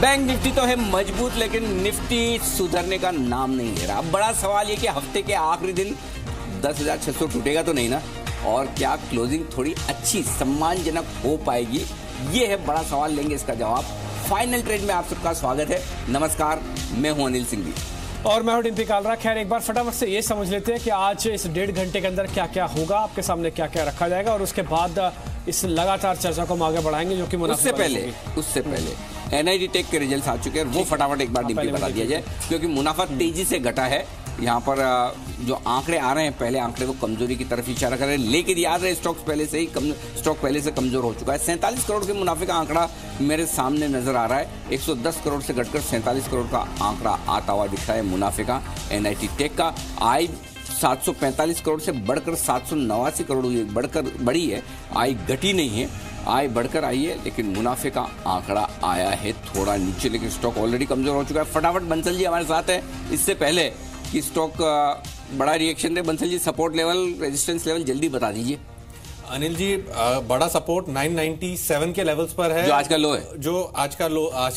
Bank Nifty तो है मजबूत, लेकिन निफ्टी सुधरने का नाम नहीं ले रहा। अब बड़ा सवाल ये कि हफ्ते के आखिरी दिन 10,600 टूटेगा तो नहीं ना, और क्या क्लोजिंग थोड़ी अच्छी सम्मानजनक हो पाएगी, ये है बड़ा सवाल। लेंगे इसका जवाब। फाइनल ट्रेड में आप सबका स्वागत है। नमस्कार, मैं हूं अनिल सिंघवी और मैं हूं डिम्पी कालरा। खैर, एक बार फटाफट से ये समझ लेते हैं कि आज इस 1.5 घंटे के अंदर क्या क्या होगा, आपके सामने क्या क्या रखा जाएगा, और उसके बाद इस लगातार चर्चा को हम आगे बढ़ाएंगे, जो कि उससे पहले एनआईटी टेक के रिजल्ट्स आ चुके हैं, वो फटाफट एक बार डिम्पी बता दिया जाए, क्योंकि मुनाफा तेजी से घटा है। यहाँ पर जो आंकड़े आ रहे हैं, पहले आंकड़े वो कमजोरी की तरफ इशारा कर रहे हैं, लेकिन याद रहे स्टॉक पहले से कमजोर हो चुका है। 47 करोड़ के मुनाफे का आंकड़ा मेरे सामने नजर आ रहा है। 110 करोड़ से घटकर 47 करोड़ का आंकड़ा आता हुआ दिख रहा है मुनाफे का एनआईटी टेक का। आय 745 करोड़ से बढ़कर 789 करोड़ बढ़ी है। आय घटी नहीं है, आय बढ़कर आई है, लेकिन मुनाफे का आंकड़ा आया है थोड़ा नीचे, लेकिन स्टॉक ऑलरेडी कमजोर हो चुका है। फटाफट बंसल जी हमारे साथ है। इससे पहले कि स्टॉक बड़ा रिएक्शन दे, Bansal ji support level, resistance level जल्दी बता दीजिए। अनिल जी, बड़ा सपोर्ट 997 के लेवल्स पर है, जो आज का लो है, जो आज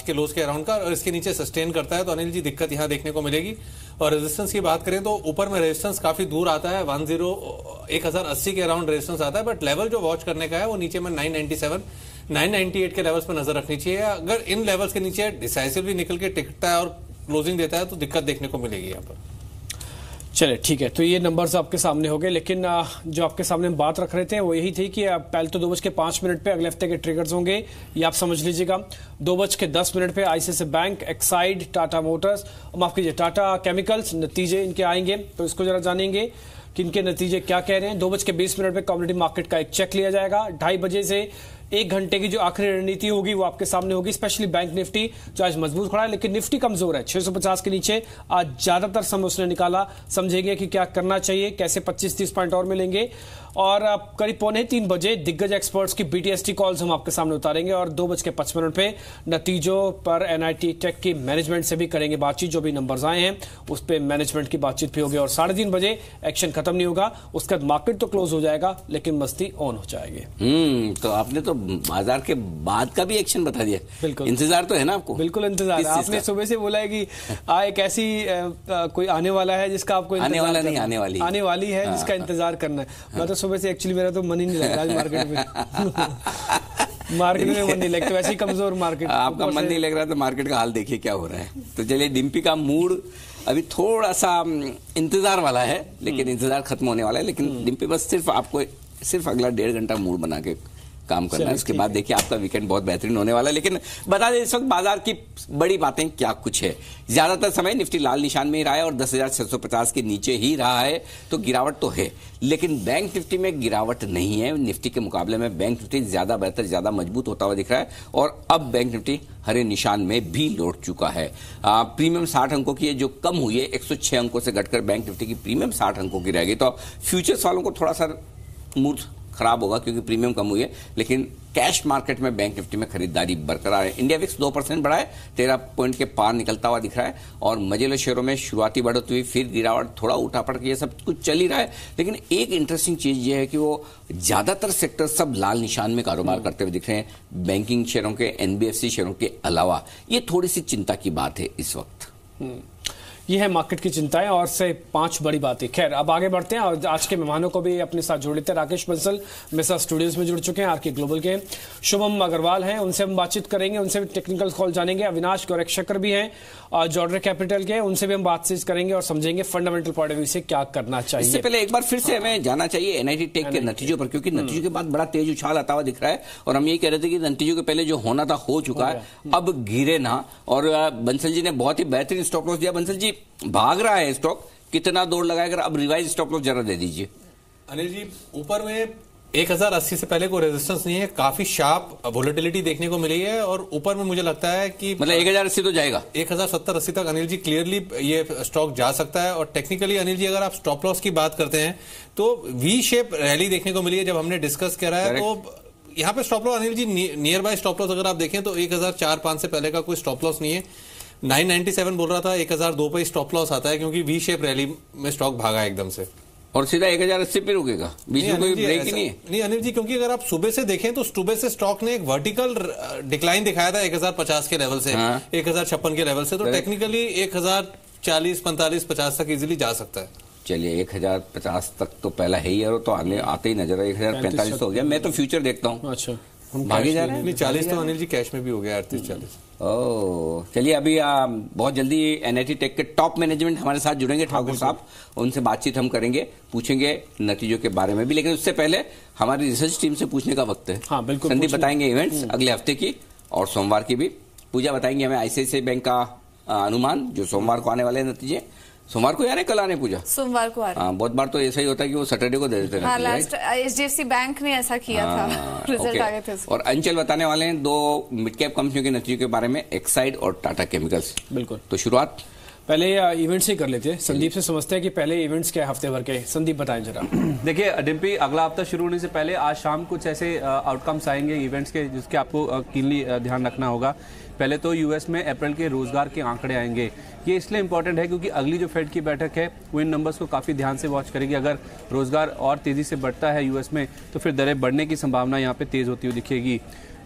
के लोज के अराउंड का, और इसके नीचे सस्टेन करता है तो अनिल जी दिक्कत यहां देखने को मिलेगी। और रेजिस्टेंस की बात करें तो ऊपर में रेजिस्टेंस काफी दूर आता है, 1080 के अराउंड रेजिस्टेंस आता है, बट लेवल जो वॉच करने का है वो नीचे में 997 998 के लेवल्स पर नजर रखनी चाहिए। अगर इन लेवल्स के नीचे डिसाइसिवली निकल के टिकता है और क्लोजिंग देता है तो दिक्कत देखने को मिलेगी यहाँ पर। चले ठीक है, तो ये नंबर्स आपके सामने हो गए, लेकिन जो आपके सामने हम बात रख रहे थे वो यही थी कि पहले तो 2:05 पे अगले हफ्ते के ट्रिगर्स होंगे, ये आप समझ लीजिएगा। 2:10 पे ICICI bank, Exide, Tata Motors, माफ कीजिए टाटा केमिकल्स, नतीजे इनके आएंगे, तो इसको जरा जानेंगे कि इनके नतीजे क्या कह रहे हैं। 2:20 पे कम्युनिटी मार्केट का एक चेक लिया जाएगा। 2:30 बजे से 1 घंटे की जो आखिरी रणनीति होगी वो आपके सामने होगी, स्पेशली बैंक निफ्टी जो आज मजबूत खड़ा है, लेकिन निफ्टी कमजोर है। 650 के नीचे आज ज्यादातर समय उसने निकाला। समझेंगे कि क्या करना चाहिए, कैसे 25-30 पॉइंट और मिलेंगे। और करीब 2:45 बजे दिग्गज एक्सपर्ट्स की बीटीएसटी कॉल्स हम आपके सामने उतारेंगे, और 2:55 पे नतीजों पर एनआईटी टेक की मैनेजमेंट से भी करेंगे बातचीत। जो भी नंबर्स आए हैं उस पर मैनेजमेंट की बातचीत भी होगी, और 3:30 बजे एक्शन खत्म नहीं होगा, उसके बाद मार्केट तो क्लोज हो जाएगा, लेकिन मस्ती ऑन हो जाएगी। तो आपने तो बाजार के बाद का भी एक्शन बता दिया। बिल्कुल इंतजार तो है ना आपको? बिल्कुल इंतजार है। आपने सुबह से बोला है कि एक ऐसी कोई आने वाला है जिसका आपको आने वाली है जिसका इंतजार करना है। मैं तो सुबह से एक्चुअली मेरा तो मन ही नहीं लग रहा आज मार्केट में। मार्केट में मन नहीं लगता, वैसे ही कमजोर मार्केट। आपका मन नहीं लग रहा तो मार्केट का हाल देखिए क्या हो रहा है। तो चलिए, डिम्पी का मूड अभी थोड़ा सा इंतजार वाला है, लेकिन इंतजार खत्म होने वाला है। लेकिन डिम्पी बस सिर्फ अगला 1.5 घंटा मूड बना के काम करना है, उसके बाद देखिए आपका वीकेंड बहुत बेहतरीन होने वाला है। लेकिन बता दें इस वक्त बाजार की बड़ी बातें क्या कुछ है। ज्यादातर समय निफ्टी लाल निशान में ही रहा है और 10,650 के नीचे ही रहा है, तो गिरावट तो है, लेकिन बैंक निफ्टी में गिरावट नहीं है। निफ्टी के मुकाबले में बैंक निफ्टी ज्यादा बेहतर, ज्यादा मजबूत होता हुआ दिख रहा है, और अब बैंक निफ्टी हरे निशान में भी लौट चुका है। प्रीमियम 60 अंकों की है, जो कम हुई है, 106 अंकों से घटकर बैंक निफ्टी की प्रीमियम 60 अंकों की रह गई। तो फ्यूचर्स वालों को थोड़ा सा मूड खराब होगा क्योंकि प्रीमियम कम हुई है, लेकिन कैश मार्केट में बैंक निफ्टी में खरीदारी बरकरार है। इंडिया विक्स 2% बढ़ा है, 13 पॉइंट के पार निकलता हुआ दिख रहा है, और मजेलो शेयरों में शुरुआती बढ़त हुई, फिर गिरावट, थोड़ा उठापटक, ये सब कुछ चल ही रहा है। लेकिन एक इंटरेस्टिंग चीज ये है कि वो ज्यादातर सेक्टर सब लाल निशान में कारोबार करते हुए दिख रहे हैं, बैंकिंग शेयरों के, एनबीएफसी शेयरों के अलावा। ये थोड़ी सी चिंता की बात है इस वक्त। ये है मार्केट की चिंताएं, और से 5 बड़ी बातें। खैर, अब आगे बढ़ते हैं और आज के मेहमानों को भी अपने साथ जोड़ लेते हैं। राकेश बंसल मेरे साथ स्टूडियोज में जुड़ चुके हैं, आरके ग्लोबल के। शुभम अग्रवाल हैं, उनसे हम बातचीत करेंगे, उनसे भी टेक्निकल कॉल जानेंगे। अविनाश गौरक्षकर भी हैं जॉर्डर कैपिटल के, उनसे भी हम बातचीत करेंगे और समझेंगे फंडामेंटल पॉइंट ऑफ व्यू से क्या करना चाहिए। इससे पहले एक बार फिर से हमें जाना चाहिए एनआईटी टेक के नतीजों पर, क्योंकि नतीजों के बाद बड़ा तेज उछाल आता हुआ दिख रहा है, और हम यही कह रहे थे कि नतीजों के पहले जो होना था हो चुका है, अब गिरे ना। और बंसल जी ने बहुत ही बेहतरीन स्टॉप लॉस दिया। बंसल जी, भाग रहा है स्टॉक, कितना दौड़ लगाएगा? अब रिवाइज स्टॉप लॉस जरा दे दीजिए। अनिल जी, ऊपर में 1080 से पहले कोई रेजिस्टेंस नहीं है, काफी शार्प वोलेटिलिटी देखने को मिली है, और ऊपर में मुझे लगता है कि मतलब 1080 तो जाएगा, 1070-80 तक अनिल जी क्लियरली ये स्टॉक जा सकता है। और टेक्निकली अनिल जी, अगर आप स्टॉप लॉस की बात करते हैं तो वी शेप रैली देखने को मिली है, जब हमने डिस्कस करा है। तो यहाँ पे stop loss Anil ji, near by stop loss अगर आप देखें तो 1004-5 से पहले का कोई स्टॉप लॉस नहीं है। 997 बोल रहा था, 1002 पे स्टॉप लॉस आता है, क्योंकि वी शेप रैली में स्टॉक भागा एकदम से। और सीधा 1080 पे रुकेगा, बीच में कोई ब्रेक ही नहीं है। नहीं अनिल जी, क्योंकि अगर आप सुबह से देखें तो सुबह से स्टॉक ने एक वर्टिकल डिक्लाइन दिखाया था 1050 के लेवल से, 1056 के लेवल से, तो टेक्निकली 1040, 45, 50 तक इजीली जा सकता है। चलिए 1050 तक तो पहला है ही, और तो आते ही नजर है 1045 तो हो गया। मैं तो फ्यूचर देखता हूँ। अच्छा, भागे जा रहे हैं। 40 तो अनिल जी कैश में भी हो गया, 38-40। ओह, चलिए अभी बहुत जल्दी एनआईटी टेक के टॉप मैनेजमेंट हमारे साथ जुड़ेंगे, ठाकुर साहब, उनसे बातचीत हम करेंगे, पूछेंगे नतीजों के बारे में भी। लेकिन उससे पहले हमारी रिसर्च टीम से पूछने का वक्त है। हाँ बिल्कुल, संदीप बताएंगे इवेंट्स अगले हफ्ते की और सोमवार की भी। पूजा बताएंगे हमें आईसीआईसीआई बैंक का अनुमान, जो सोमवार को आने वाले नतीजे। सोमवार को या कल आने पूजा? सोमवार को आ रहे। बहुत बार तो ऐसा ही होता है कि वो सैटरडे को दे देते हैं। लास्ट एचडीएफसी बैंक ने ऐसा किया था, रिजल्ट आ गए थे। और अंचल बताने वाले हैं 2 मिड कैप कंपनियों के नतीजों के बारे में, एक्साइड और टाटा केमिकल्स। बिल्कुल, तो शुरुआत पहले इवेंट्स ही कर लेते हैं। संदीप से समझते हैं कि पहले इवेंट्स क्या हफ्ते भर के। संदीप बताएं जरा। देखिए डिम्पी, अगला हफ्ता शुरू होने से पहले आज शाम कुछ ऐसे आउटकम्स आएंगे इवेंट्स के, जिसके आपको कीनली ध्यान रखना होगा। पहले तो यूएस में अप्रैल के रोजगार के आंकड़े आएंगे। ये इसलिए इंपॉर्टेंट है क्योंकि अगली जो फेड की बैठक है वो इन नंबर्स को काफ़ी ध्यान से वॉच करेगी। अगर रोजगार और तेज़ी से बढ़ता है यूएस में, तो फिर दरें बढ़ने की संभावना यहाँ पे तेज़ होती हुई दिखेगी।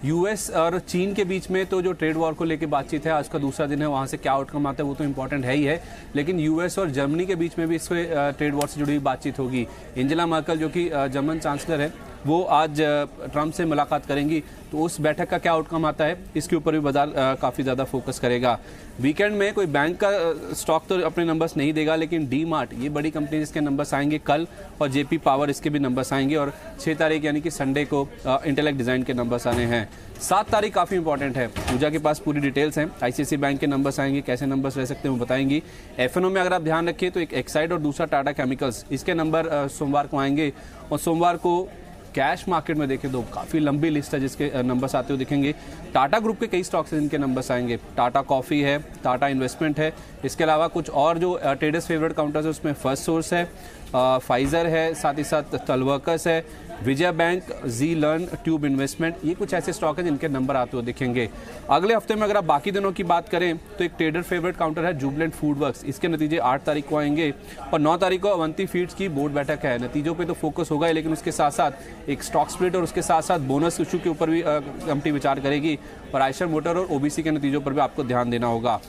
यूएस और चीन के बीच में तो जो ट्रेड वॉर को लेकर बातचीत है, आज का दूसरा दिन है, वहाँ से क्या आउटकम आता है वो तो इंपॉर्टेंट है ही है। लेकिन यूएस और जर्मनी के बीच में भी इससे ट्रेड वॉर से जुड़ी हुई बातचीत होगी। एंजेला मर्केल जो कि जर्मन चांसलर है, वो आज ट्रंप से मुलाकात करेंगी, तो उस बैठक का क्या आउटकम आता है इसके ऊपर भी बाजार काफ़ी ज़्यादा फोकस करेगा। वीकेंड में कोई बैंक का स्टॉक तो अपने नंबर्स नहीं देगा, लेकिन डी मार्ट, ये बड़ी कंपनी जिसके नंबर्स आएंगे कल, और जेपी पावर, इसके भी नंबर्स आएंगे। और 6 तारीख यानी कि संडे को इंटेलेक्ट डिज़ाइन के नंबर्स आने हैं। 7 तारीख काफ़ी इंपॉर्टेंट है, पूजा के पास पूरी डिटेल्स हैं। आईसीआईसीआई बैंक के नंबर्स आएंगे, कैसे नंबर्स रह सकते हैं वो बताएंगी। एफएनओ में अगर आप ध्यान रखिए तो एक एक्साइड और दूसरा टाटा केमिकल्स, इसके नंबर सोमवार को आएंगे। और सोमवार को कैश मार्केट में देखें तो काफ़ी लंबी लिस्ट है जिसके नंबर्स आते हुए दिखेंगे। टाटा ग्रुप के कई स्टॉक्स हैं जिनके नंबर्स आएंगे। टाटा कॉफ़ी है, टाटा इन्वेस्टमेंट है, इसके अलावा कुछ और जो ट्रेडर्स फेवरेट काउंटर्स है उसमें फर्स्ट सोर्स है, फाइजर है, साथ ही साथ तलवर्कस है, विजय बैंक, जी लर्न, ट्यूब इन्वेस्टमेंट, ये कुछ ऐसे स्टॉक हैं जिनके नंबर आते हुए दिखेंगे। अगले हफ्ते में अगर आप बाकी दिनों की बात करें तो एक ट्रेडर फेवरेट काउंटर है जुबलेंट फूड वर्क्स, इसके नतीजे 8 तारीख को आएंगे। और 9 तारीख को अवंती फीड्स की बोर्ड बैठक है। नतीजों पे तो फोकस होगा, लेकिन उसके साथ साथ एक स्टॉक स्प्लिट और उसके साथ साथ बोनस इशू के ऊपर भी कंपनी विचार करेगी। और आयशर मोटर और ओबीसी के नतीजों पर भी आपको ध्यान देना होगा।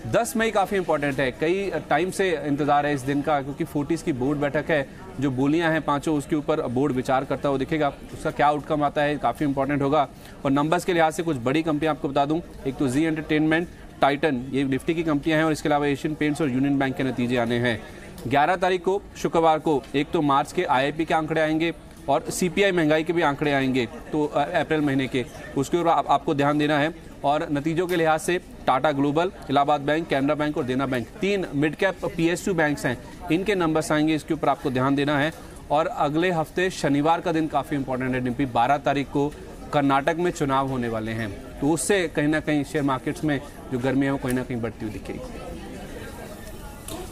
10 मई काफ़ी इंपॉर्टेंट है, कई टाइम से इंतजार है इस दिन का, क्योंकि 40s की बोर्ड बैठक है। जो बोलियां हैं पांचों, उसके ऊपर बोर्ड विचार करता हुआ दिखेगा। उसका क्या आउटकम आता है काफ़ी इंपॉर्टेंट होगा। और नंबर्स के लिहाज से कुछ बड़ी कंपनियां आपको बता दूं, एक तो जी एंटरटेनमेंट, टाइटन, ये निफ्टी की कंपनियां हैं, और इसके अलावा एशियन पेंट्स और यूनियन बैंक के नतीजे आने हैं। 11 तारीख को शुक्रवार को एक तो मार्च के IIP के आंकड़े आएंगे और CPI महंगाई के भी आंकड़े आएंगे, तो अप्रैल महीने के, उसके ऊपर आपको ध्यान देना है। और नतीजों के लिहाज से Tata global, Allahabad bank, Canara bank और देना bank, 3 mid cap PSU banks हैं, इनके नंबर्स आएंगे, इसके ऊपर आपको ध्यान देना है। और अगले हफ्ते शनिवार का दिन काफ़ी इंपॉर्टेंट है डिम्पी, 12 तारीख को कर्नाटक में चुनाव होने वाले हैं, तो उससे कहीं ना कहीं शेयर मार्केट्स में जो गर्मी है वो कहीं ना कहीं बढ़ती हुई दिखेगी।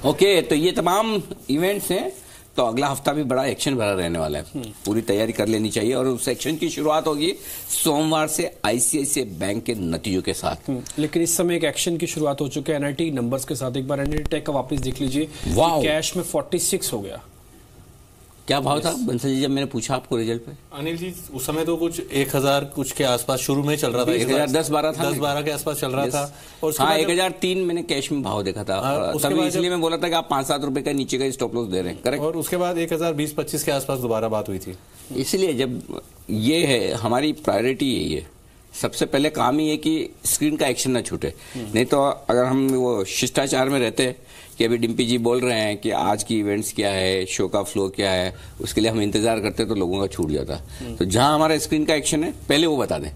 ओके, तो ये तमाम इवेंट्स हैं, तो अगला हफ्ता भी बड़ा एक्शन भरा रहने वाला है, पूरी तैयारी कर लेनी चाहिए। और उस एक्शन की शुरुआत होगी सोमवार से आईसीआईसीआई बैंक के नतीजों के साथ। लेकिन इस समय एक एक्शन की शुरुआत हो चुकी है एनआईटी नंबर्स के साथ। एक बार एनआईटी टेक का वापस देख लीजिए, कैश में 46 हो गया। क्या भाव था बंसल जी जब मैंने पूछा आपको रिजल्ट पे? अनिल जी उस समय तो कुछ 1000 कुछ के आसपास शुरू में चल रहा था, 1010-12 था, 10-12 के आसपास चल रहा था। और हाँ, 1003 मैंने कैश में भाव देखा था, तभी इसलिए मैं बोला था कि आप 5-7 रुपए का नीचे का स्टॉप लॉस दे रहे हैं, करेक्ट। और उसके बाद 1020-25 के आसपास दोबारा बात हुई थी। इसलिए जब ये है हमारी प्रायोरिटी यही है, सबसे पहले काम ही है कि स्क्रीन का एक्शन ना छूटे। नहीं तो अगर हम वो शिष्टाचार में रहते हैं कि अभी डिम्पी जी बोल रहे हैं कि आज की इवेंट्स क्या है, शो का फ्लो क्या है, उसके लिए हम इंतजार करते तो लोगों का छूट जाता। तो जहां हमारा स्क्रीन का एक्शन है पहले वो बता दें,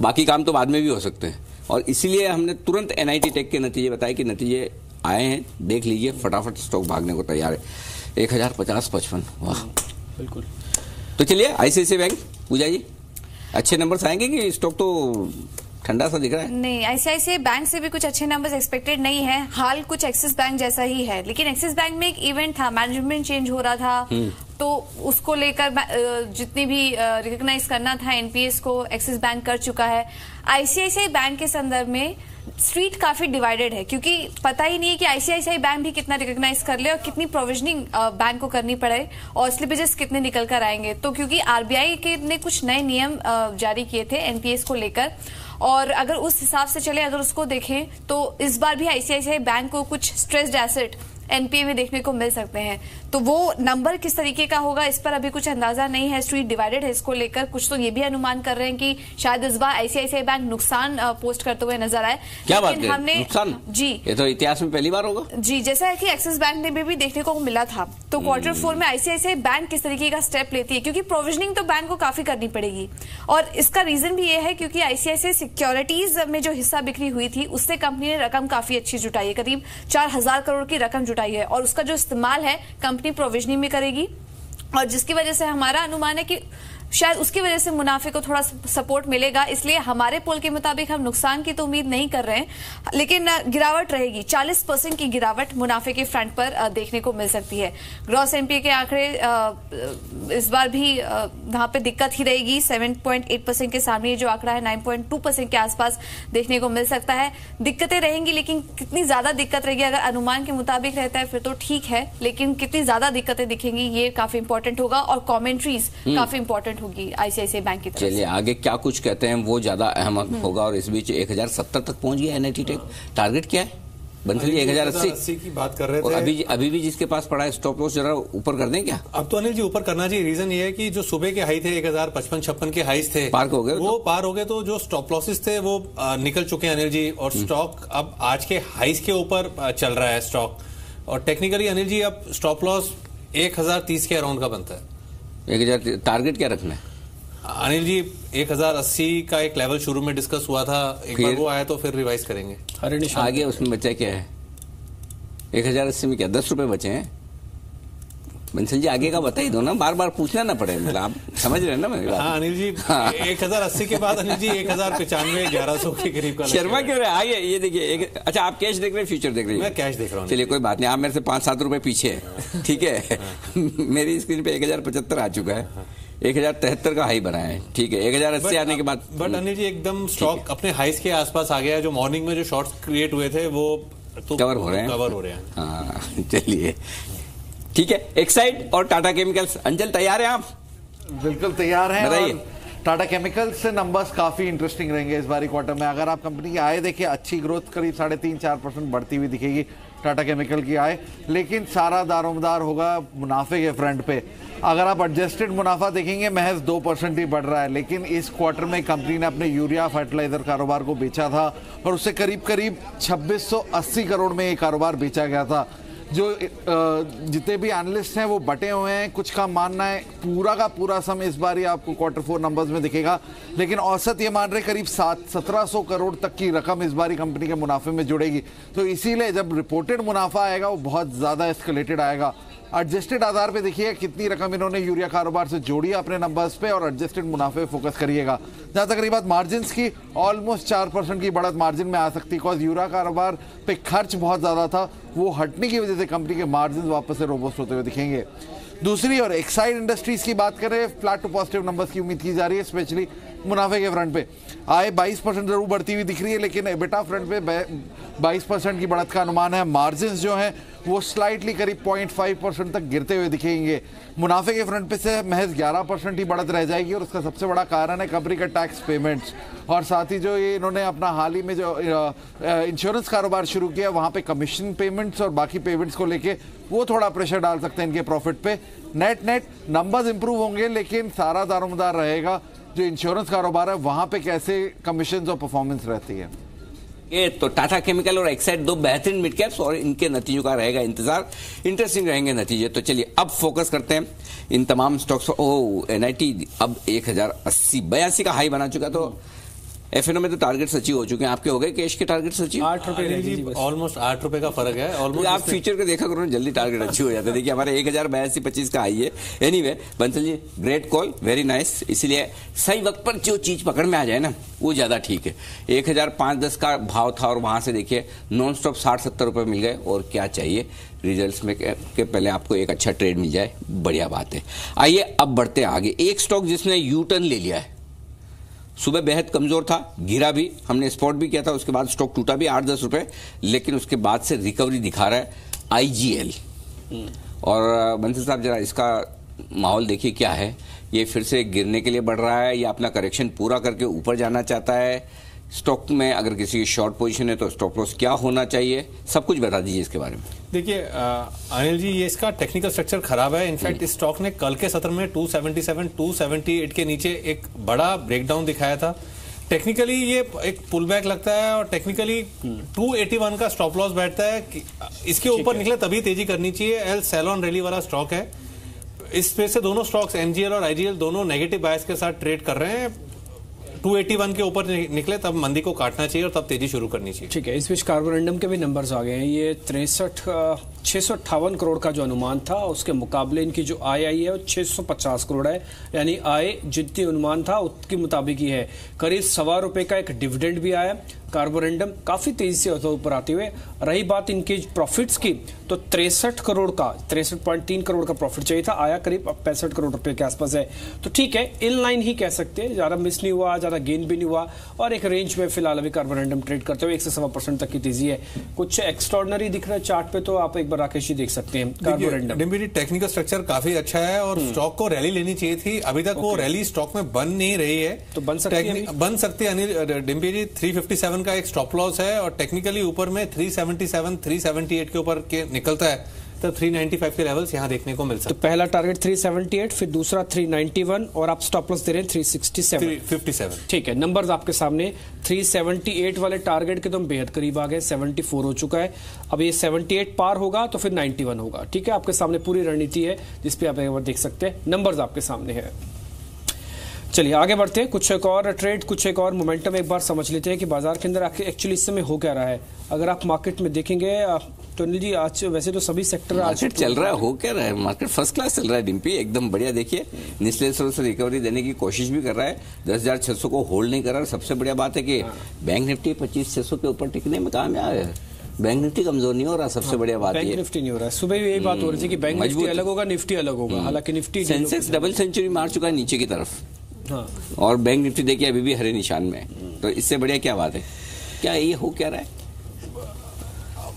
बाकी काम तो बाद में भी हो सकते हैं। और इसीलिए हमने तुरंत एनआईटी टेक के नतीजे बताए कि नतीजे आए हैं, देख लीजिए, फटाफट स्टॉक भागने को तैयार है। 1050-55, वाह बिल्कुल। तो चलिए आईसीआईसीआई बैंक, पूजा जी अच्छे नंबर्स आएंगे कि स्टॉक तो ठंडा सा दिख रहा है? नहीं, आईसीआईसीआई बैंक से भी कुछ अच्छे नंबर्स एक्सपेक्टेड नहीं है, हाल कुछ एक्सिस बैंक जैसा ही है। लेकिन एक्सिस बैंक में एक इवेंट था, मैनेजमेंट चेंज हो रहा था, तो उसको लेकर जितनी भी रिकॉग्नाइज करना था एनपीएस को एक्सिस बैंक कर चुका है। आईसीआईसीआई बैंक के संदर्भ में स्ट्रीट काफी डिवाइडेड है, क्योंकि पता ही नहीं है कि आईसीआईसीआई बैंक भी कितना रिकॉग्नाइज कर ले और कितनी प्रोविजनिंग बैंक को करनी पड़े और स्लिपेजेस कितने निकल कर आएंगे। तो क्योंकि आरबीआई के ने कुछ नए नियम जारी किए थे एनपीएस को लेकर, और अगर उस हिसाब से चले, अगर उसको देखें तो इस बार भी आईसीआईसीआई बैंक को कुछ स्ट्रेस्ड एसेट एनपीए में देखने को मिल सकते हैं। तो वो नंबर किस तरीके का होगा इस पर अभी कुछ अंदाजा नहीं है, स्ट्रीट डिवाइडेड है इसको लेकर। कुछ तो ये भी अनुमान कर रहे हैं कि शायद इस बार आईसीआईसीआई बैंक नुकसान पोस्ट करते हुए नजर आए। क्या बात है, नुकसान? जी, ये तो इतिहास में पहली बार होगा। जी, जैसा है कि एक्सिस बैंक ने भी देखने को मिला था। तो क्वार्टर 4 में आईसीआईसीआई बैंक किस तरीके का स्टेप लेती है, क्योंकि प्रोविजनिंग तो बैंक को काफी करनी पड़ेगी, और इसका रीजन भी ये है क्योंकि आईसीआईसीआई सिक्योरिटीज में जो हिस्सा बिक्री हुई थी उससे कंपनी ने रकम काफी अच्छी जुटाई है, करीब 4000 करोड़ की रकम जुटाई है, और उसका जो इस्तेमाल है कंपनी प्रोविजनिंग में करेगी, और जिसकी वजह से हमारा अनुमान है कि शायद उसकी वजह से मुनाफे को थोड़ा सपोर्ट मिलेगा। इसलिए हमारे पोल के मुताबिक हम नुकसान की तो उम्मीद नहीं कर रहे हैं, लेकिन गिरावट रहेगी। 40% की गिरावट मुनाफे के फ्रंट पर देखने को मिल सकती है। ग्रॉस एनपीए के आंकड़े इस बार भी वहां पे दिक्कत ही रहेगी। 7.8% के सामने जो आंकड़ा है 9.2% के आसपास देखने को मिल सकता है। दिक्कतें रहेंगी, लेकिन कितनी ज्यादा दिक्कत रहेगी, अगर अनुमान के मुताबिक रहता है फिर तो ठीक है, लेकिन कितनी ज्यादा दिक्कतें दिखेंगी ये काफी इंपॉर्टेंट होगा, और कॉमेंट्रीज काफी इंपॉर्टेंट होगी आईसीआईसीआई बैंक की तरफ। चलिए आगे क्या कुछ कहते हैं वो ज्यादा अहम होगा। और इस बीच 1070 तक पहुंच गया एनआईटी टेक। टारगेट क्या है बंसल जी? 1080 की बात कर रहे थे। अभी भी जिसके पास पड़ा है स्टॉप लॉस जरा ऊपर कर दें क्या? अब तो अनिल जी ऊपर करना चाहिए। रीजन ये है कि जो सुबह के हाई थे 1055-56 के हाईस थे, पार हो गए, वो पार हो गए। तो जो स्टॉप लॉसेस थे वो निकल चुके हैं अनिल जी, और स्टॉक अब आज के हाईस के ऊपर चल रहा है स्टॉक। और टेक्निकली अनिल जी अब स्टॉप लॉस 1030 के अराउंड का बनता है। 1000 टारगेट क्या रखना है अनिल जी? 1080 का एक लेवल शुरू में डिस्कस हुआ था, एक बार वो आया तो फिर रिवाइज करेंगे। आगे उसमें बचा क्या है? 1080 में क्या 10 रुपए बचे हैं? बंसल जी आगे का बता ही दो ना, बार बार पूछना ना पड़े, मतलब आप समझ रहे हैं ना मेरी बात? हाँ अनिल जी, 1080 के बाद अनिल जी 1095 1100 के करीब का। शर्मा क्यों रहे? आइए ये देखिए। अच्छा आप कैश देख रहे हैं फ्यूचर देख रहे हैं? मैं कैश देख रहा हूँ। चलिए कोई बात नहीं, आप मेरे से 5-7 रुपए पीछे है, ठीक है। मेरी स्क्रीन पे 1075 आ चुका है, 1073 का हाई बना है, ठीक है। 1080 आने के बाद बट अनिल जी एकदम स्टॉक अपने हाईस के आसपास आ गया है। जो मॉर्निंग में जो शॉर्ट्स क्रिएट हुए थे वो तो कवर हो रहे हैं। हाँ चलिए ठीक है। एक्साइड और टाटा केमिकल्स, अंचल तैयार हैं आप? बिल्कुल तैयार हैं। बताइए। टाटा केमिकल्स से नंबर्स काफी इंटरेस्टिंग रहेंगे इस बारी क्वार्टर में। अगर आप कंपनी की आय देखिए, अच्छी ग्रोथ करीब 3.5-4% बढ़ती हुई दिखेगी टाटा केमिकल की आय, लेकिन सारा दारोमदार होगा मुनाफे के फ्रंट पे। अगर आप एडजस्टेड मुनाफा देखेंगे महज 2% ही बढ़ रहा है, लेकिन इस क्वार्टर में कंपनी ने अपने यूरिया फर्टिलाइजर कारोबार को बेचा था और उससे करीब 2680 करोड़ में ये कारोबार बेचा गया था। जो जितने भी एनालिस्ट हैं वो बटे हुए हैं, कुछ का मानना है पूरा का पूरा सम इस बार ही आपको क्वार्टर 4 नंबर्स में दिखेगा, लेकिन औसत ये मान रहे करीब 1700 करोड़ तक की रकम इस बार कंपनी के मुनाफे में जुड़ेगी। तो इसीलिए जब रिपोर्टेड मुनाफा आएगा वो बहुत ज्यादा एस्केलेटेड आएगा। एडजस्टेड आधार पे देखिए कितनी रकम इन्होंने यूरिया कारोबार से जोड़ी है अपने नंबर्स पे, और एडजस्टेड मुनाफे फोकस करिएगा। जहां तक रही बात मार्जिन की, ऑलमोस्ट 4% की बढ़त मार्जिन में आ सकती है, बिकॉज यूरिया कारोबार पे खर्च बहुत ज्यादा था, वो हटने की वजह से कंपनी के मार्जिन वापस से रोबस्ट होते हुए दिखेंगे। दूसरी और एक्साइड इंडस्ट्रीज की बात करें, फ्लैट टू पॉजिटिव नंबर्स की उम्मीद की जा रही है, स्पेशली मुनाफे के फ्रंट पे। आय 22% जरूर बढ़ती हुई दिख रही है, लेकिन एबिटा फ्रंट पे 22% की बढ़त का अनुमान है। मार्जिन जो है वो स्लाइटली करीब 0.5% तक गिरते हुए दिखेंगे। मुनाफे के फ्रंट पे से महज 11% ही बढ़त रह जाएगी, और उसका सबसे बड़ा कारण है कंपनी का टैक्स पेमेंट्स, और साथ ही जो ये इन्होंने अपना हाल ही में जो इंश्योरेंस कारोबार शुरू किया वहाँ पे कमीशन पेमेंट्स और बाकी पेमेंट्स को लेके वो थोड़ा प्रेशर डाल सकते हैं इनके प्रॉफिट पे। नेट नंबर्स इंप्रूव होंगे, लेकिन सारा दारोमदार रहेगा जो इंश्योरेंस कारोबार है वहाँ पे कैसे कमीशन और परफॉर्मेंस रहती है। ये तो टाटा केमिकल और एक्साइड दो बेहतरीन मिड कैप्स, और इनके नतीजों का रहेगा इंतजार, इंटरेस्टिंग रहेंगे नतीजे। तो चलिए अब फोकस करते हैं इन तमाम स्टॉक्स। एनआईटी अब 1080-82 का हाई बना चुका, तो एफएनओ में तो टारगेट अचीव हो चुके हैं। आपके हो गए कैश के टारगेट अचीव? 8 रुपए, ऑलमोस्ट 8 रुपए का फर्क है। ऑलमोस्ट आप फ्यूचर को देखा करो, जल्दी टारगेट अचीव हो जाता है। देखिए हमारे 1082-25 का हाई है। Anyway Bansal ji great call, very nice. इसलिए सही वक्त पर जो चीज पकड़ में आ जाए ना वो ज्यादा ठीक है। 1005-10 का भाव था और वहां से देखिए नॉन स्टॉप 60-70 रुपए मिल गए, और क्या चाहिए रिजल्ट्स में के पहले आपको एक अच्छा ट्रेड मिल जाए, बढ़िया बात है। आइए अब बढ़ते आगे। एक स्टॉक जिसने यू टर्न ले लिया है सुबह बेहद कमजोर था, गिरा भी, हमने स्पॉट भी किया था, उसके बाद स्टॉक टूटा भी 8-10 रुपए, लेकिन उसके बाद से रिकवरी दिखा रहा है IGL। और बंसल साहब जरा इसका माहौल देखिए क्या है, ये फिर से गिरने के लिए बढ़ रहा है या अपना करेक्शन पूरा करके ऊपर जाना चाहता है? स्टॉक में अगर किसी की शॉर्ट पोजीशन है तो स्टॉप लॉस क्या होना चाहिए, सब कुछ बता दीजिए इसके बारे में। देखिए अनिल जी, ये इसका टेक्निकल स्ट्रक्चर खराब है। इनफैक्ट इस स्टॉक ने कल के सत्र में 277, 278 के नीचे एक बड़ा ब्रेकडाउन दिखाया था। टेक्निकली ये एक पुल बैक लगता है और टेक्निकली 281 का स्टॉप लॉस बैठता है। इसके ऊपर निकले तभी तेजी करनी चाहिए। एल सेलॉन रैली वाला स्टॉक है। इस स्पेस से दोनों स्टॉक्स MGL और IGL दोनों नेगेटिव बायस के साथ ट्रेड कर रहे हैं। 281 के ऊपर निकले तब मंदी को काटना चाहिए और तब तेजी शुरू करनी चाहिए। ठीक है, इस बीच कार्बोरेंडम के भी नंबर्स आ गए हैं। ये 658 करोड़ का जो अनुमान था उसके मुकाबले इनकी जो आय आई है वो 650 करोड़ है, यानी आय जितनी अनुमान था उसके मुताबिक ही है। करीब ₹1.25 का एक डिविडेंड भी आया। कार्बोरेंडम काफी तेजी से ऊपर आते हुए। रही बात इनके प्रॉफिट्स की तो 63.3 करोड़ का प्रॉफिट चाहिए था, आया करीब 65 करोड़ रुपए के आसपास है। तो ठीक है, इन लाइन ही कह सकते हैं, ज्यादा मिस नहीं हुआ, ज्यादा गेन भी नहीं हुआ और एक रेंज में फिलहाल अभी कार्बोरेंडम ट्रेड करते हुए 1 से 1.25% तक की तेजी है। कुछ एक्स्ट्रॉर्डनरी दिख रहा है चार्ट पे, तो आप एक बार राकेश जी देख सकते हैं। कार्बोरेंडम टेक्निकल स्ट्रक्चर काफी अच्छा है और स्टॉक को रैली लेनी चाहिए थी। अभी तक वो रैली स्टॉक में बन नहीं रही है, तो बन सकती है अनिल डिम्पी जी। 357 का एक स्टॉप लॉस है और टेक्निकली ऊपर में 377, 378 के ऊपर के निकलता है तो 395 के लेवल्स यहां देखने को मिल सकते हैं। तो पहला टारगेट 378, फिर दूसरा 391 और आप स्टॉप लॉस दे रहे हैं 367। ठीक है, नंबर्स आपके सामने। 378 वाले टारगेट के तो हम बेहद करीब आ गए, 74 हो चुका है। अब ये 78 पार होगा तो फिर 91 होगा। ठीक है, आपके सामने पूरी रणनीति है जिसपे आप एक बार देख सकते हैं। नंबर्स आपके सामने है। चलिए आगे बढ़ते हैं, कुछ एक और ट्रेड, कुछ एक और मोमेंटम एक बार समझ लेते हैं कि बाजार के अंदर एक्चुअली इस समय हो क्या रहा है। अगर आप मार्केट में देखेंगे तो अनिल जी, आज वैसे तो सभी सेक्टर मार्केट चल रहा है, हो क्या रहा है, मार्केट फर्स्ट क्लास चल रहा है डिम्पी, एकदम बढ़िया। देखिए निचले स्तर से रिकवरी देने की कोशिश भी कर रहा है, 10,600 को होल्ड नहीं कर रहा है। सबसे बढ़िया बात है कि बैंक निफ्टी 25,600 के ऊपर टिकने में कामयाब है। बैंक निफ्टी कमजोर नहीं हो रहा, सबसे बढ़िया बात है। बैंक निफ्टी नहीं हो रहा है। सुबह भी यही बात हो रही थी कि बैंक निफ्टी अलग होगा, निफ्टी अलग होगा। हालांकि निफ्टी सेंसेक्स डबल सेंचुरी मार चुका है नीचे की तरफ। हाँ। और बैंक निफ्टी देखिए अभी भी हरे निशान में है, तो इससे बढ़िया क्या बात है। क्या ये हो क्या रहा है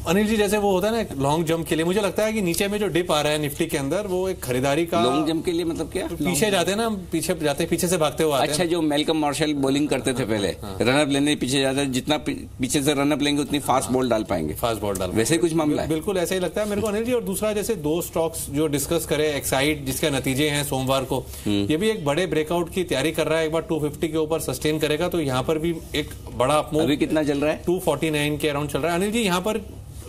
अनिल जी? जैसे वो होता है ना लॉन्ग जंप के लिए, मुझे लगता है कि नीचे में जो डिप आ रहा है निफ्टी के अंदर वो एक खरीदारी का। लॉन्ग जंप के लिए मतलब क्या? पीछे जाते हैं ना, पीछे जाते, पीछे से भागते हुए आते हैं। अच्छा, जो मेलकम मार्शल बॉलिंग करते थे पहले, रनअप लेने पीछे जाते हैं, जितना पीछे से रनअप लेंगे उतनी फास्ट बॉल डाल पाएंगे। फास्ट बॉल डाल, वैसे ही कुछ मामला है। बिल्कुल ऐसा ही लगता है मेरे को अनिल जी। और दूसरा, जैसे 2 स्टॉक्स जो डिस्कस करे, एक्साइड जिसके नतीजे हैं सोमवार को, ये भी एक बड़े ब्रेकआउट की तैयारी कर रहा है। एक बार 250 के ऊपर सस्टेन करेगा तो यहाँ पर भी एक बड़ा अभी कितना चल रहा है? 249 के अराउंड चल रहा है अनिल जी। यहाँ पर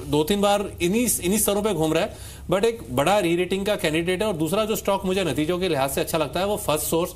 2-3 बार इन्हीं स्तरों पे घूम रहा है, बट एक बड़ा री रेटिंग का कैंडिडेट है। और दूसरा जो स्टॉक मुझे नतीजों के लिहाज से अच्छा लगता है वो फर्स्ट सोर्स।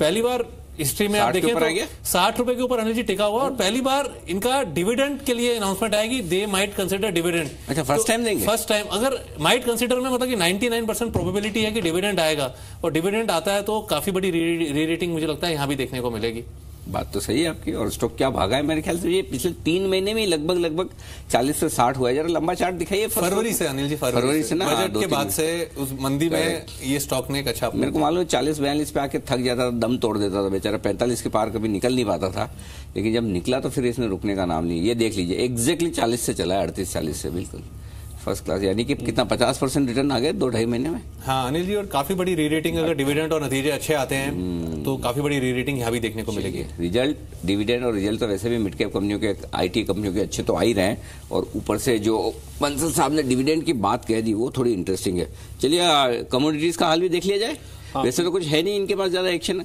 पहली बार हिस्ट्री में आप देखें तो 60 रुपए के ऊपर अनिल जी टिका हुआ और पहली बार इनका डिविडेंड के लिए अनाउंसमेंट आएगी। They might consider dividend. अच्छा, फर्स्ट टाइम देंगे? First time. अगर माइट कंसिडर में मतलब कि 99% प्रोबेबिलिटी है कि डिविडेंड आएगा, और डिविडेंड आता है तो काफी बड़ी री रेटिंग मुझे लगता है यहाँ भी देखने को मिलेगी। बात तो सही है आपकी। और स्टॉक क्या भागा है मेरे ख्याल से, ये पिछले 3 महीने में लगभग 40 से 60 हुआ है। जरा लंबा चार्ट दिखाइए। फरवरी से अनिल जी, फरवरी से ना, बजट के बाद से उस मंदी में ये स्टॉक ने एक अच्छा, मेरे को मालूम 40-42 पे आके थक जाता था, दम तोड़ देता था बेचारा, 45 के पार कभी निकल नहीं पाता था। लेकिन जब निकला तो फिर इसने रुकने का नाम नहीं। ये देख लीजिए, एग्जैक्टली 40 से चला है, 38-40 से, बिल्कुल फर्स्ट क्लास। यानी कि कितना 50% रिटर्न आ गए 2-2.5 महीने में। हाँ अनिल जी, और काफी बड़ी री रेटिंग, अगर डिविडेंड और नतीजे अच्छे आते हैं तो काफी बड़ी री रेटिंग यहाँ भी देखने को मिलेगी। रिजल्ट, डिविडेंड और रिजल्ट तो वैसे भी मिड कैप कंपनियों के, IT कंपनियों के अच्छे तो आ ही रहे हैं। और ऊपर से जो बंसल साहब ने डिविडेंड की बात कह दी वो थोड़ी इंटरेस्टिंग है। चलिए कमोडिटीज का हाल भी देख लिया जाए। वैसे तो कुछ है नहीं इनके पास ज्यादा एक्शन,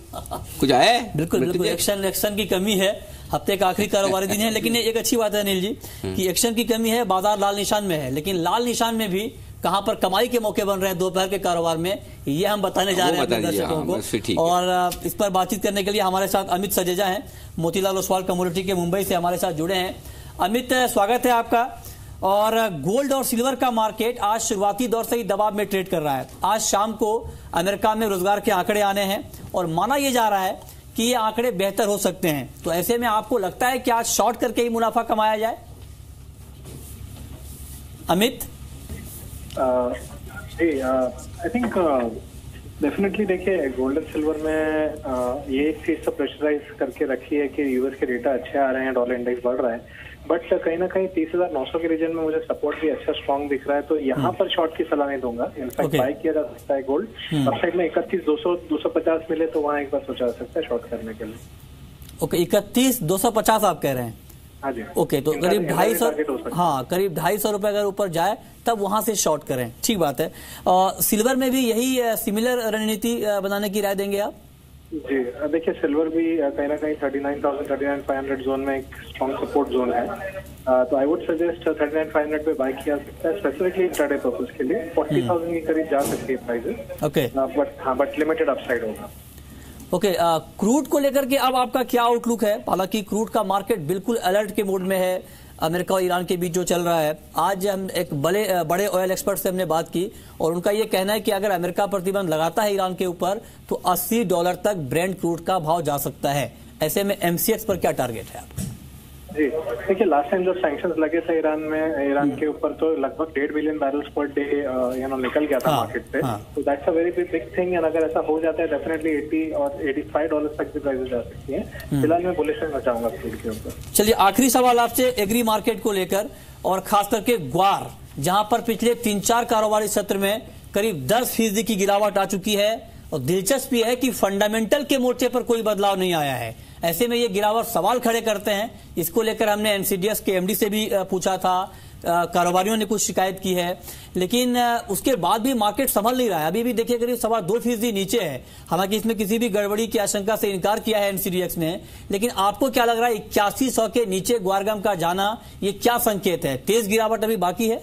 कुछ आया है? बिल्कुल एक्शन की कमी है। हफ्ते का आखिरी कारोबारी दिन है, लेकिन एक अच्छी बात है अनिल जी कि एक्शन की कमी है, बाजार लाल निशान में है। लेकिन लाल निशान में भी कहां पर कमाई के मौके बन रहे हैं दोपहर के कारोबार में, ये हम बताने जा रहे हैं अपने दर्शकों को। और इस पर बातचीत करने के लिए हमारे साथ अमित सजेजा हैं, मोतीलाल ओसवाल कमोडिटी के मुंबई से हमारे साथ जुड़े हैं। अमित, स्वागत है आपका। और गोल्ड और सिल्वर का मार्केट आज शुरुआती दौर से ही दबाव में ट्रेड कर रहा है। आज शाम को अमेरिका में रोजगार के आंकड़े आने हैं और माना यह जा रहा है कि ये आंकड़े बेहतर हो सकते हैं। तो ऐसे में आपको लगता है कि आज शॉर्ट करके ही मुनाफा कमाया जाए? अमित? आई थिंक डेफिनेटली देखिए गोल्ड एंड सिल्वर में ये एक चीज तो प्रेशराइज करके रखी है कि यूएस के डेटा अच्छे आ रहे हैं, डॉलर इंडेक्स बढ़ रहा है, बट कहीं ना कहीं 30,900 के रीजन में मुझे सपोर्ट भी अच्छा स्ट्रॉन्ग दिख रहा है, तो यहाँ पर शॉर्ट की सलाह नहीं दूंगा। इनफैक्ट बाय किया जा सकता है गोल्ड। अपसाइड में 31,200 250 मिले तो वहाँ एक बार सोचा जा सकता है शॉर्ट करने के लिए। ओके, 31,250 आप कह रहे हैं? हाँ जी। ओके, तो करीब 250, हाँ करीब 250 रुपए अगर ऊपर जाए तब वहां से शॉर्ट करें, ठीक बात है। सिल्वर में भी यही सिमिलर रणनीति बनाने की राय देंगे आप? जी देखिए सिल्वर भी कहीं ना कहीं 39,000 39,500 जोन में एक स्ट्रॉन्ग सपोर्ट जोन है, तो आई वुड सजेस्ट 39,500 पे बाय किया सकता है स्पेसिफिकली इंट्राडे पर्पस के लिए। 40,000 के करीब जा सकती है prices. Okay, but limited upside होगा। ओके, क्रूड को लेकर के अब आपका क्या आउटलुक है? हालांकि क्रूड का मार्केट बिल्कुल अलर्ट के मोड में है, अमेरिका और ईरान के बीच जो चल रहा है। आज हम एक बड़े ऑयल एक्सपर्ट से हमने बात की और उनका ये कहना है कि अगर अमेरिका प्रतिबंध लगाता है ईरान के ऊपर तो $80 तक ब्रेंट क्रूड का भाव जा सकता है। ऐसे में एमसीएक्स पर क्या टारगेट है आपका? जी देखिए लास्ट टाइम जब सैंक्शंस लगे थे ईरान के ऊपर तो लगभग 1.5 बिलियन बैरल्स पर डे निकल गया था मार्केट से, तो that's a very big thing. And अगर ऐसा हो जाता है डेफिनेटली 80 और $85 तक भी प्राइसेस जा सकती हैं। फिलहाल मैं बुलिश रहना चाहूंगा क्रूड के ऊपर। चलिए आखिरी सवाल आपसे एग्री मार्केट को लेकर और खास करके ग्वार, जहां पर पिछले 3-4 कारोबारी सत्र में करीब 10% की गिरावट आ चुकी है और दिलचस्प है कि फंडामेंटल के मोर्चे पर कोई बदलाव नहीं आया है। ऐसे में ये गिरावट सवाल खड़े करते हैं। इसको लेकर हमने एनसीडीएक्स के एमडी से भी पूछा था, कारोबारियों ने कुछ शिकायत की है, लेकिन उसके बाद भी मार्केट संभल नहीं रहा है। अभी भी देखिए करीब 2.25% नीचे है। हालांकि इसमें किसी भी गड़बड़ी की आशंका से इनकार किया है एनसीडीएक्स ने, लेकिन आपको क्या लग रहा है 8100 के नीचे ग्वारगम का जाना ये क्या संकेत है? तेज गिरावट अभी बाकी है?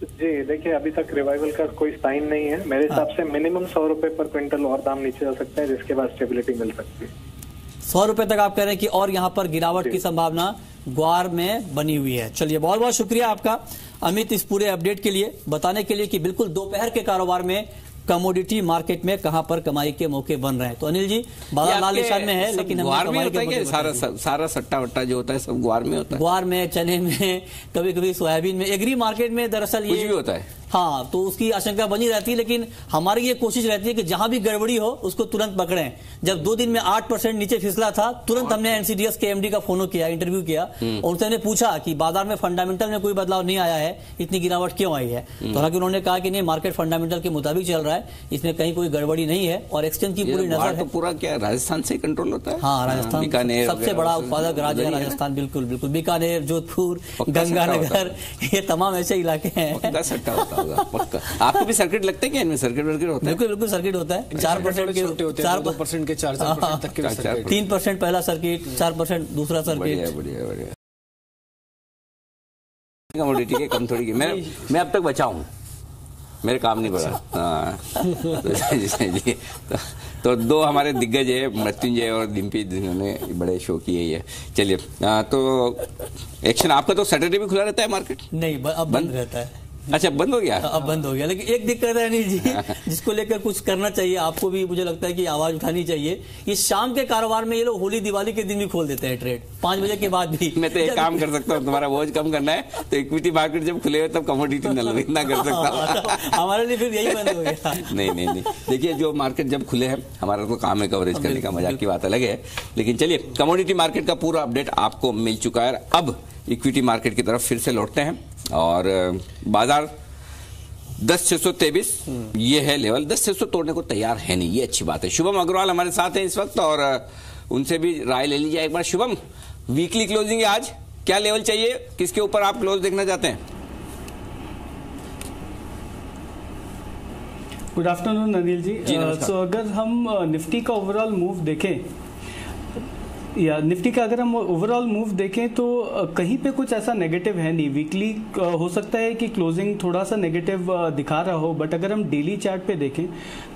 जी देखिए अभी तक रिवाइवल का कोई साइन नहीं है। मेरे हिसाब से मिनिमम 100 रुपए पर क्विंटल और दाम नीचे जा सकता है, जिसके बाद स्टेबिलिटी मिल सकती है। 100 रुपए तक आप कह रहे हैं कि और यहां पर गिरावट की संभावना ग्वार में बनी हुई है। चलिए बहुत बहुत शुक्रिया आपका अमित इस पूरे अपडेट के लिए, बताने के लिए कि बिल्कुल दोपहर के कारोबार में कमोडिटी मार्केट में कहां पर कमाई के मौके बन रहे हैं। तो अनिल जी बाजार लाल निशान में है, लेकिन ग्वार में होता है कि सारा सट्टा वट्टा जो होता है सब ग्वार में होता है? ग्वार में, चने में, कभी कभी सोयाबीन में। एग्री मार्केट में दरअसल ये कुछ भी होता है। हाँ, तो उसकी आशंका बनी रहती है, लेकिन हमारी ये कोशिश रहती है कि जहां भी गड़बड़ी हो उसको तुरंत पकड़ें। जब 2 दिन में 8% नीचे फिसला था, तुरंत हमने एनसीडीएक्स के एमडी का फोन किया, इंटरव्यू किया और उनसे हमने पूछा कि बाजार में फंडामेंटल में कोई बदलाव नहीं आया है, इतनी गिरावट क्यों आई है? तो हालांकि उन्होंने कहा कि नहीं, मार्केट फंडामेंटल के मुताबिक चल रहा है, इसमें कहीं कोई गड़बड़ी नहीं है और एक्सचेंज की पूरी नजर है। पूरा क्या राजस्थान से कंट्रोल होता है? हाँ, राजस्थान बीकानेर सबसे बड़ा उत्पादक राज्य है राजस्थान। बिल्कुल बिल्कुल, बीकानेर, जोधपुर, गंगानगर, ये तमाम ऐसे इलाके हैं। सट्टा होता होगा पक्का। आपको भी सर्किट लगते हैं क्या इनमें? सर्किट वर्किट होता है? बिल्कुल बिल्कुल सर्किट होता है। 4% के 2% के 4% तक के सर्किट। 3% पहला सर्किट, 4% दूसरा सर्किट। बढ़िया। कमोडिटी के कम थोड़ी की मैं अब तक बचा हूँ, मेरे काम नहीं पड़ा। हाँ तो 2 हमारे दिग्गज है, मृत्युंजय और डिम्पी, जिन्होंने बड़े शो किए ही है। चलिए तो एक्शन आपका तो सैटरडे भी खुला रहता है मार्केट? नहीं, अब बंद रहता है। अच्छा, बंद हो गया? अब बंद हो गया, लेकिन एक दिक्कत है अनिल जी जिसको लेकर कुछ करना चाहिए, आपको भी मुझे लगता है कि आवाज उठानी चाहिए। ये शाम के कारोबार में ये लोग होली दिवाली के दिन भी खोल देते हैं ट्रेड, 5 बजे के बाद भी। मैं तो एक काम कर सकता हूँ, तुम्हारा बोझ कम करना है तो इक्विटी मार्केट जब खुले हो तब कमोडिटी इतना कर सकता हूँ। हमारे लिए फिर यही बंद हो गया। नहीं, देखिए जो मार्केट जब खुले हैं, हमारा तो काम है कवरेज करने का, मजाक की बात अलग है। लेकिन चलिए कमोडिटी मार्केट का पूरा अपडेट आपको मिल चुका है। अब इक्विटी मार्केट की तरफ फिर से लौटते हैं और बाजार 10,623 ये है लेवल। 10,600 तोड़ने को तैयार है नहीं, ये अच्छी बात है। शुभम अग्रवाल हमारे साथ हैं इस वक्त और उनसे भी राय ले लीजिए एक बार। शुभम, वीकली क्लोजिंग है आज, क्या लेवल चाहिए, किसके ऊपर आप क्लोज देखना चाहते हैं? Good afternoon Anil ji. सो अगर हम निफ्टी का ओवरऑल मूव देखें, या निफ्टी का अगर हम ओवरऑल मूव देखें तो कहीं पे कुछ ऐसा नेगेटिव है नहीं। वीकली हो सकता है कि क्लोजिंग थोड़ा सा नेगेटिव दिखा रहा हो, बट अगर हम डेली चार्ट पे देखें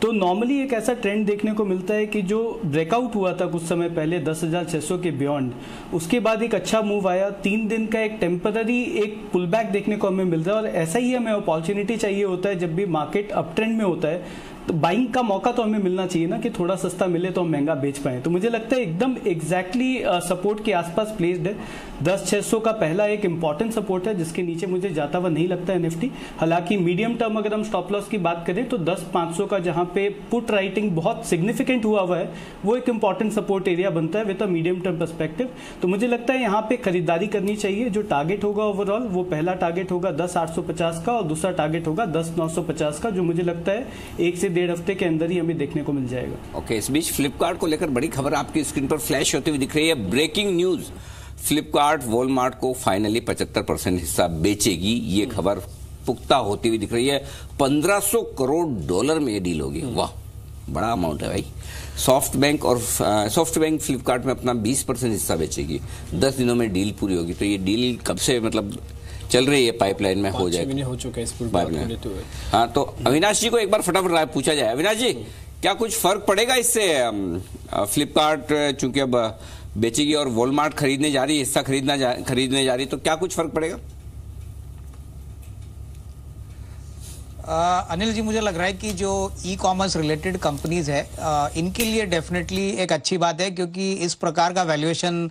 तो नॉर्मली एक ऐसा ट्रेंड देखने को मिलता है कि जो ब्रेकआउट हुआ था कुछ समय पहले 10,600 के बियॉन्ड, उसके बाद एक अच्छा मूव आया, 3 दिन का एक टेम्पररी एक पुल बैक देखने को हमें मिल रहा है। और ऐसा ही हमें अपॉर्चुनिटी चाहिए होता है जब भी मार्केट अप ट्रेंड में होता है, बाइंग का मौका तो हमें मिलना चाहिए ना, कि थोड़ा सस्ता मिले तो हम महंगा बेच पाए। तो मुझे लगता है एकदम एग्जैक्टली सपोर्ट के आसपास प्लेस्ड है। 10,600 का पहला एक इंपॉर्टेंट सपोर्ट है जिसके नीचे मुझे जाता हुआ नहीं लगता है निफ्टी। हालांकि मीडियम टर्म अगर हम स्टॉप लॉस की बात करें तो 10,500 का जहां पे पुट राइटिंग बहुत सिग्निफिकेंट हुआ है वो एक इंपॉर्टेंट सपोर्ट एरिया बनता है with a medium term perspective. तो मुझे लगता है यहाँ पे खरीदारी करनी चाहिए। जो टारगेट होगा ओवरऑल वो पहला टारगेट होगा 10,850 का और दूसरा टारगेट होगा 10,950 का, जो मुझे लगता है 1 से 1.5 हफ्ते के अंदर ही हमें देखने को मिल जाएगा। ओके, इस बीच फ्लिपकार्ट को लेकर बड़ी खबर आपकी स्क्रीन पर फ्लैश होती हुई दिख रही है। ब्रेकिंग न्यूज, फ्लिपकार्ट वॉलमार्ट को फाइनली 75% हिस्सा बेचेगी। ये खबर पुख्ता होती हुई दिख रही है। $1,500 करोड़ में ये डील होगी। वाह, बड़ा अमाउंट है भाई। सॉफ्टबैंक फ्लिपकार्ट में अपना 20% हिस्सा बेचेगी। 10 दिनों में डील पूरी होगी। तो ये डील कब से मतलब चल रही है, पाइपलाइन में हो जाएगी, हो चुका है इस पाइपलाइन। हाँ, तो अविनाश जी को एक बार फटाफट राय पूछा जाए। अविनाश जी, क्या कुछ फर्क पड़ेगा इससे? फ्लिपकार्ट चूंकि अब बेचेगी और वॉलमार्ट खरीदने जा रही है, हिस्सा खरीदने जा रही है, तो क्या कुछ फर्क पड़ेगा? अनिल जी, मुझे लग रहा है कि जो ई कॉमर्स रिलेटेड कंपनीज है इनके लिए डेफिनेटली एक अच्छी बात है, क्योंकि इस प्रकार का वैल्यूएशन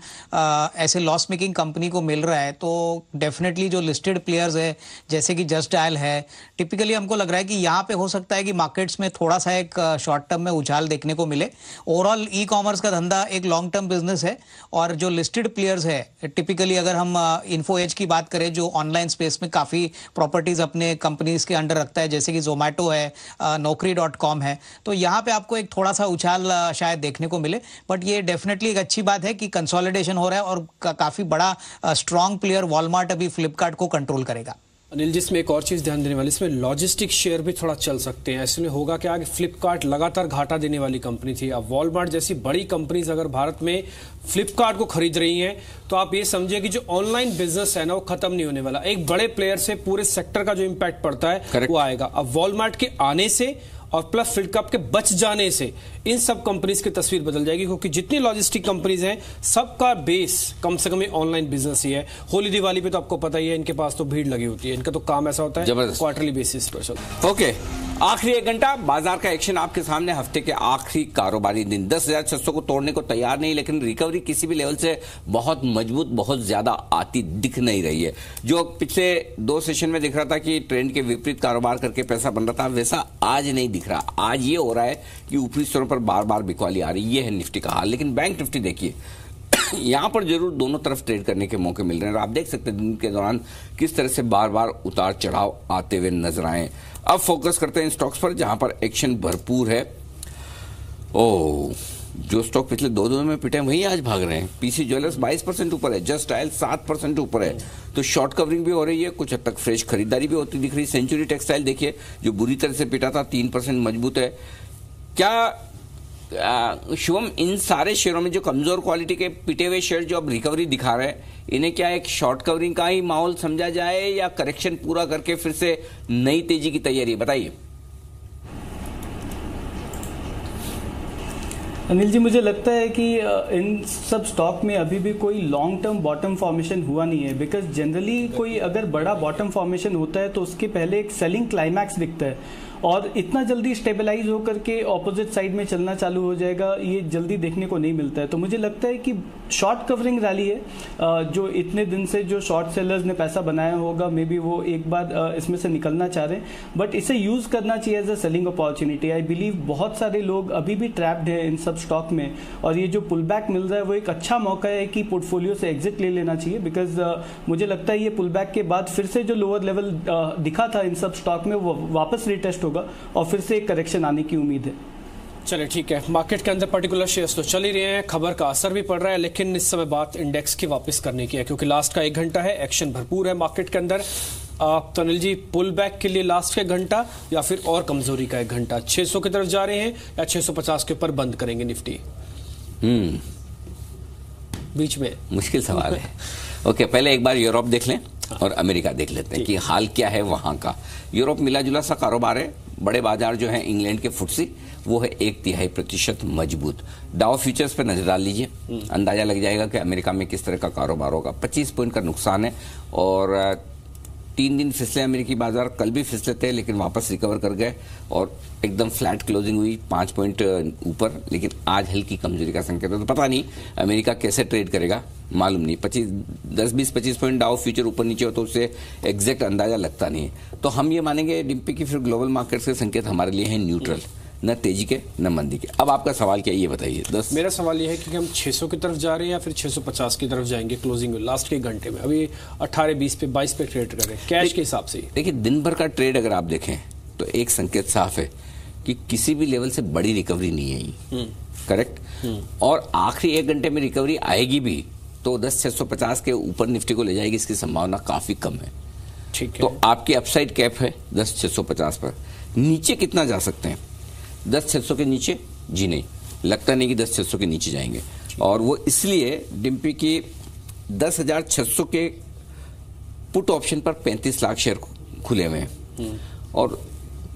ऐसे लॉस मेकिंग कंपनी को मिल रहा है। तो डेफिनेटली जो लिस्टेड प्लेयर्स है जैसे कि जस्ट डायल है, टिपिकली हमको लग रहा है कि यहाँ पे हो सकता है कि मार्केट्स में थोड़ा सा एक शॉर्ट टर्म में उछाल देखने को मिले। ओवरऑल ई कॉमर्स का धंधा एक लॉन्ग टर्म बिजनेस है और जो लिस्टेड प्लेयर्स है, टिपिकली अगर हम इन्फो एज की बात करें जो ऑनलाइन स्पेस में काफी प्रॉपर्टीज अपने कंपनीज के अंडर रखता है, जैसे कि जोमैटो है, Naukri.com है, तो यहाँ पे आपको एक थोड़ा सा उछाल शायद देखने को मिले। बट ये डेफिनेटली एक अच्छी बात है कि कंसोलिडेशन हो रहा है और काफी बड़ा स्ट्रॉन्ग प्लेयर वॉलमार्ट अभी फ्लिपकार्ट को कंट्रोल करेगा। अनिल जी, इसमें एक और चीज ध्यान देने वाली, इसमें लॉजिस्टिक शेयर भी थोड़ा चल सकते हैं। ऐसे में होगा क्या कि फ्लिपकार्ट लगातार घाटा देने वाली कंपनी थी, अब वॉलमार्ट जैसी बड़ी कंपनीज अगर भारत में फ्लिपकार्ट को खरीद रही हैं तो आप ये समझिए कि जो ऑनलाइन बिजनेस है ना वो खत्म नहीं होने वाला। एक बड़े प्लेयर से पूरे सेक्टर का जो इंपैक्ट पड़ता है वो आएगा। अब वॉलमार्ट के आने से और प्लस फ्लिपकार्ट के बच जाने से इन सब कंपनीज की तस्वीर बदल जाएगी, क्योंकि जितनी लॉजिस्टिक कंपनीज हैं सबका बेस कम से कम ऑनलाइन बिजनेस ही है। होली दिवाली पे तो आपको पता ही है इनके पास तो भीड़ लगी होती है, इनका तो काम ऐसा होता है क्वार्टरली बेसिस पर चलता है। ओके, आखिरी 1 घंटा बाजार का एक्शन आपके सामने। हफ्ते के आखिरी कारोबारी दिन 10,600 को तोड़ने को तैयार नहीं, लेकिन रिकवरी किसी भी लेवल से बहुत मजबूत, बहुत ज्यादा आती दिख नहीं रही है। जो पिछले 2 सेशन में दिख रहा था कि ट्रेंड के विपरीत कारोबार करके पैसा बन रहा था, वैसा आज नहीं दिख रहा। आज ये हो रहा है कि ऊपरी स्तरों पर बार बार बिकवाली आ रही है। ये है निफ्टी का हाल। लेकिन बैंक निफ्टी देखिए, यहां पर जरूर दोनों तरफ ट्रेड करने के मौके मिल रहे हैं और आप देख सकते हैं दिन के दौरान किस तरह से बार बार उतार चढ़ाव आते हुए नजर आए। अब फोकस करते हैं इन स्टॉक्स पर जहां पर एक्शन भरपूर है। जो स्टॉक पिछले 2 दिनों में पिटे हैं वही आज भाग रहे हैं। पीसी ज्वेलर्स 22% ऊपर है, जस्ट डायल 7% ऊपर है। तो शॉर्ट कवरिंग भी हो रही है, कुछ हद तक फ्रेश खरीदारी भी होती दिख रही है। सेंचुरी टेक्सटाइल देखिए जो बुरी तरह से पिटा था, 3% मजबूत है। क्या शिवम, इन सारे शेयरों में जो कमजोर क्वालिटी के पिटे हुए शेयर जो अब रिकवरी दिखा रहे हैं, इन्हें क्या एक शॉर्ट कवरिंग का ही माहौल समझा जाए या करेक्शन पूरा करके फिर से नई तेजी की तैयारी? बताइए अनिल जी, मुझे लगता है कि इन सब स्टॉक में अभी भी कोई लॉन्ग टर्म बॉटम फॉर्मेशन हुआ नहीं है। बिकॉज जनरली कोई अगर बड़ा बॉटम फॉर्मेशन होता है तो उसके पहले एक सेलिंग क्लाइमैक्स दिखता है और इतना जल्दी स्टेबलाइज होकर के ऑपोजिट साइड में चलना चालू हो जाएगा, ये जल्दी देखने को नहीं मिलता है। तो मुझे लगता है कि शॉर्ट कवरिंग रैली है, जो इतने दिन से जो शॉर्ट सेलर्स ने पैसा बनाया होगा, मे बी वो एक बार इसमें से निकलना चाह रहे हैं, बट इसे यूज करना चाहिए as a selling opportunity. I believe बहुत सारे लोग अभी भी ट्रैप्ड है इन सब स्टॉक में और ये जो पुल बैक मिल रहा है वो एक अच्छा मौका है कि पोर्टफोलियो से एग्जिट ले लेना चाहिए। बिकॉज मुझे लगता है ये पुल बैक के बाद फिर से जो लोअर लेवल दिखा था इन सब स्टॉक में वो वापस रिटेस्ट होगा और फिर से एक करेक्शन आने की उम्मीद है। चलिए ठीक है, मार्केट के अंदर पर्टिकुलर शेयर्स तो चल ही रहे हैं, खबर का असर भी पड़ रहा है, लेकिन इस समय बात इंडेक्स की वापस करने की है क्योंकि लास्ट का 1 घंटा है, एक्शन भरपूर है मार्केट के अंदर। तो अनिल जी, पुल बैक के लिए लास्ट का 1 घंटा या फिर और कमजोरी का 1 घंटा, 600 की तरफ जा रहे हैं या 650 के ऊपर बंद करेंगे निफ्टी? बीच में मुश्किल सवाल है। ओके, पहले एक बार यूरोप देख लें और अमेरिका देख लेते हैं कि हाल क्या है वहां का। यूरोप मिला जुला सा कारोबार है। बड़े बाजार जो है इंग्लैंड के फुटसी वो है 1/3% मजबूत। डाउ फ्यूचर्स पर नजर डाल लीजिए, अंदाजा लग जाएगा कि अमेरिका में किस तरह का कारोबार होगा। 25 पॉइंट का नुकसान है और 3 दिन फिसले अमेरिकी बाजार, कल भी फिसले थे लेकिन वापस रिकवर कर गए और एकदम फ्लैट क्लोजिंग हुई 5 पॉइंट ऊपर, लेकिन आज हल्की कमजोरी का संकेत है। तो पता नहीं अमेरिका कैसे ट्रेड करेगा, मालूम नहीं। 10-20-25 पॉइंट डाउ फ्यूचर ऊपर नीचे हो तो उससे एग्जैक्ट अंदाजा लगता नहीं है। तो हम ये मानेंगे डिम्पी की फिर ग्लोबल मार्केट्स के संकेत हमारे लिए हैं न्यूट्रल, न तेजी के न मंदी के। अब आपका सवाल क्या है ये बताइए। मेरा सवाल ये है कि हम 600 की तरफ जा रहे हैं या फिर 650 की तरफ जाएंगे क्लोजिंग में लास्ट के घंटे में? अभी 18-20 पे 22 पे ट्रेड कर रहे हैं कैश के हिसाब से। देखिए दिन भर का ट्रेड अगर आप देखें तो एक संकेत साफ है कि किसी भी लेवल से बड़ी रिकवरी नहीं आई, करेक्ट। और आखिरी 1 घंटे में रिकवरी आएगी भी तो 10,650 के ऊपर निफ्टी को ले जाएगी, इसकी संभावना काफी कम है। ठीक है, तो आपकी अपसाइड कैप है 10,650 पर। नीचे कितना जा सकते हैं? 10,600 के नीचे जी नहीं, लगता नहीं कि 10,600 के नीचे जाएंगे। और वो इसलिए डिम्पी की 10,600 के पुट ऑप्शन पर 35 लाख शेयर खुले हुए हैं और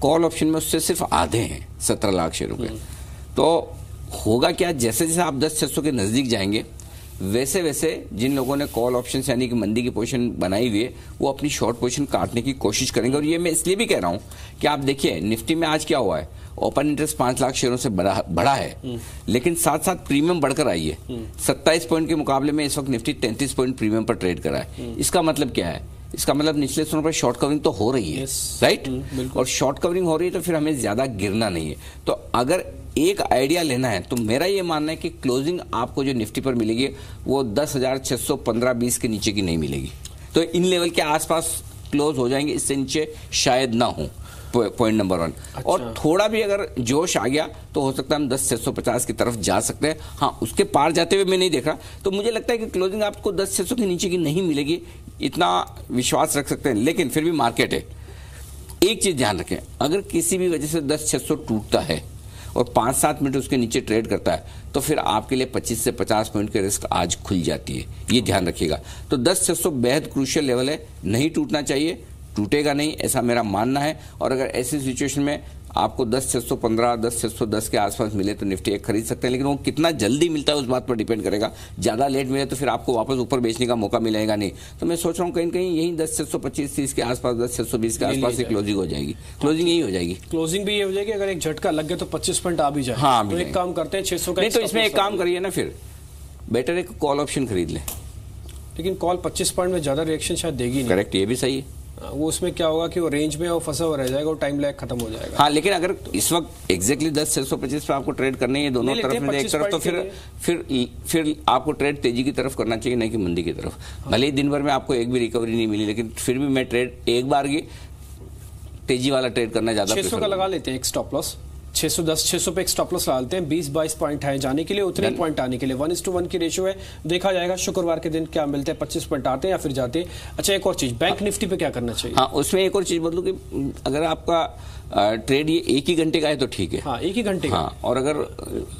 कॉल ऑप्शन में उससे सिर्फ आधे हैं 17 लाख शेयरों के। तो होगा क्या, जैसे जैसे आप 10,600 के नजदीक जाएंगे वैसे वैसे जिन लोगों ने कॉल ऑप्शन यानी कि मंदी की पोजीशन बनाई हुई है वो अपनी शॉर्ट पोजीशन काटने की कोशिश करेंगे। और ये मैं इसलिए भी कह रहा हूं कि आप देखिए निफ्टी में आज क्या हुआ है, ओपन इंटरेस्ट 5 लाख शेयरों से बढ़ा है, लेकिन साथ साथ प्रीमियम बढ़कर आई है। 27 पॉइंट के मुकाबले में इस वक्त निफ्टी 33 पॉइंट प्रीमियम पर ट्रेड करा है। इसका मतलब क्या है? इसका मतलब निचले स्तरों पर शॉर्ट कवरिंग तो हो रही है, राइट। और शॉर्ट कवरिंग हो रही है तो फिर हमें ज्यादा गिरना नहीं है। तो अगर एक आइडिया लेना है तो मेरा ये मानना है कि क्लोजिंग आपको जो निफ्टी पर मिलेगी वो 10,615-20 के नीचे की नहीं मिलेगी। तो इन लेवल के आसपास क्लोज हो जाएंगे, इससे नीचे शायद ना हो, पॉइंट नंबर 1। अच्छा। और थोड़ा भी अगर जोश आ गया तो हो सकता है हम 10,650 की तरफ जा सकते हैं। हाँ, उसके पार जाते हुए मैं नहीं देख रहा। तो मुझे लगता है कि क्लोजिंग आपको 10,600 के नीचे की नहीं मिलेगी, इतना विश्वास रख सकते हैं। लेकिन फिर भी मार्केट है, एक चीज ध्यान रखें, अगर किसी भी वजह से 10,600 टूटता है और 5-7 मिनट उसके नीचे ट्रेड करता है तो फिर आपके लिए 25 से 50 पॉइंट के रिस्क आज खुल जाती है, ये ध्यान रखिएगा। तो 10,600 बेहद क्रूशियल लेवल है, नहीं टूटना चाहिए, टूटेगा नहीं ऐसा मेरा मानना है। और अगर ऐसी सिचुएशन में आपको 10,615, 10,610 के आसपास मिले तो निफ्टी एक खरीद सकते हैं, लेकिन वो कितना जल्दी मिलता है उस बात पर डिपेंड करेगा। ज्यादा लेट मिले तो फिर आपको वापस ऊपर बेचने का मौका मिलेगा नहीं। तो मैं सोच रहा हूँ कहीं कहीं यही 10,625-30 के आसपास, 10,620 के आसपास से क्लोजिंग हो जाएगी। क्लोजिंग यही हो जाएगी, क्लोजिंग भी ये हो जाएगी। अगर एक झटका लग गया तो 25 पॉइंट आ भी जाए। हाँ, तो एक काम करते हैं 600 का। नहीं तो इसमें एक काम करिए ना, फिर बेटर एक कॉल ऑप्शन खरीद ले। लेकिन कॉल 25 पॉइंट में ज्यादा रिएक्शन शायद देगी नहीं। करेक्ट, ये भी सही है। वो उसमें क्या होगा कि वो रेंज में वो फंसा हुआ रह जाएगा और टाइम लैग खत्म हो जाएगा। हाँ, लेकिन अगर इस वक्त एग्जैक्टली 10,625 पे आपको ट्रेड करनी है दोनों तरफ में एक तरफ, तो फिर आपको ट्रेड तेजी की तरफ करना चाहिए, नहीं कि मंदी की तरफ। भले ही दिन भर में आपको एक भी रिकवरी नहीं मिली, लेकिन फिर भी मैं ट्रेड एक बार की तेजी वाला ट्रेड करना ज्यादा 600 का लगा लेते हैं एक स्टॉप लॉस। 600 पे एक स्टॉप लॉस डालते हैं। 20-22 पॉइंट है जाने के लिए, उतने पॉइंट आने के लिए 1:1 की रेशियो है। देखा जाएगा शुक्रवार के दिन क्या मिलते हैं, 25 पॉइंट आते हैं या फिर जाते हैं। अच्छा, एक और चीज, बैंक निफ्टी पे क्या करना चाहिए? हाँ, उसमें एक और चीज बदलू कि अगर आपका ट्रेड ये 1 ही घंटे का है तो ठीक है। हाँ, 1 ही घंटे का। हाँ, और अगर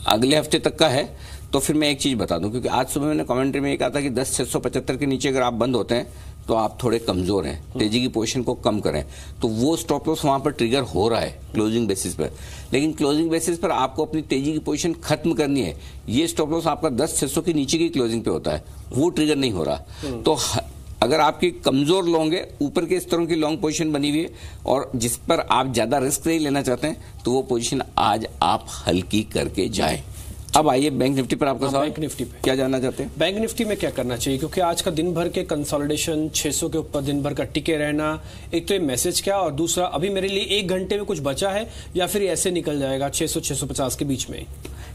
अगले हफ्ते तक का है तो फिर मैं एक चीज बता दूं, क्योंकि आज सुबह मैंने कमेंट्री में ये कहा था कि 10,675 के नीचे अगर आप बंद होते हैं तो आप थोड़े कमजोर हैं, तेजी की पोजीशन को कम करें। तो वो स्टॉप लॉस वहां पर ट्रिगर हो रहा है क्लोजिंग बेसिस पर, लेकिन क्लोजिंग बेसिस पर आपको अपनी तेजी की पोजीशन खत्म करनी है। ये स्टॉप लॉस आपका 10,600 के नीचे की क्लोजिंग पे होता है, वो ट्रिगर नहीं हो रहा। तो अगर आपकी कमजोर लॉन्ग है, ऊपर के स्तरों की लॉन्ग पोजीशन बनी हुई है और जिस पर आप ज्यादा रिस्क नहीं लेना चाहते हैं, तो वो पोजीशन आज आप हल्की करके जाएं। अब आइए बैंक निफ्टी पर आपका सवाल। बैंक निफ्टी पे क्या जानना चाहते हैं? बैंक निफ्टी में क्या करना चाहिए, क्योंकि आज का दिन भर के कंसोलिडेशन 600 के ऊपर दिन भर का टिके रहना, एक तो ये मैसेज क्या, और दूसरा अभी मेरे लिए 1 घंटे में कुछ बचा है या फिर ऐसे निकल जाएगा 600-650 के बीच में?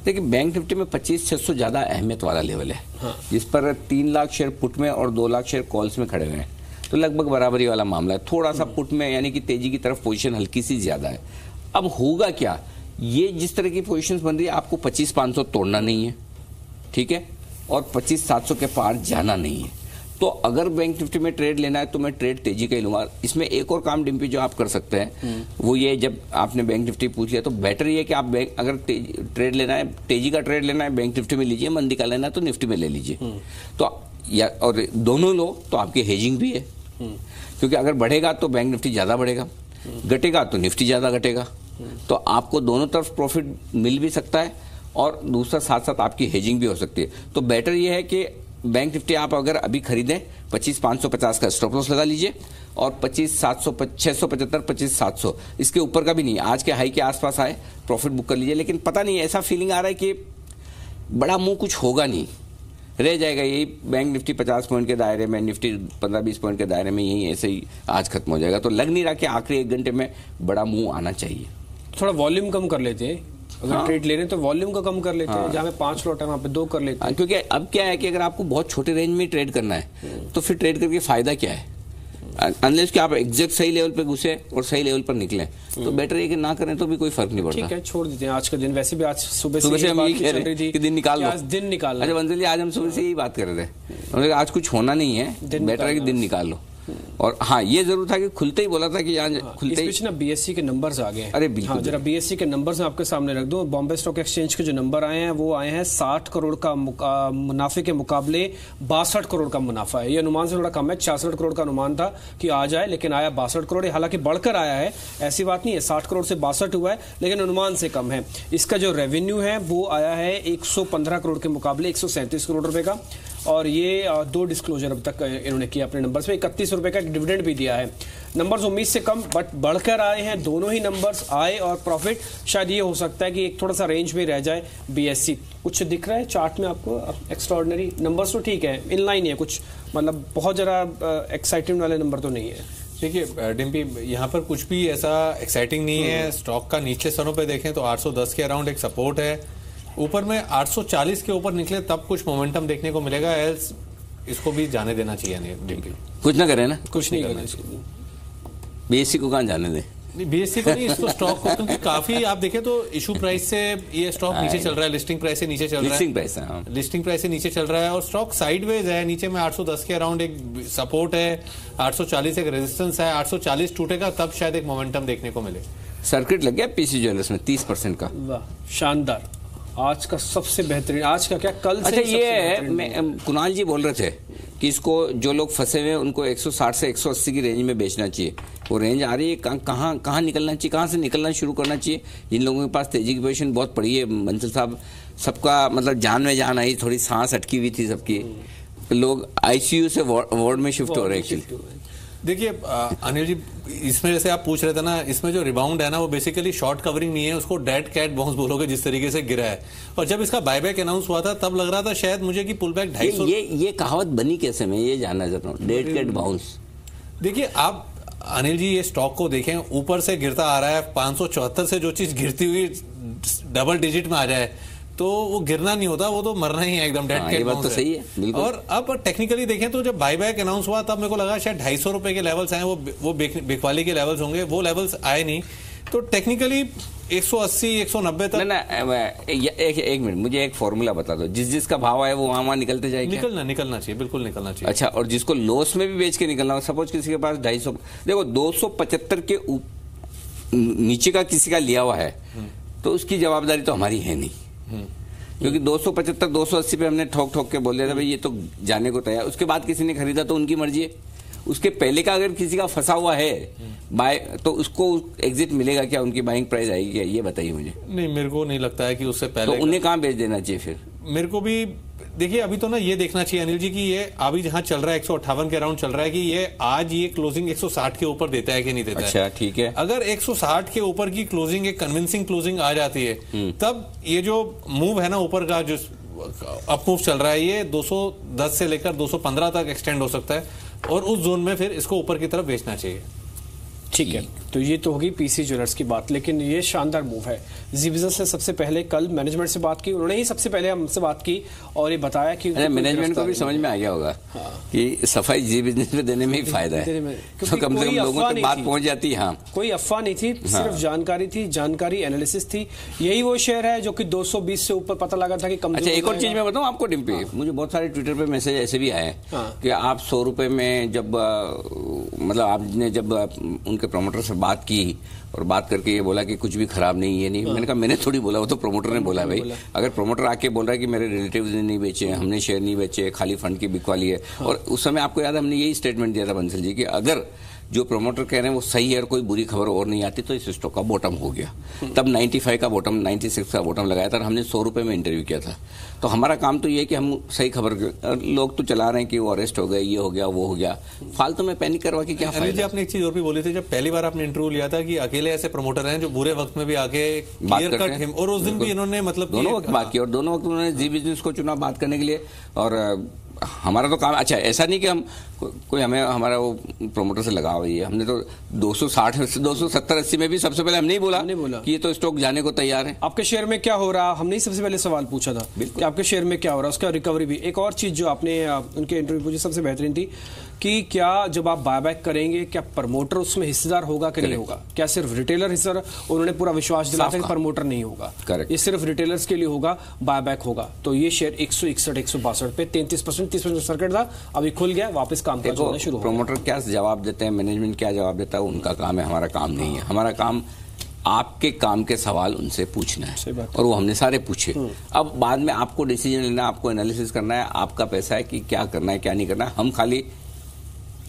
देखिए, बैंक निफ्टी में 25,600 ज्यादा अहमियत वाला लेवल है। हाँ। जिस पर 3 लाख शेयर पुट में और 2 लाख शेयर कॉल्स में खड़े हुए हैं, तो लगभग बराबरी वाला मामला है। थोड़ा सा पुट में यानी कि तेजी की तरफ पोजीशन हल्की सी ज्यादा है। अब होगा क्या, ये जिस तरह की पोजीशंस बन रही है, आपको 25,500 तोड़ना नहीं है, ठीक है, और 25,700 के पार जाना नहीं है। तो अगर बैंक निफ्टी में ट्रेड लेना है तो मैं ट्रेड तेजी का ही लूंगा। इसमें एक और काम डिम्पी जो आप कर सकते हैं वो ये, जब आपने बैंक निफ्टी पूछ लिया तो बेटर ये कि आप अगर ट्रेड लेना है, तेजी का ट्रेड लेना है, बैंक निफ्टी में लीजिए, मंदी का लेना है तो निफ्टी में ले लीजिए। तो या और दोनों लो तो आपकी हेजिंग भी है, क्योंकि अगर बढ़ेगा तो बैंक निफ्टी ज्यादा बढ़ेगा, घटेगा तो निफ्टी ज्यादा घटेगा। तो आपको दोनों तरफ प्रॉफिट मिल भी सकता है और दूसरा साथ साथ आपकी हेजिंग भी हो सकती है। तो बेटर ये है कि बैंक निफ्टी आप अगर अभी खरीदें 25,550 का स्टॉप लॉस लगा लीजिए और 25,700 675 25,700 इसके ऊपर का भी नहीं, आज के हाई के आसपास आए प्रॉफिट बुक कर लीजिए। लेकिन पता नहीं, ऐसा फीलिंग आ रहा है कि बड़ा मुंह कुछ होगा नहीं, रह जाएगा यही बैंक निफ्टी 50 पॉइंट के दायरे में, निफ्टी 15-20 पॉइंट के दायरे में, यही ऐसे ही आज खत्म हो जाएगा। तो लग नहीं रहा कि आखिरी 1 घंटे में बड़ा मुंह आना चाहिए। थोड़ा वॉल्यूम कम कर लेते हैं, अगर ट्रेड ले रहे हैं तो वॉल्यूम को कम कर लेते हैं, जहाँ पे 5 लॉट है वहाँ पे 2 कर लेते हैं। क्योंकि अब क्या है कि अगर आपको बहुत छोटे रेंज में ट्रेड करना है तो फिर ट्रेड करके फायदा क्या है, अनलेस कि आप एग्जैक्ट सही लेवल पे घुसे और सही लेवल पर निकले, तो बेटर है कि ना करें तो भी कोई फर्क नहीं पड़ता। ठीक है, छोड़ देते हैं आज का दिन। वैसे भी आज सुबह से हम यही कह रहे थे कि दिन निकाल लो, आज दिन निकाल। अच्छा बंसल जी, आज हम सुबह से यही बात कर रहे थे, आज कुछ होना नहीं है, बेटर है कि दिन निकाल लो। और हाँ, ये जरूर था कि खुलते ही बोला था कि यहाँ खुलते ही ना बीएससी के नंबर्स आ गए। अरे बिल्कुल, हाँ, जरा बीएससी के नंबर्स मैं आपके सामने रख दूं। बॉम्बे स्टॉक एक्सचेंज के जो नंबर आए हैं वो आए हैं 60 करोड़ का मुनाफे के मुकाबले 62 करोड़ का मुनाफा है। ये अनुमान से थोड़ा कम है, 66 करोड़ का अनुमान था कि आ जाए, लेकिन आया 62 करोड़। हालांकि बढ़कर आया है, ऐसी बात नहीं है, 60 करोड़ से 62 हुआ है, लेकिन अनुमान से कम है। इसका जो रेवेन्यू है वो आया है 115 करोड़ के मुकाबले 137 करोड़ रुपए का। और ये 2 डिस्क्लोजर अब तक इन्होंने किया अपने नंबर्स में। 31 रुपए का डिविडेंड भी दिया है। नंबर्स उम्मीद से कम बट बढ़कर आए हैं दोनों ही नंबर्स, आए और प्रॉफिट। शायद ये हो सकता है कि एक थोड़ा सा रेंज में रह जाए बीएससी। कुछ दिख रहा है चार्ट में आपको एक्स्ट्राऑर्डिनरी? नंबर्स तो ठीक है, इनलाइन है, कुछ मतलब बहुत जरा एक्साइटिंग वाले नंबर तो नहीं है। देखिए डिम्पी, यहाँ पर कुछ भी ऐसा एक्साइटिंग नहीं है। स्टॉक का नीचे स्तरों पे देखें तो 810 के अराउंड एक सपोर्ट है, ऊपर में 840 के ऊपर निकले तब कुछ मोमेंटम देखने को मिलेगा, एल्स इसको भी जाने देना चाहिए। नहीं डिम्पी, कुछ ना करें ना, कुछ नहीं करना चाहिए। बीएससी को कहाँ जाने दें? बीएससी को नहीं, इसको स्टॉक को, क्योंकि काफी आप देखें तो इशू प्राइस से ये स्टॉक नीचे चल रहा है, लिस्टिंग प्राइस से नीचे चल रहा है, लिस्टिंग प्राइस से नीचे चल रहा है और स्टॉक साइडवेज है। नीचे में 810 के अराउंड एक सपोर्ट है, 840 एक रेजिस्टेंस है, 840 टूटेगा तब शायद एक मोमेंटम देखने को मिले। सर्किट लग गया पीसी ज्वेलर्स में 30% का। वाह, शानदार, आज का सबसे बेहतरीन। आज का क्या, कल से? अच्छा, ये कुणाल जी बोल रहे थे कि इसको जो लोग फंसे हुए हैं उनको 160 से 180 की रेंज में बेचना चाहिए। वो रेंज आ रही है, कहाँ निकलना चाहिए, कहाँ से निकलना शुरू करना चाहिए? जिन लोगों के पास तेजी की पोजीशन बहुत पड़ी है, बंसल साहब, सबका मतलब जान में जान आई, थोड़ी सांस अटकी हुई थी सबकी, लोग आईसीयू से वार्ड में शिफ्ट हो रहे हैं। देखिए अनिल जी, इसमें जैसे आप पूछ रहे थे ना, इसमें जो रिबाउंड है ना वो बेसिकली शॉर्ट कवरिंग नहीं है, उसको डेड कैट बाउंस बोलोगे जिस तरीके से गिरा है। और जब इसका बायबैक अनाउंस हुआ था तब लग रहा था शायद मुझे कि पुल बैक 250। ये कहावत बनी कैसे, मैं ये जानना चाहता हूँ, डेड कैट बाउंस। देखिए आप अनिल जी ये स्टॉक को देखें, ऊपर से गिरता आ रहा है, 574 से जो चीज गिरती हुई डबल डिजिट में आ जाए तो वो गिरना नहीं होता, वो तो मरना ही है एकदम डेड कैट बाउंस। तो सही है, बिल्कुल। और अब टेक्निकली देखें तो जब बायबैक अनाउंस हुआ तब मेरे को लगा शायद 250 रुपए के लेवल्स आए, वो बिकवाली के लेवल्स होंगे, वो लेवल्स आए नहीं। तो टेक्निकली 180 190 तक एक मिनट, मुझे एक फॉर्मूला बता दो, जिस का भाव है वो वहां निकलते जाएगा। निकलना चाहिए, बिल्कुल निकलना चाहिए। अच्छा, और जिसको लॉस में भी बेच के निकलना हो, सपोज किसी के पास 250, देखो 275 के नीचे का किसी का लिया हुआ है तो उसकी जवाबदारी तो हमारी है नहीं, क्योंकि 275 280 पे हमने ठोक के बोल दिया था भाई ये तो जाने को तैयार। उसके बाद किसी ने खरीदा तो उनकी मर्जी है। उसके पहले का अगर किसी का फंसा हुआ है बाय, तो उसको एग्जिट मिलेगा क्या, उनकी बाइंग प्राइस आएगी क्या, ये बताइए मुझे। नहीं, मेरे को नहीं लगता है कि उससे पहले तो उन्हें कहाँ बेच देना चाहिए फिर? मेरे को भी देखिए अभी तो ना ये देखना चाहिए अनिल जी कि ये अभी जहां चल रहा है 158 के अराउंड चल रहा है कि ये आज ये क्लोजिंग 160 के ऊपर देता है कि नहीं देता है। अच्छा, ठीक है। अगर 160 के ऊपर की क्लोजिंग, एक कन्विंसिंग क्लोजिंग आ जाती है तब ये जो मूव है ना ऊपर का, जो अप मूव चल रहा है, ये 210 से लेकर 215 तक एक्सटेंड हो सकता है और उस जोन में फिर इसको ऊपर की तरफ बेचना चाहिए। ठीक है, तो ये तो होगी पीसी ज्वेलर्स की बात, लेकिन ये शानदार मूव है। जी बिजनेस से सबसे पहले कल मैनेजमेंट से बात की, उन्होंने ही सबसे पहले हमसे बात की और ये बताया कि मैनेजमेंट को भी समझ में आ गया होगा कि सफाई जी बिजनेस में देने में ही फायदा है, तो कम से कम लोगों तक बात पहुंच जाती है। हाँ, कोई अफवाह नहीं थी, सिर्फ जानकारी थी, जानकारी एनालिसिस थी। यही वो शेयर है जो कि 220 से ऊपर पता लगा था कि कम। अच्छा, एक और चीज मैं बताऊं आपको डिम्पी, मुझे बहुत सारे ट्विटर पे मैसेज ऐसे भी आए कि आप 100 रुपए में जब मतलब आपने जब उनके प्रमोटर से बात की और बात करके ये बोला कि कुछ भी खराब नहीं, ये नहीं। मैंने कहा मैंने थोड़ी बोला, वो तो प्रमोटर ने बोला। भाई अगर प्रमोटर आके बोल रहा है कि मेरे रिलेटिव्स ने नहीं बेचे, हमने शेयर नहीं बेचे, खाली फंड की बिकवाली है। और उस समय आपको याद है हमने यही स्टेटमेंट दिया था बंसल जी कि अगर जो प्रमोटर कह रहे हैं वो सही है और कोई बुरी खबर और नहीं आती, तो इस स्टॉक का बॉटम हो गया। तब 95 का बॉटम, 96 का बॉटम लगाया था और हमने 100 रुपये में इंटरव्यू किया था। तो हमारा काम तो ये है कि हम सही खबर, लोग तो चला रहे हैं कि वो अरेस्ट हो गए, ये हो गया, वो हो गया, फालतू में पैनिक करवा के क्या फायदा। आपने एक चीज और भी बोली थी, जब पहली बार आपने इंटरव्यू लिया था, कि अकेले ऐसे प्रमोटर हैं जो बुरे वक्त में भी आगे क्लियर कट हिम, और उस दिन भी इन्होंने मतलब दोनों वक्त बात की, और दोनों वक्त उन्होंने जी बिजनेस को चुना बात करने के लिए। और हमारा तो काम, अच्छा ऐसा नहीं कि हम कोई हमें हमारा वो प्रोमोटर से लगाव है, हमने तो 260, 270, 80 में भी सबसे पहले हम नहीं बोला कि ये तो स्टॉक जाने को तैयार है। आपके शेयर में क्या हो रहा, हमने सबसे पहले सवाल पूछा था कि आपके शेयर में क्या हो रहा है, उसका रिकवरी भी। एक और चीज जो आपने उनके इंटरव्यू पूछी सबसे बेहतरीन थी कि क्या जब आप बायबैक करेंगे क्या प्रमोटर उसमें हिस्सेदार होगा कि नहीं होगा, क्या सिर्फ रिटेलर हिस्सेदार, उन्होंने पूरा विश्वास दिलाया था कि प्रमोटर नहीं होगा, ये सिर्फ रिटेलर्स के लिए होगा, बायबैक होगा। तो ये शेयर 161, 162 पे 33%, 30% सर्किट था, अभी खुल गया, वापस काम करना शुरू हो गया। प्रमोटर क्या जवाब देते हैं, मैनेजमेंट क्या जवाब देता है, उनका काम है, हमारा काम नहीं है। हमारा काम आपके काम के सवाल उनसे पूछना है, और वो हमने सारे पूछे। अब बाद में आपको डिसीजन लेना, आपको एनालिसिस करना है, आपका पैसा है कि क्या करना है क्या नहीं करना है, हम खाली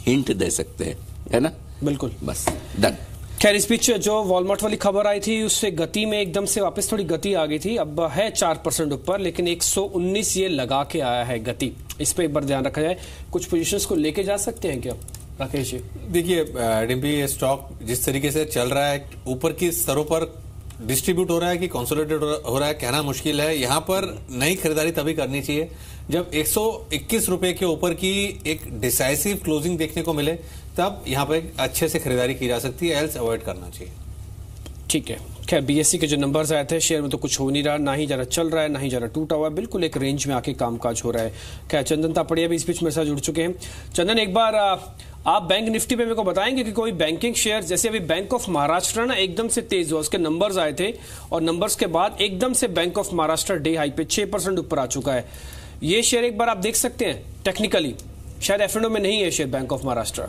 हिंट दे सकते हैं, है ना, बिल्कुल, बस डन। खैर इस बीच जो वॉलमार्ट वाली खबर आई थी उससे गति में एकदम से वापस थोड़ी गति आ गई थी, अब है 4% ऊपर, लेकिन 119 ये लगा के आया है गति। इस पे एक बार ध्यान रखा जाए, कुछ पोजीशंस को लेके जा सकते हैं क्या राकेश जी? देखिए डिम्पी, ये स्टॉक जिस तरीके से चल रहा है, ऊपर की स्तरों पर डिस्ट्रीब्यूट हो रहा है कि कंसोलिडेट हो रहा है, कहना मुश्किल है। यहाँ पर नई खरीदारी तभी करनी चाहिए जब 121 रुपए के ऊपर की एक डिसाइसिव क्लोजिंग देखने को मिले, तब यहाँ पर अच्छे से खरीदारी की जा सकती है, एल्स अवॉइड करना चाहिए। ठीक है। खैर बीएससी के जो नंबर्स आए थे, शेयर में तो कुछ हो नहीं रहा, ना ही जरा चल रहा है, ना ही जरा टूटा हुआ है, बिल्कुल एक रेंज में आके कामकाज हो रहा है। खैर चंदन तापड़िया भी इस बीच मेरे साथ जुड़ चुके हैं। चंदन, एक बार आप बैंक निफ्टी पे मेरे को बताएंगे कि कोई बैंकिंग शेयर, जैसे अभी बैंक ऑफ महाराष्ट्र ना एकदम से तेज हुआ, उसके नंबर्स आए थे और नंबर्स के बाद एकदम से bank of Maharashtra day high पे 6% ऊपर आ चुका है। ये शेयर एक बार आप देख सकते हैं टेक्निकली, शायद एफ&ओ में नहीं है शेयर बैंक ऑफ महाराष्ट्र।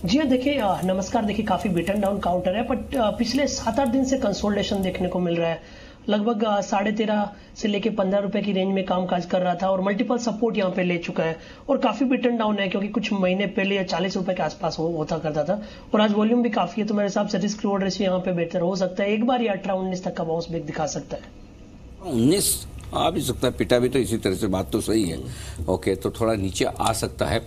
जी हाँ, देखिए नमस्कार। देखिए काफी बिटन डाउन काउंटर है, बट पिछले 7-8 दिन से कंसोलिडेशन देखने को मिल रहा है। लगभग 13.5 से लेके 15 रुपए की रेंज में कामकाज कर रहा था और मल्टीपल सपोर्ट यहाँ पे ले चुका है, और काफी बिटन डाउन है, क्योंकि कुछ महीने पहले 40 रुपए के आसपास होता करता था, और आज वॉल्यूम भी काफी है। तो मेरे हिसाब से रिस्क रिवॉर्ड रेशियो यहाँ पे बेहतर हो सकता है, एक बार ये 18-19 तक का बाउंस बैक दिखा सकता है। 19 आ भी सकता है, पिटा भी, तो इसी तरह से बात तो सही है। ओके, तो थोड़ा नीचे आ सकता है,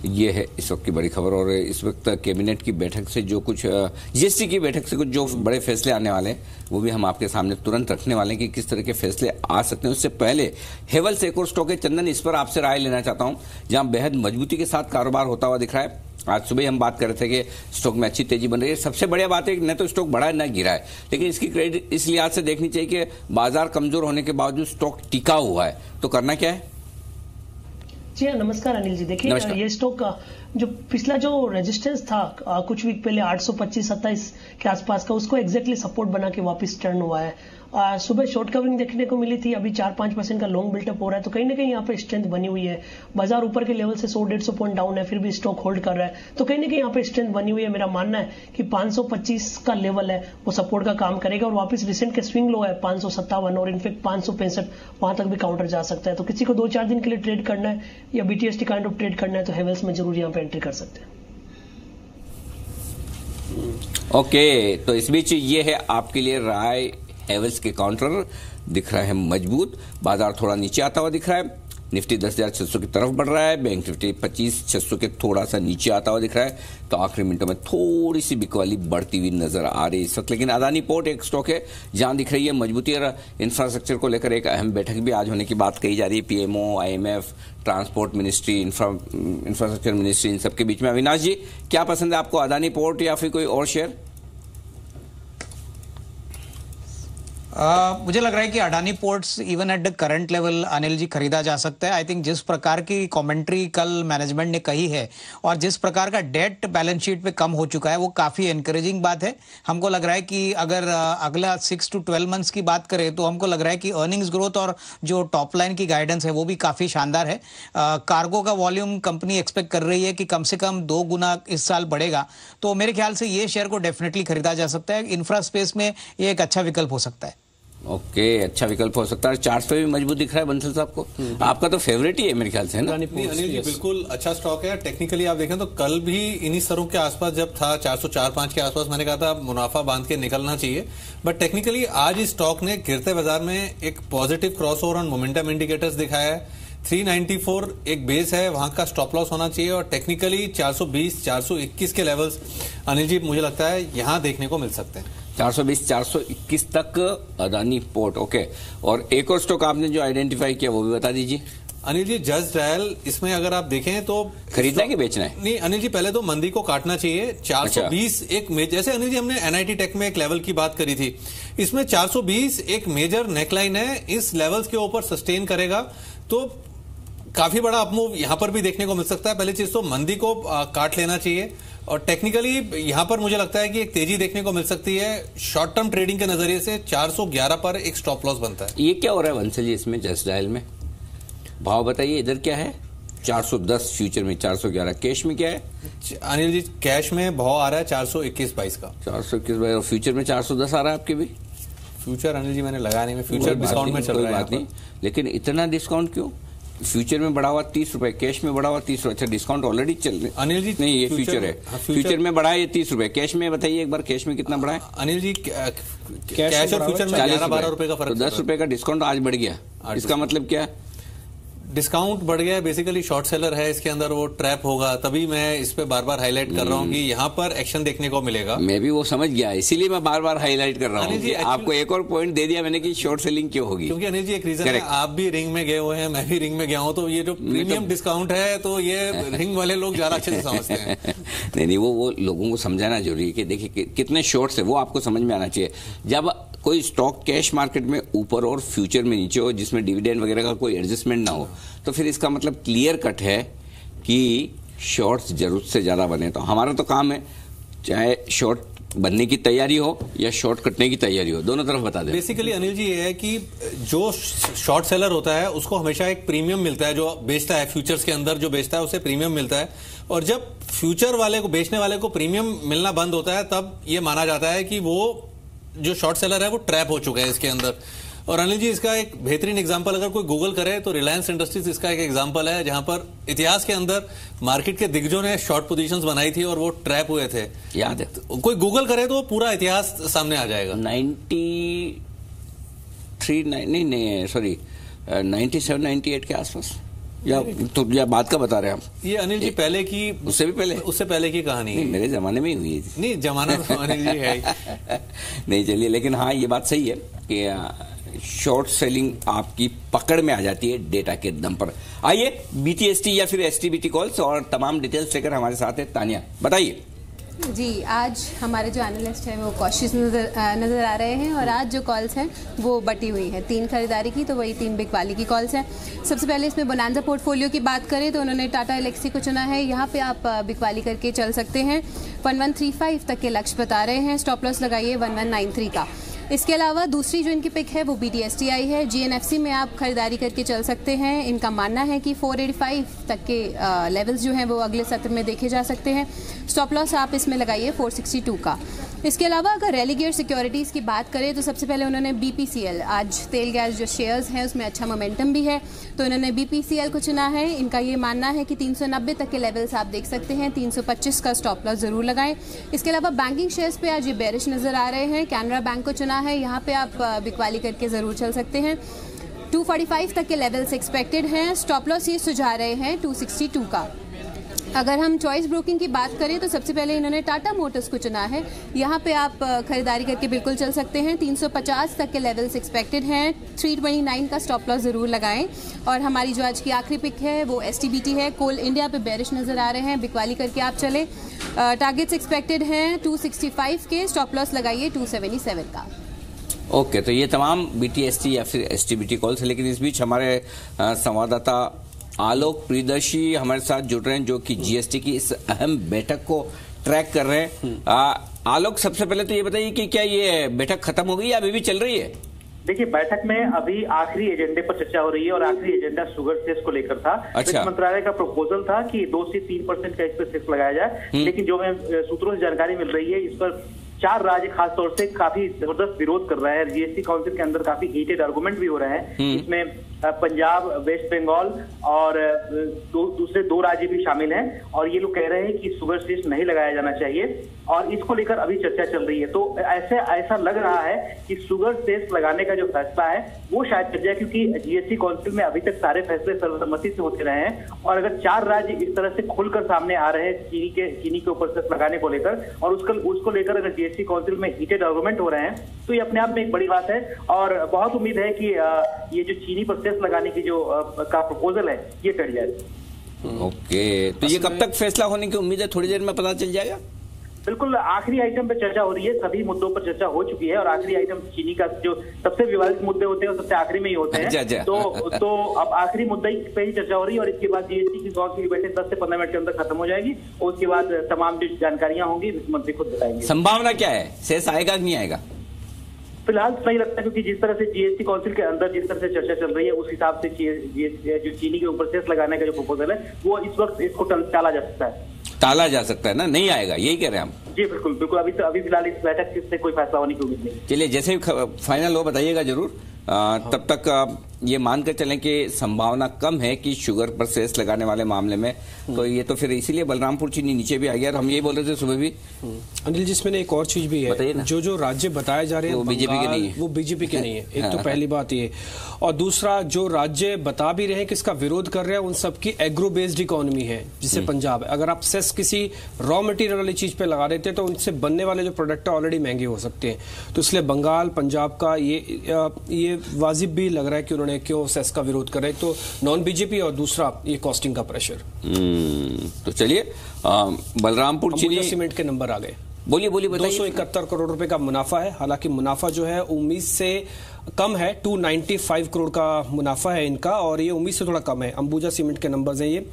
ये है इस वक्त की बड़ी खबर। और इस वक्त कैबिनेट की बैठक से जो कुछ, जीएसटी की बैठक से कुछ जो बड़े फैसले आने वाले हैं, वो भी हम आपके सामने तुरंत रखने वाले हैं कि किस तरह के फैसले आ सकते हैं। उससे पहले हेवल्स एक और स्टॉक है चंदन, इस पर आपसे राय लेना चाहता हूं, जहां बेहद मजबूती के साथ कारोबार होता हुआ दिख रहा है। आज सुबह हम बात कर रहे थे कि स्टॉक में अच्छी तेजी बन रही है। सबसे बढ़िया बात है कि न तो स्टॉक बढ़ा है न गिरा है, लेकिन इसकी क्रेडिट इस लिहाज से देखनी चाहिए कि बाजार कमजोर होने के बावजूद स्टॉक टिका हुआ है। तो करना क्या है? जी हाँ, नमस्कार अनिल जी। देखिए ये स्टॉक जो पिछला जो रेजिस्टेंस था कुछ वीक पहले 825-27 के आसपास का, उसको एग्जैक्टली सपोर्ट बना के वापस टर्न हुआ है। सुबह शॉर्ट कवरिंग देखने को मिली थी, अभी 4-5% का लॉन्ग बिल्टअप हो रहा है, तो कहीं ना कहीं यहाँ पे स्ट्रेंथ बनी हुई है। बाजार ऊपर के लेवल से 100-150 पॉइंट डाउन है, फिर भी स्टॉक होल्ड कर रहा है, तो कहीं ना कहीं यहाँ पे स्ट्रेंथ बनी हुई है। मेरा मानना है कि 525 का लेवल है वो सपोर्ट का काम करेगा, और वापस रिसेंट के स्विंग लो है 557 और इनफेक्ट 565, वहां तक भी काउंटर जा सकता है। तो किसी को 2-4 दिन के लिए ट्रेड करना है या BTST काइंड ऑफ ट्रेड करना है, तो हेवल्स में जरूर यहाँ पे एंट्री कर सकते हैं। ओके, तो इस बीच ये है आपके लिए राय। हेवल्स के काउंटर दिख रहा है मजबूत, बाजार थोड़ा नीचे आता हुआ दिख रहा है। निफ्टी 10,600 की तरफ बढ़ रहा है, बैंक निफ्टी 25,600 के थोड़ा सा नीचे आता हुआ दिख रहा है। तो आखिरी मिनटों में थोड़ी सी बिकवाली बढ़ती हुई नजर आ रही है इस वक्त। लेकिन अदानी पोर्ट एक स्टॉक है जहां दिख रही है मजबूती, और इंफ्रास्ट्रक्चर को लेकर एक अहम बैठक भी आज होने की बात कही जा रही है। PMO, IMF, transport ministry, infrastructure ministry, इन सबके बीच में। अविनाश जी, क्या पसंद है आपको, अदानी पोर्ट या फिर कोई और शेयर? मुझे लग रहा है कि Adani ports even at the current level Anil ji खरीदा जा सकता है। आई थिंक जिस प्रकार की कमेंट्री कल मैनेजमेंट ने कही है और जिस प्रकार का डेट बैलेंस शीट पे कम हो चुका है, वो काफी एनकरेजिंग बात है। हमको लग रहा है कि अगर अगला 6 to 12 मंथ्स की बात करें तो हमको लग रहा है कि अर्निंग्स ग्रोथ और जो टॉप लाइन की गाइडेंस है वो भी काफी शानदार है। कार्गो का वॉल्यूम कंपनी एक्सपेक्ट कर रही है कि कम से कम 2 गुना इस साल बढ़ेगा, तो मेरे ख्याल से ये शेयर को डेफिनेटली खरीदा जा सकता है। इंफ्रा स्पेस में ये एक अच्छा विकल्प हो सकता है। ओके, अच्छा विकल्प हो सकता है। चार्ट पे भी मजबूत दिख रहा है बंसल साहब को। आपका तो फेवरेट ही है मेरे ख्याल से ना। नहीं अनिल जी, बिल्कुल अच्छा स्टॉक है। टेक्निकली आप देखें तो कल भी इन्हीं स्तरों के आसपास जब था 404-5 के आसपास, मैंने कहा था मुनाफा बांध के निकलना चाहिए। बट टेक्निकली आज इस स्टॉक ने गिरते बाजार में एक positive crossover on momentum indicators दिखाया है। 394 एक बेस है, वहां का स्टॉप लॉस होना चाहिए और टेक्निकली 420 421 के लेवल्स अनिल जी मुझे लगता है यहां देखने को मिल सकते हैं। 420 421 तक अदानी पोर्ट। ओके, और एक और स्टॉक आपने जो आइडेंटिफाई किया वो भी बता दीजिए अनिल जी। जस्ट डायल, इसमें अगर आप देखें तो खरीदना है कि बेचना है? नहीं अनिल जी, पहले तो मंदी को काटना चाहिए। 420 एक जैसे अनिल जी हमने एनआईटी टेक में एक लेवल की बात करी थी, इसमें 420 एक मेजर नेकलाइन है। इस लेवल्स के ऊपर सस्टेन करेगा तो काफी बड़ा अपमूव यहां पर भी देखने को मिल सकता है। पहली चीज तो मंदी को काट लेना चाहिए और टेक्निकली यहां पर मुझे लगता है कि एक तेजी देखने को मिल सकती है। शॉर्ट टर्म ट्रेडिंग के नजरिए से 411 पर एक स्टॉप लॉस बनता है। ये क्या हो रहा है वंसल जी इसमें जस्ट डायल में? भाव बताइए, इधर क्या है? 410 फ्यूचर में 411, कैश में क्या है अनिल जी? कैश में भाव आ रहा है 421-22 का। 421 और फ्यूचर में 410 आ रहा है आपके भी? फ्यूचर अनिल जी मैंने लगाया नहीं, मैं फ्यूचर डिस्काउंट में चल रहा है। बात नहीं, लेकिन इतना डिस्काउंट क्यों? फ्यूचर में बढ़ा हुआ 30 रुपए, कैश में बढ़ा हुआ 30 रुपए। अच्छा, डिस्काउंट ऑलरेडी चल रहा है अनिल जी। नहीं, ये फ्यूचर है। फ्यूचर में बढ़ा है ये 30 रुपए, कैश में बताइए एक बार, कैश में कितना बढ़ा है अनिल जी? कैश और फ्यूचर में 11-12 रुपए का फर्क। 10 रुपए का डिस्काउंट आज बढ़ गया, इसका मतलब क्या है? डिस्काउंट बढ़ गया है। बेसिकली शॉर्ट सेलर है, इसके अंदर वो ट्रैप होगा, तभी मैं इस पे बार बार हाईलाइट कर रहा हूँ कि यहाँ पर एक्शन देखने को मिलेगा। मैं भी वो समझ गया, इसीलिए मैं बार बार हाईलाइट कर रहा हूँ। आपको एक और पॉइंट दे दिया मैंने कि शॉर्ट सेलिंग क्यों होगी, क्योंकि अनिल जी एक रीजन है, आप भी रिंग में गए हुए हैं, मैं भी रिंग में गया हूँ, तो ये जो प्रीमियम डिस्काउंट है तो ये रिंग वाले लोग ज्यादा अच्छे से समझते हैं। नहीं, वो लोगों को समझाना जरूरी है कि देखिए कितने शॉर्ट्स है वो आपको समझ में आना चाहिए। जब कोई स्टॉक कैश मार्केट में ऊपर और फ्यूचर में नीचे हो, जिसमें डिविडेंड वगैरह का कोई एडजस्टमेंट ना हो, तो फिर इसका मतलब क्लियर कट है कि शॉर्ट्स जरूरत से ज्यादा बने। तो हमारा तो काम है, चाहे शॉर्ट बनने की तैयारी हो या शॉर्ट कटने की तैयारी हो, दोनों तरफ बता दें। बेसिकली अनिल जी ये है कि जो शॉर्ट सेलर होता है उसको हमेशा एक प्रीमियम मिलता है, जो बेचता है फ्यूचर्स के अंदर जो बेचता है उसे प्रीमियम मिलता है, और जब फ्यूचर वाले को, बेचने वाले को प्रीमियम मिलना बंद होता है तब ये माना जाता है कि वो जो शॉर्ट सेलर है वो ट्रैप हो चुका है इसके अंदर। और अनिल जी इसका एक बेहतरीन एग्जांपल अगर कोई गूगल करे तो रिलायंस इंडस्ट्रीज इसका एक एग्जांपल है, जहां पर इतिहास के अंदर मार्केट के दिग्गजों ने शॉर्ट पोजीशंस बनाई थी और वो ट्रैप हुए थे। याद है, कोई गूगल करे तो पूरा इतिहास सामने आ जाएगा। 97-98 के आसपास या बात का बता रहे हैं आप? ये अनिल जी पहले की, उससे पहले की कहानी है। मेरे जमाने में ही हुई थी। नहीं, जमाना तो अनिल जी है नहीं, चलिए, लेकिन हाँ ये बात सही है कि शॉर्ट सेलिंग आपकी पकड़ में आ जाती है डेटा के दम पर। आइए बीटीएसटी या फिर एसटीबीटी कॉल्स और तमाम डिटेल्स लेकर हमारे साथ है तानिया, बताइए। जी, आज हमारे जो एनालिस्ट हैं वो कॉशियस नज़र आ रहे हैं और आज जो कॉल्स हैं वो बटी हुई है। 3 खरीदारी की तो वही 3 बिकवाली की कॉल्स हैं। सबसे पहले इसमें बोनांजा पोर्टफोलियो की बात करें तो उन्होंने टाटा एलेक्सी को चुना है। यहाँ पे आप बिकवाली करके चल सकते हैं। 1135 तक के लक्ष्य बता रहे हैं, स्टॉप लॉस लगाइए 1193 का। इसके अलावा दूसरी जो इनकी पिक है वो BTSTI है। GNFC में आप खरीदारी करके चल सकते हैं। इनका मानना है कि 485 तक के लेवल्स जो हैं वो अगले सत्र में देखे जा सकते हैं। स्टॉप लॉस आप इसमें लगाइए 462 का। इसके अलावा अगर रेलिगेयर सिक्योरिटीज़ की बात करें तो सबसे पहले उन्होंने BPCL, आज तेल गैस जो शेयर्स हैं उसमें अच्छा मोमेंटम भी है तो इन्होंने BPCL को चुना है। इनका ये मानना है कि 390 तक के लेवल्स आप देख सकते हैं, 325 का स्टॉप लॉस जरूर लगाएं। इसके अलावा बैंकिंग शेयर्स पे आज ये बेरिश नजर आ रहे हैं। कैनरा बैंक को चुना है, यहाँ पे आप बिकवाली करके जरूर चल सकते हैं। 245 तक के लेवल्स एक्सपेक्टेड हैं। स्टॉप लॉस ये सुझा रहे हैं 262 का। अगर हम चॉइस ब्रोकिंग की बात करें तो सबसे पहले इन्होंने टाटा मोटर्स को चुना है। यहाँ पे आप खरीदारी करके बिल्कुल चल सकते हैं। 350 तक के लेवल्स एक्सपेक्टेड हैं। 329 का स्टॉप लॉस जरूर लगाएं। और हमारी जो आज की आखिरी पिक है वो STBT है। कोल इंडिया पे बेरिश नजर आ रहे हैं, बिकवाली करके आप चले। टारगेट्स एक्सपेक्टेड हैं 265 के, स्टॉप लॉस लगाइए 277 का। ओके, तो ये तमाम BTST या फिर STBT कॉल्स है, लेकिन इस बीच हमारे संवाददाता आलोक प्रियदर्शी हमारे साथ जुड़ रहे हैं जो कि GST की इस अहम बैठक को ट्रैक कर रहे हैं। आलोक, सबसे पहले तो ये बताइए कि क्या ये बैठक खत्म हो गई या अभी भी चल रही है? देखिए, बैठक में अभी आखिरी एजेंडे पर चर्चा हो रही है और आखिरी एजेंडा शुगर सेस को लेकर था। अच्छा। वित्त मंत्रालय का प्रपोजल था कि 2 से 3% का इस पर सेस लगाया जाए, लेकिन जो हमें सूत्रों से जानकारी मिल रही है इस पर 4 राज्य खास तौर से काफी जबरदस्त विरोध कर रहे हैं। जीएसटी काउंसिल के अंदर काफी हीटेड आर्गुमेंट भी हो रहे हैं। इसमें पंजाब, वेस्ट बंगाल और दूसरे 2 राज्य भी शामिल हैं और ये लोग कह रहे हैं कि शुगर सेस नहीं लगाया जाना चाहिए और इसको लेकर अभी चर्चा चल रही है। तो ऐसा लग रहा है कि शुगर सेस लगाने का जो फैसला है वो शायद चल जाए, क्योंकि जीएसटी काउंसिल में अभी तक सारे फैसले सर्वसम्मति से होते रहे हैं और अगर 4 राज्य इस तरह से खुलकर सामने आ रहे हैं चीनी के ऊपर सेस लगाने को लेकर और उसको लेकर अगर जीएसटी काउंसिल में हीटेड आर्गुमेंट हो रहे हैं तो ये अपने आप में एक बड़ी बात है और बहुत उम्मीद है कि ये जो चीनी पर सेस लगाने की जो का प्रपोजल है ये टल जाए। ओके, तो ये कब तक फैसला होने की उम्मीद है? थोड़ी देर में पता चल जाएगा। बिल्कुल, आखिरी आइटम पे चर्चा हो रही है, सभी मुद्दों पर चर्चा हो चुकी है और आखिरी आइटम चीनी का जो सबसे विवादित मुद्दे होते हैं वो सबसे आखिरी में ही होते हैं। तो अब आखिरी मुद्दे पे ही चर्चा हो रही है और इसके बाद जीएसटी की काउंसिल की बैठक 10 से 15 मिनट के अंदर खत्म हो जाएगी और उसके बाद तमाम जो जानकारियां होंगी वित्त मंत्री खुद बताएंगे। संभावना क्या है, सेस आएगा कि नहीं आएगा? फिलहाल नहीं लगता, क्योंकि जिस तरह से जीएसटी काउंसिल के अंदर जिस तरह से चर्चा चल रही है उस हिसाब से जो चीनी के ऊपर सेस लगाने का जो प्रपोजल है वो इस वक्त इसको टाला जा सकता है। टाला जा सकता है ना, नहीं आएगा, यही कह रहे हैं हम। जी बिल्कुल बिल्कुल, अभी फिलहाल इस बैठक से कोई फैसला होने की उम्मीद नहीं। चलिए, जैसे ही फाइनल हो बताइएगा जरूर। तब तक ये मानकर चलें कि संभावना कम है कि शुगर पर सेस लगाने वाले मामले में, तो ये तो फिर इसीलिए बलरामपुर चीनी नीचे भी आ गया और हम ये बोल रहे थे सुबह भी। अनिल जी, इसमें एक और चीज भी है, जो राज्य बताए जा रहे हैं वो बीजेपी के नहीं है, वो बीजेपी के नहीं है। एक तो पहली बात ये, और दूसरा जो राज्य बता भी रहे हैं कि इसका विरोध कर रहे हैं उन सबकी एग्रो बेस्ड इकोनॉमी है, जिससे पंजाब, अगर आप सेस किसी रॉ मटेरियल वाली चीज पे लगा देते तो उनसे बनने वाले जो प्रोडक्ट है ऑलरेडी महंगे हो सकते हैं। तो इसलिए बंगाल, पंजाब का ये वाजिब भी लग रहा है कि उन्होंने क्यों सेस का विरोध कर रहे हैं। तो नॉन बीजेपी और दूसरा ये कॉस्टिंग का प्रेशर। तो चलिए, बलरामपुर चीनी सीमेंट के नंबर आ गए। बोलिए 271 करोड़ रुपए का मुनाफा है। हालांकि मुनाफा जो है उम्मीद से कम है, 295 करोड़ का मुनाफा है इनका और ये उम्मीद से थोड़ा कम है। अंबुजा सीमेंट के नंबर्स हैं ये,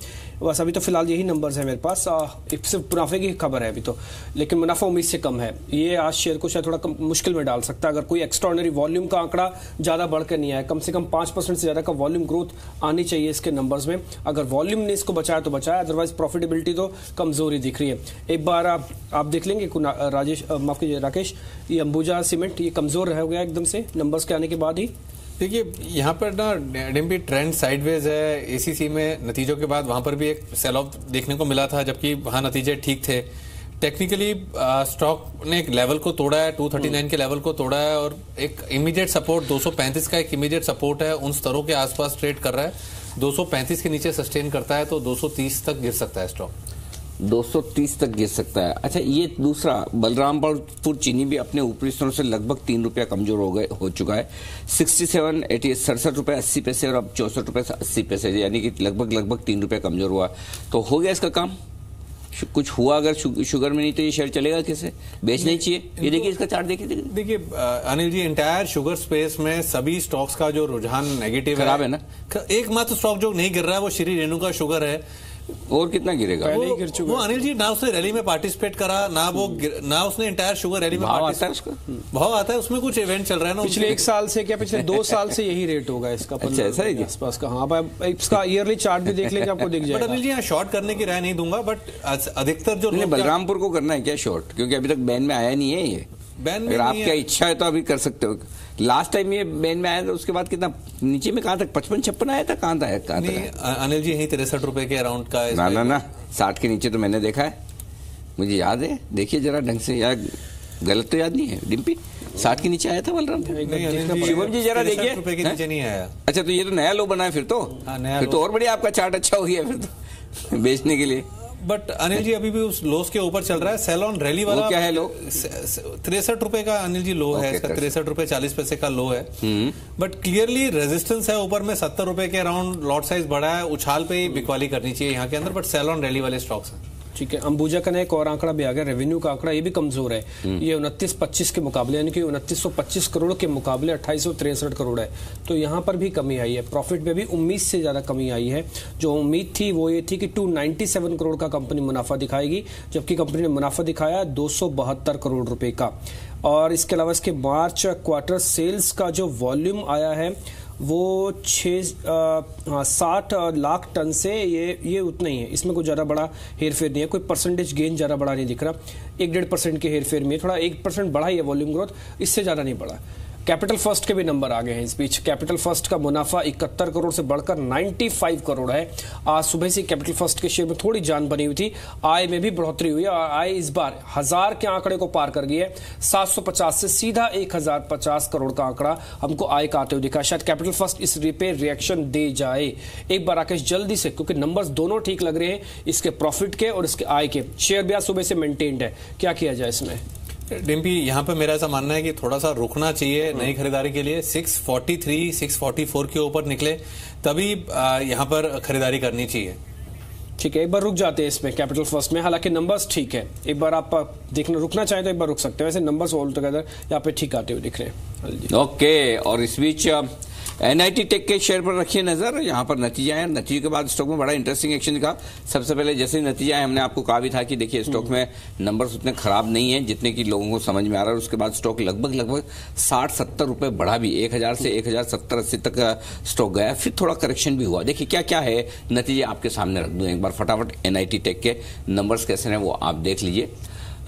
बस अभी तो फिलहाल यही नंबर्स हैं मेरे पास। सिर्फ मुनाफे की खबर है अभी तो, लेकिन मुनाफा उम्मीद से कम है। ये आज शेयर को शायद थोड़ा मुश्किल में डाल सकता है अगर कोई एक्स्ट्राऑर्डिनरी वॉल्यूम का आंकड़ा ज्यादा बढ़कर नहीं आया। कम से कम 5% से ज्यादा का वॉल्यूम ग्रोथ आनी चाहिए इसके नंबर्स में। अगर वॉल्यूम ने इसको बचाया तो बचाया, अदरवाइज प्रॉफिटेबिलिटी तो कमजोरी दिख रही है। एक बार आप देख लेंगे माफ कीजिए राकेश, ये अंबुजा सीमेंट ये कमजोर हो गया एकदम से नंबर्स के आने के बाद ही। देखिए, यहाँ पर ना डिम्पी ट्रेंड साइडवेज है। एसीसी में नतीजों के बाद वहां पर भी एक सेल ऑफ देखने को मिला था, जबकि वहां नतीजे ठीक थे। टेक्निकली स्टॉक ने एक लेवल को तोड़ा है, 239 के लेवल को तोड़ा है और एक इमीडिएट सपोर्ट 235 का एक इमीडिएट सपोर्ट है, उन स्तरों के आसपास ट्रेड कर रहा है। 235 के नीचे सस्टेन करता है तो 230 तक गिर सकता है स्टॉक, 230 तक गिर सकता है। अच्छा, ये दूसरा बलरामपुर चीनी भी अपने ऊपरी स्तरों से लगभग 3 रुपया कमजोर हो चुका है। 67 रुपए 80 पैसे और अब 64 रुपए 80 पैसे, यानी कि लगभग 3 रुपया कमजोर हुआ। तो हो गया इसका काम, कुछ हुआ अगर शुगर में नहीं तो ये शेयर चलेगा कैसे? बेच नहीं चाहिए। ये देखिए इसका चार्ट देखिए Anil ji, entire sugar space में सभी स्टॉक्स का जो रुझान नेगेटिव खराब है ना। एकमात्र स्टॉक जो नहीं गिर रहा है वो श्री रेणुका शुगर है। और कितना गिरेगा? पहले ही गिर चुका वो अनिल जी, ना उसने रैली में पार्टिसिपेट करा, ना उसने इंटायर शुगर रैली में भाव आता है उसका, भाव आता है उसमें कुछ इवेंट चल रहा है ना पिछले 1 साल से, क्या पिछले 2 साल से यही रेट होगा इसका। अच्छा, ऐसा है आसपास का। हाँ, इसका ईयरली चार्ट भी देख लेंगे आपको दिख जाएगा। बट अनिल जी, यहाँ शॉर्ट करने की राय नहीं दूंगा, बट अधिकतर जो बलरामपुर को करना है क्या शॉर्ट? क्योंकि अभी तक बैन में आया नहीं है ये। अगर आपकी इच्छा है तो अभी कर सकते हो। लास्ट टाइम ये बैन में आया था, उसके बाद कितना नीचे में कहाँ तक 55-56 आया था? कहाँ था अनिल जी? यही 63 रुपए के अराउंड का। ना 60 के नीचे तो मैंने देखा है, मुझे याद है। देखिए जरा ढंग से, यार गलत तो याद नहीं है डिम्पी? 60 के नीचे आया था बलरामपुर। शिवम जी जरा देखिए, रुपए के नीचे नहीं आया। अच्छा, तो ये तो नया लो बना है फिर तो और बढ़िया आपका चार्ट अच्छा हो गया फिर तो बेचने के लिए। बट अनिल जी, अभी भी उस लोस के ऊपर चल रहा है। सेलॉन रैली वाला क्या है लो? 63 रुपए का अनिल जी लो है इसका, 63 रुपए 40 पैसे का लो है। बट क्लियरली रेजिस्टेंस है ऊपर में 70 रुपए के अराउंड। लॉट साइज बड़ा है, उछाल पे ही बिकवाली करनी चाहिए यहाँ के अंदर। बट सेलॉन रैली वाले स्टॉक्स हैं। ठीक है, अंबुजा का एक और आंकड़ा भी आ गया, रेवेन्यू का आंकड़ा, ये भी कमजोर है। ये 29-25 के मुकाबले, यानी कि 2925 करोड़ के मुकाबले 2863 करोड़ है। तो यहाँ पर भी कमी आई है। प्रॉफिट में भी उम्मीद से ज्यादा कमी आई है। जो उम्मीद थी वो ये थी कि 297 करोड़ का कंपनी मुनाफा दिखाएगी, जबकि कंपनी ने मुनाफा दिखाया 272 करोड़ रुपए का। और इसके अलावा इसके मार्च क्वार्टर सेल्स का जो वॉल्यूम आया है वो 60 लाख टन से ये उतना ही है, इसमें कोई ज़्यादा बड़ा हेरफेर नहीं है, कोई परसेंटेज गेन ज़्यादा बड़ा नहीं दिख रहा, 1-1.5% के हेरफेर में, थोड़ा 1% बढ़ा ही है वॉल्यूम ग्रोथ, इससे ज़्यादा नहीं बढ़ा। कैपिटल फर्स्ट के भी नंबर आ गए हैं इस बीच। कैपिटल फर्स्ट का मुनाफा 71 करोड़ से बढ़कर 95 करोड़ है। आज सुबह से कैपिटल फर्स्ट के शेयर में थोड़ी जान बनी हुई थी, आय में भी बढ़ोतरी हुई है और आय इस बार 1000 के आंकड़े को पार कर गई है। 750 से सीधा 1050 करोड़ का आंकड़ा हमको आय का आते हुए दिखा। शायद कैपिटल फर्स्ट इस पे रिएक्शन दे जाए। एक बार राकेश जल्दी से, क्योंकि नंबर्स दोनों ठीक लग रहे हैं, इसके प्रॉफिट के और इसके आय के, शेयर भी आज सुबह से मेंटेन्ड है, क्या किया जाए इसमें? डिम्पी, यहाँ पे मेरा ऐसा मानना है कि थोड़ा सा रुकना चाहिए नई खरीदारी के लिए। 643, 644 के ऊपर निकले तभी यहाँ पर खरीदारी करनी चाहिए। ठीक है, एक बार रुक जाते हैं इसमें कैपिटल फर्स्ट में, हालांकि नंबर्स ठीक है, एक बार आप देखना रुकना चाहें तो एक बार रुक सकते हैं। वैसे नंबर्स ऑल टुगेदर यहाँ पे ठीक आते हुए दिख रहे हैं। ओके, और इस बीच NIT टेक के शेयर पर रखिए नजर। यहाँ पर नतीजा है, नतीजे के बाद स्टॉक में बड़ा इंटरेस्टिंग एक्शन दिखा। सबसे पहले जैसे नतीजा है, हमने आपको कहा भी था कि देखिए स्टॉक में नंबर्स उतने खराब नहीं है जितने कि लोगों को समझ में आ रहा है। उसके बाद स्टॉक लगभग 60-70 रुपए बढ़ा भी, 1000 से 1070-80 तक स्टॉक गया, फिर थोड़ा करेक्शन भी हुआ। देखिए क्या क्या है नतीजे आपके सामने रख दूं एक बार फटाफट। NIT टेक के नंबर्स कैसे हैं वो आप देख लीजिए।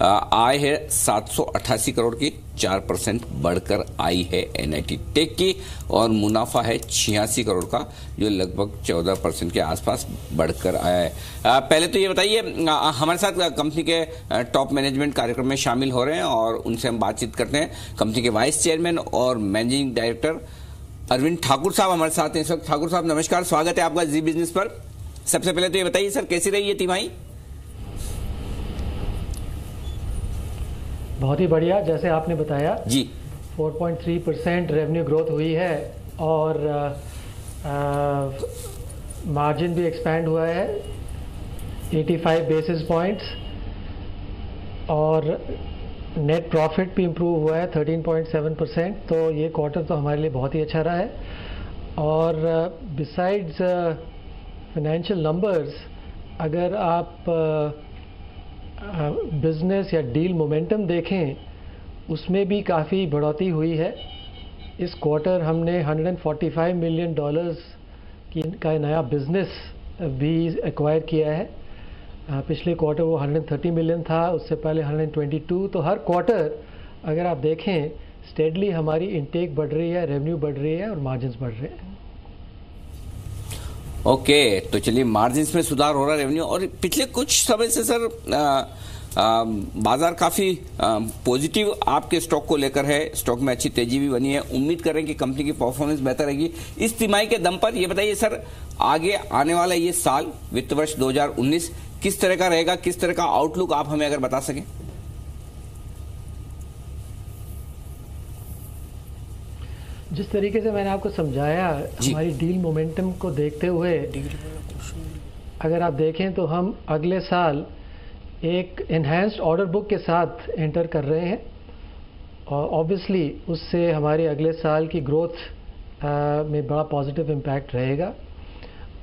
आय है 788 करोड़ की, 4% बढ़कर आई है NIT टेक की, और मुनाफा है 86 करोड़ का, जो लगभग 14% के आसपास बढ़कर आया है। पहले तो ये बताइए, हमारे साथ कंपनी के टॉप मैनेजमेंट कार्यक्रम में शामिल हो रहे हैं और उनसे हम बातचीत करते हैं। कंपनी के वाइस चेयरमैन और मैनेजिंग डायरेक्टर अरविंद ठाकुर साहब हमारे साथ हैं इस वक्त। ठाकुर साहब नमस्कार, स्वागत है आपका जी बिजनेस पर। सबसे पहले तो ये बताइए सर, कैसी रही ये तिमाही? बहुत ही बढ़िया, जैसे आपने बताया जी 4.3% रेवेन्यू ग्रोथ हुई है और मार्जिन भी एक्सपैंड हुआ है 85 बेसिस पॉइंट्स, और नेट प्रॉफिट भी इम्प्रूव हुआ है 13.7%। तो ये क्वार्टर तो हमारे लिए बहुत ही अच्छा रहा है। और बिसाइड्स फाइनेंशियल नंबर्स, अगर आप बिजनेस या डील मोमेंटम देखें, उसमें भी काफ़ी बढ़ोतरी हुई है। इस क्वार्टर हमने $145 मिलियन का नया बिजनेस भी एक्वायर किया है। पिछले क्वार्टर वो 130 मिलियन था, उससे पहले 122। तो हर क्वार्टर अगर आप देखें स्टेडली हमारी इनटेक बढ़ रही है, रेवेन्यू बढ़ रही है और मार्जिन्स बढ़ रहे हैं। ओके, तो चलिए मार्जिन्स में सुधार हो रहा है, रेवेन्यू। और पिछले कुछ समय से सर बाजार काफी पॉजिटिव आपके स्टॉक को लेकर है, स्टॉक में अच्छी तेजी भी बनी है। उम्मीद करें कि कंपनी की परफॉर्मेंस बेहतर रहेगी इस तिमाही के दम पर। ये बताइए सर, आगे आने वाला ये साल वित्त वर्ष 2019 किस तरह का रहेगा, किस तरह का आउटलुक आप हमें अगर बता सकें? जिस तरीके से मैंने आपको समझाया, हमारी डील मोमेंटम को देखते हुए अगर आप देखें तो हम अगले साल एक एनहांस्ड ऑर्डर बुक के साथ एंटर कर रहे हैं, और ऑब्वियसली उससे हमारे अगले साल की ग्रोथ में बड़ा पॉजिटिव इम्पैक्ट रहेगा।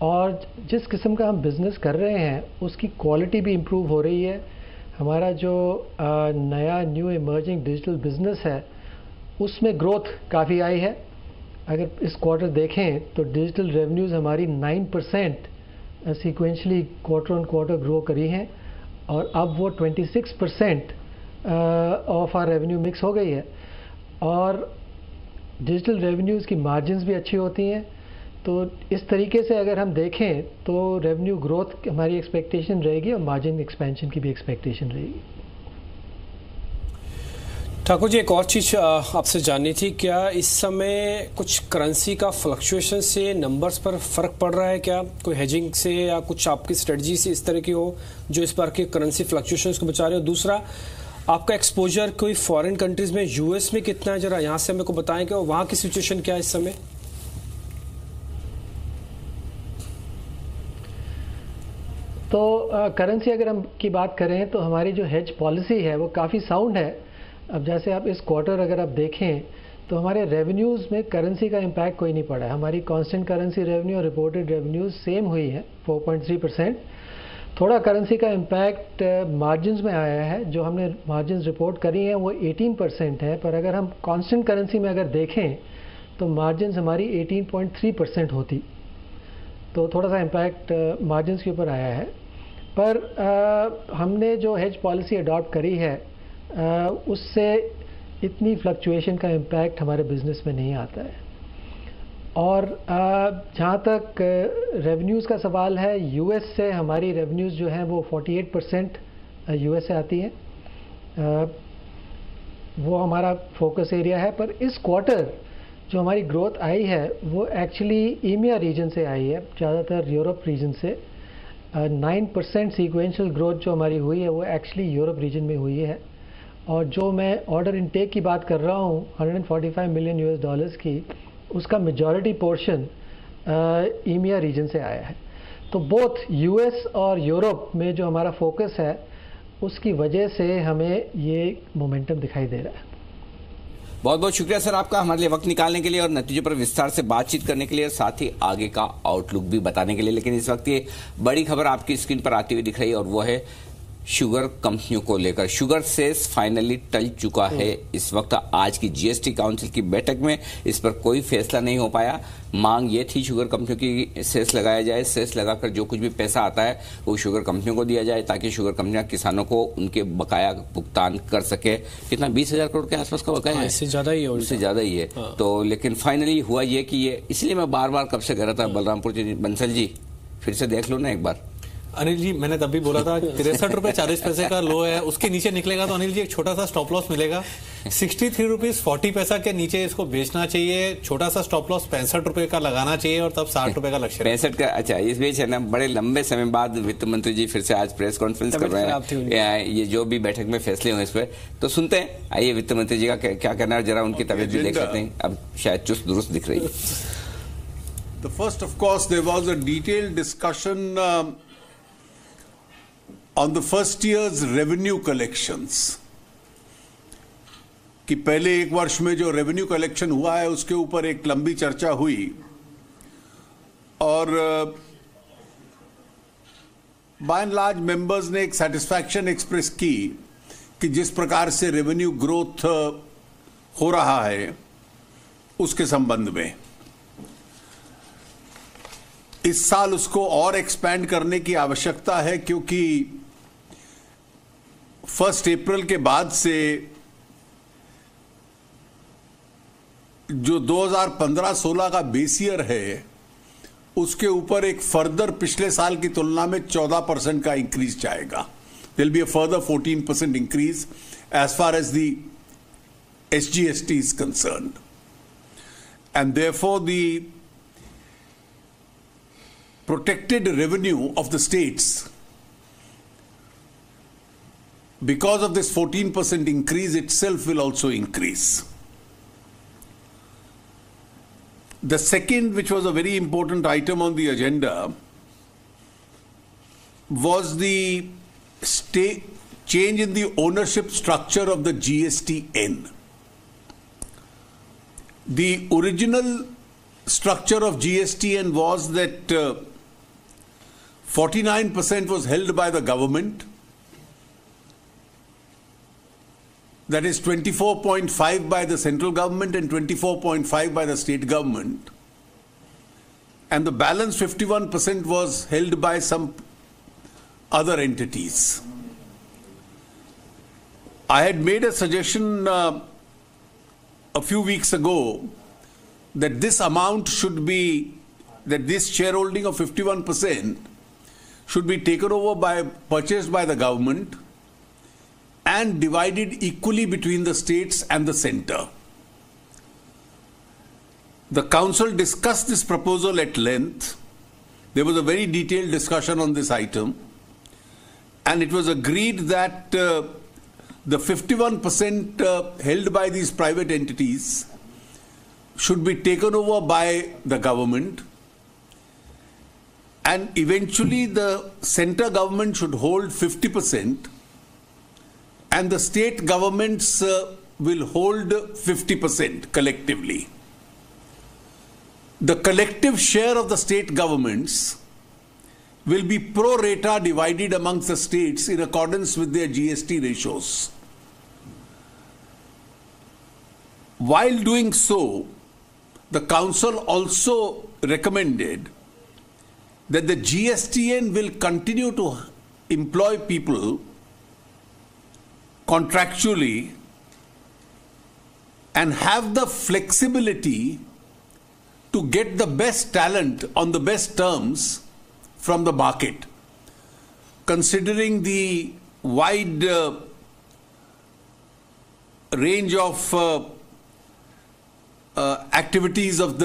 और जिस किस्म का हम बिज़नेस कर रहे हैं उसकी क्वालिटी भी इम्प्रूव हो रही है। हमारा जो नया न्यू इमर्जिंग डिजिटल बिजनेस है उसमें ग्रोथ काफ़ी आई है। अगर इस क्वार्टर देखें तो डिजिटल रेवेन्यूज़ हमारी 9% sequentially quarter on quarter grow करी हैं, और अब वो 26% ऑफ आर रेवेन्यू मिक्स हो गई है। और डिजिटल रेवेन्यूज़ की मार्जिन्स भी अच्छी होती हैं। तो इस तरीके से अगर हम देखें तो रेवेन्यू ग्रोथ हमारी एक्सपेक्टेशन रहेगी और मार्जिन एक्सपेंशन की भी एक्सपेक्टेशन रहेगी। ठाकुर जी, एक और चीज़ आपसे जाननी थी, क्या इस समय कुछ करेंसी का फ्लक्चुएशन से नंबर्स पर फर्क पड़ रहा है? क्या कोई हेजिंग से या कुछ आपकी स्ट्रेटजी से इस तरह की हो जो इस बार के करेंसी फ्लक्चुएशंस को बचा रहे हो? दूसरा, आपका एक्सपोजर कोई फॉरेन कंट्रीज में, यूएस में कितना है, जरा यहाँ से मेरे को बताएं कि वहाँ की सिचुएशन क्या है इस समय? तो करेंसी अगर हम की बात करें तो हमारी जो हेज पॉलिसी है वो काफ़ी साउंड है। अब जैसे आप इस क्वार्टर अगर आप देखें तो हमारे रेवेन्यूज़ में करेंसी का इम्पैक्ट कोई नहीं पड़ा है। हमारी कांस्टेंट करेंसी रेवेन्यू और रिपोर्टेड रेवेन्यूज़ सेम हुई है 4.3%। थोड़ा करेंसी का इम्पैक्ट मार्जिन्स में आया है। जो हमने मार्जिन्स रिपोर्ट करी हैं वो 18% है, पर अगर हम कांस्टेंट करेंसी में अगर देखें तो मार्जिन हमारी 18.3% होती, तो थोड़ा सा इम्पैक्ट मार्जिन के ऊपर आया है। पर हमने जो हेज पॉलिसी अडॉप्ट करी है उससे इतनी फ्लक्चुएशन का इम्पैक्ट हमारे बिजनेस में नहीं आता है। और जहाँ तक रेवेन्यूज़ का सवाल है, यूएस से हमारी रेवेन्यूज़ जो हैं वो 48% यूएस से आती हैं, वो हमारा फोकस एरिया है। पर इस क्वार्टर जो हमारी ग्रोथ आई है वो एक्चुअली ईमिया रीजन से आई है, ज़्यादातर यूरोप रीजन से। 9% सीक्वेंशियल ग्रोथ जो हमारी हुई है वो एक्चुअली यूरोप रीजन में हुई है। और जो मैं ऑर्डर इनटेक की बात कर रहा हूँ $145 मिलियन US की, उसका मेजॉरिटी पोर्शन ईमिया रीजन से आया है। तो बोथ यूएस और यूरोप में जो हमारा फोकस है उसकी वजह से हमें ये मोमेंटम दिखाई दे रहा है। बहुत बहुत शुक्रिया सर आपका हमारे लिए वक्त निकालने के लिए और नतीजों पर विस्तार से बातचीत करने के लिए और साथ ही आगे का आउटलुक भी बताने के लिए। लेकिन इस वक्त ये बड़ी खबर आपकी स्क्रीन पर आती हुई दिख रही है और वो है शुगर कंपनियों को लेकर। शुगर सेस फाइनली टल चुका है। इस वक्त आज की जीएसटी काउंसिल की बैठक में इस पर कोई फैसला नहीं हो पाया। मांग ये थी शुगर कंपनियों की सेस लगाया जाए, सेस लगाकर जो कुछ भी पैसा आता है वो शुगर कंपनियों को दिया जाए ताकि शुगर कंपनियां किसानों को उनके बकाया भुगतान कर सके। कितना 20,000 करोड़ के आसपास का बकाया है, इससे ज्यादा ही है, उससे ज्यादा ही है। तो लेकिन फाइनली हुआ ये कि ये, इसलिए मैं बार बार कब से कह रहा था बलरामपुर जी, बंसल जी फिर से देख लो ना एक बार। अनिल जी मैंने तब भी बोला था 63 रुपए 40 पैसे का लो है, उसके नीचे निकलेगा तो अनिल जी एक छोटा सा स्टॉप लॉस मिलेगा। 63 रुपीज 40 पैसा के नीचे इसको बेचना चाहिए, छोटा सा स्टॉप लॉस 65 रुपए का लगाना चाहिए और तब 60 रुपए का लक्ष्य 65 का। अच्छा, इस बीच है ना बड़े लंबे समय बाद वित्त मंत्री जी फिर से आज प्रेस कॉन्फ्रेंस कर रहे हैं। ये जो भी बैठक में फैसले हुए इस पर तो सुनते हैं। आइए वित्त मंत्री जी का क्या कहना है, जरा उनकी तबीयत भी देख सकते हैं। अब शायद चुस्त दुरुस्त दिख रही है। The first, of course, there was a detailed discussion on the first year's revenue collections, कि पहले एक वर्ष में जो रेवेन्यू कलेक्शन हुआ है उसके ऊपर एक लंबी चर्चा हुई और बाय एंड लार्ज मेंबर्स ने एक सेटिस्फैक्शन एक्सप्रेस की कि जिस प्रकार से रेवेन्यू ग्रोथ हो रहा है उसके संबंध में इस साल उसको और एक्सपैंड करने की आवश्यकता है, क्योंकि 1 अप्रैल के बाद से जो 2015-16 का बेस ईयर है उसके ऊपर एक फर्दर पिछले साल की तुलना में 14% का इंक्रीज जाएगा। There will be a further 14% increase as far as the SGST is concerned, and therefore the protected revenue of the states, because of this 14% increase itself, will also increase. The second, which was a very important item on the agenda, was the change in the ownership structure of the GSTN. The original structure of GSTN was that 49% was held by the government, that is 24.5 by the central government and 24.5 by the state government, and the balance 51% was held by some other entities. I had made a suggestion a few weeks ago that this amount should be, that this shareholding of 51% should be taken over by, purchased by the government and divided equally between the states and the center. The council discussed this proposal at length. There was a very detailed discussion on this item, and it was agreed that the 51% held by these private entities should be taken over by the government, and eventually the center government should hold 50% and the state governments will hold 50% collectively. The collective share of the state governments will be pro rata divided amongst the states in accordance with their GST ratios. While doing so, the council also recommended that the GSTN will continue to employ people contractually and have the flexibility to get the best talent on the best terms from the market, considering the wide range of activities of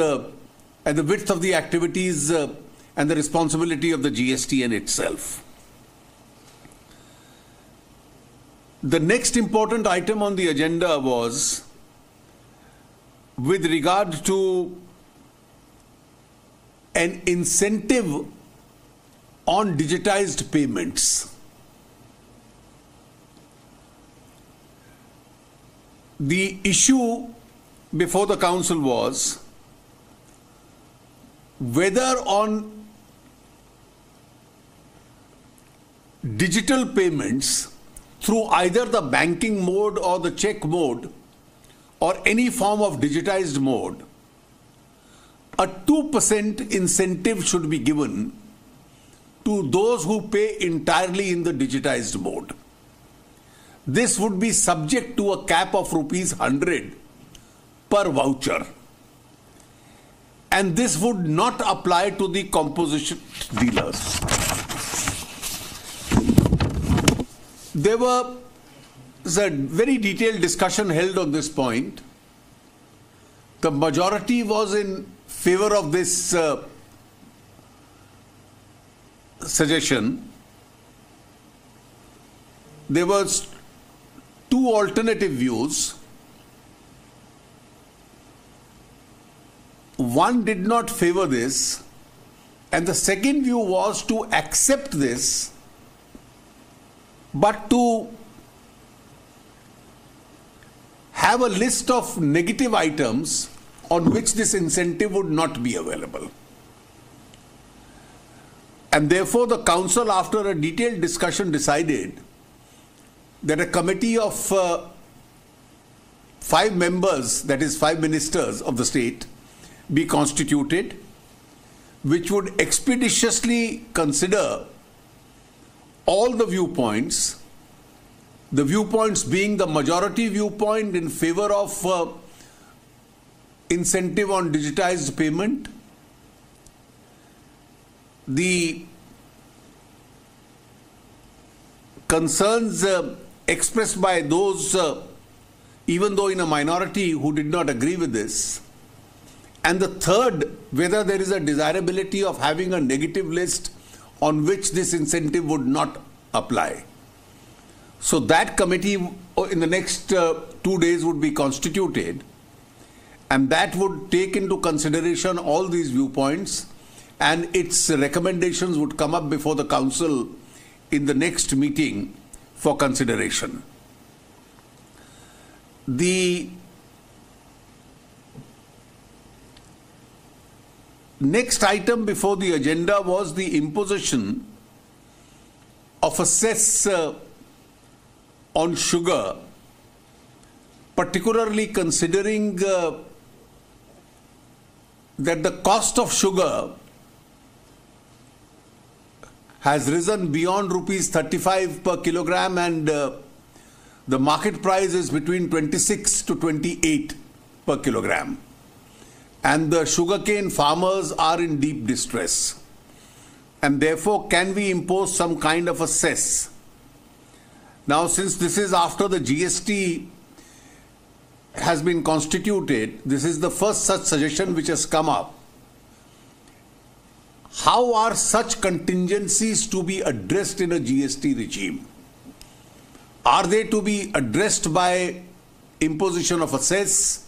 and the width of the activities and the responsibility of the GSTN itself. The next important item on the agenda was with regard to an incentive on digitized payments. The issue before the council was whether on digital payments through either the banking mode or the check mode or any form of digitized mode, a 2% incentive should be given to those who pay entirely in the digitized mode. This would be subject to a cap of ₹100 per voucher. And this would not apply to the composition dealers. There was a very detailed discussion held on this point. The majority was in favor of this suggestion. There was two alternative views. One did not favor this, and the second view was to accept this, but to have a list of negative items on which this incentive would not be available. And therefore the council, after a detailed discussion, decided that a committee of 5 members, that is 5 ministers of the state, be constituted, which would expeditiously consider all the viewpoints being the majority viewpoint in favor of incentive on digitized payment, the concerns expressed by those, even though in a minority, who did not agree with this, and the third, whether there is a desirability of having a negative list on which this incentive would not apply. So that committee in the next 2 days would be constituted, and that would take into consideration all these viewpoints, and its recommendations would come up before the council in the next meeting for consideration. The next item before the agenda was the imposition of a cess on sugar, particularly considering that the cost of sugar has risen beyond ₹35 per kilogram, and the market price is between 26 to 28 per kilogram. And the sugarcane farmers are in deep distress. And therefore, can we impose some kind of a cess? Now, since this is after the GST has been constituted, this is the first such suggestion which has come up. How are such contingencies to be addressed in a GST regime? Are they to be addressed by imposition of a cess,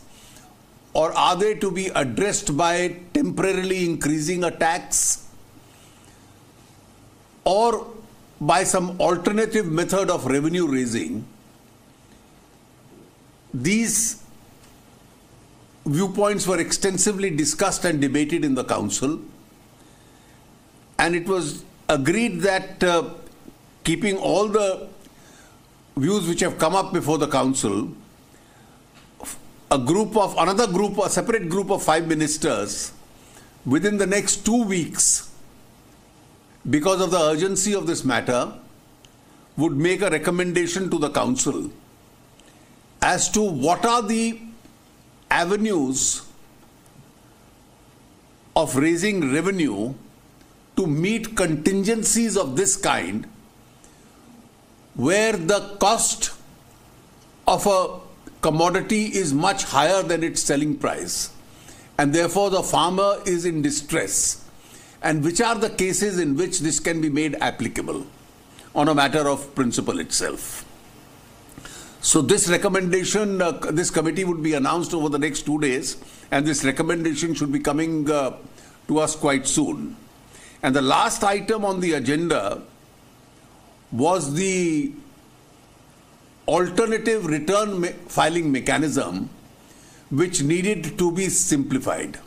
or are they to be addressed by temporarily increasing a tax, or by some alternative method of revenue raising? These viewpoints were extensively discussed and debated in the council, and it was agreed that keeping all the views which have come up before the council, a separate group of 5 ministers within the next 2 weeks, because of the urgency of this matter, would make a recommendation to the council as to what are the avenues of raising revenue to meet contingencies of this kind, where the cost of a commodity is much higher than its selling price, and therefore the farmer is in distress, and which are the cases in which this can be made applicable on a matter of principle itself. So this recommendation, this committee would be announced over the next 2 days, and this recommendation should be coming to us quite soon. And the last item on the agenda was the alternative return filing mechanism, which needed to be simplified.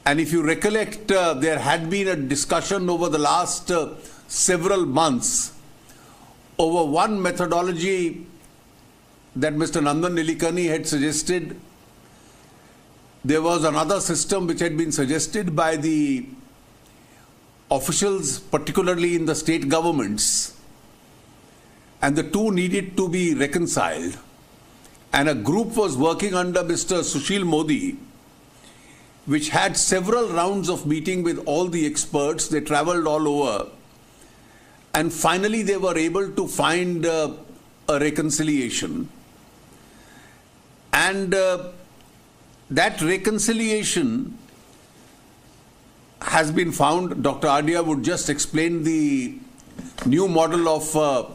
And if you recollect, there had been a discussion over the last several months over one methodology that Mr. Nandan Nilekani had suggested. There was another system which had been suggested by the officials, particularly in the state governments, and the two needed to be reconciled. And a group was working under Mr. Sushil Modi, which had several rounds of meeting with all the experts. They traveled all over, and finally they were able to find a reconciliation. And that reconciliation has been found. Dr. Adia would just explain the new model of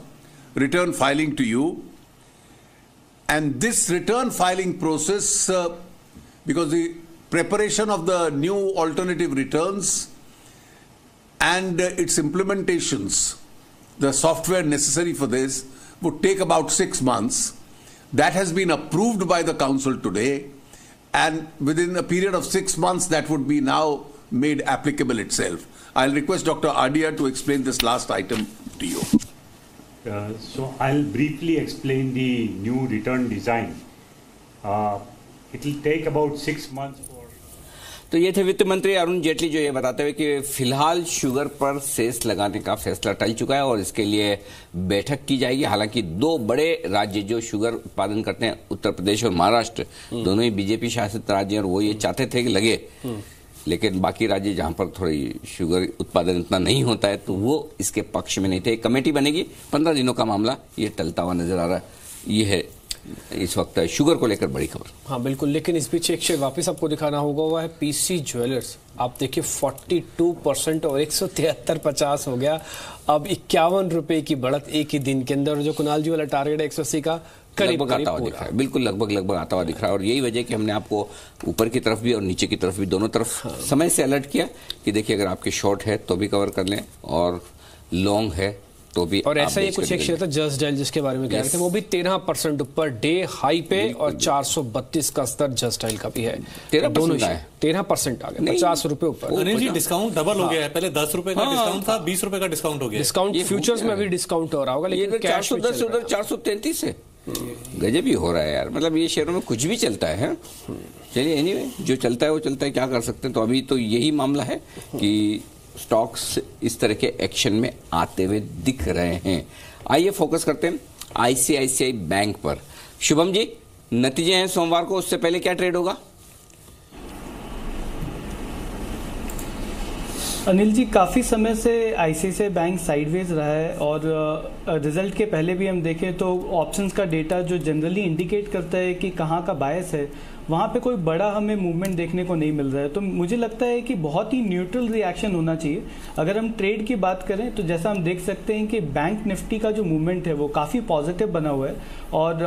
return filing to you. And this return filing process, because the preparation of the new alternative returns and its implementations, the software necessary for this, would take about 6 months. That has been approved by the council today, and within a period of 6 months that would be now made applicable itself. I'll request Dr. Adia to explain this last item to you. So I'll briefly explain the new return design. It will take about 6 months for. तो ये थे वित्त मंत्री अरुण जेटली जो ये बताते हुए कि फिलहाल शुगर पर सेस लगाने का फैसला टल चुका है और इसके लिए बैठक की जाएगी। हालांकि 2 बड़े राज्य जो शुगर उत्पादन करते हैं, उत्तर प्रदेश और महाराष्ट्र, दोनों ही बीजेपी शासित राज्य हैं और वो ये चाहते थे कि लगे, लेकिन बाकी राज्य जहां पर थोड़ी शुगर उत्पादन इतना नहीं होता है तो वो इसके पक्ष में नहीं थे। एक कमेटी बनेगी, 15 दिनों का मामला ये टलता हुआ नजर आ रहा है। ये है इस वक्त शुगर को लेकर बड़ी खबर। हाँ बिल्कुल, लेकिन इस बीच एक शेयर वापस आपको दिखाना होगा, वो है पीसी ज्वेलर्स। आप देखिए 42% और 173.50 हो गया। अब 51 रुपए की बढ़त एक ही दिन के अंदर। जो कुणाल जी वाला टारगेट है 180 का, लगभग आता हुआ दिख रहा है, बिल्कुल लगभग आता हुआ दिख रहा है। और यही वजह कि हमने आपको ऊपर की तरफ भी और नीचे की तरफ भी, दोनों तरफ समय से अलर्ट किया कि देखिए अगर आपके शॉर्ट है तो भी कवर कर लें और लॉन्ग है तो भी। और ऐसा ही कुछ एक शेयर था जस्ट डायल जिसके बारे में कह रहे थे, वो भी 13% ऊपर डे हाई पे और 432 का स्तर जस्ट डायल का भी है। 13% आ गया, 50 रुपए ऊपर। अनिल जी डिस्काउंट डबल हो गया है, पहले 10 रुपए का डिस्काउंट था, 20 रुपए का डिस्काउंट हो गया। डिस्काउंट फ्यूचर्स में भी डिस्काउंट हो रहा होगा, लेकिन 410 उधर 433 है, गजब ही हो रहा है यार। मतलब ये शेयरों में कुछ भी चलता है। चलिए एनीवे, जो चलता है वो चलता है, क्या कर सकते हैं। तो अभी तो यही मामला है कि स्टॉक्स इस तरह के एक्शन में आते हुए दिख रहे हैं। आइए फोकस करते हैं आईसीआईसीआई बैंक पर। शुभम जी, नतीजे हैं सोमवार को, उससे पहले क्या ट्रेड होगा? अनिल जी, काफ़ी समय से आईसीआईसीआई बैंक साइडवेज रहा है और रिजल्ट के पहले भी हम देखें तो ऑप्शंस का डेटा जो जनरली इंडिकेट करता है कि कहाँ का बायस है, वहाँ पे कोई बड़ा हमें मूवमेंट देखने को नहीं मिल रहा है। तो मुझे लगता है कि बहुत ही न्यूट्रल रिएक्शन होना चाहिए। अगर हम ट्रेड की बात करें तो जैसा हम देख सकते हैं कि बैंक निफ्टी का जो मूवमेंट है वो काफ़ी पॉजिटिव बना हुआ है और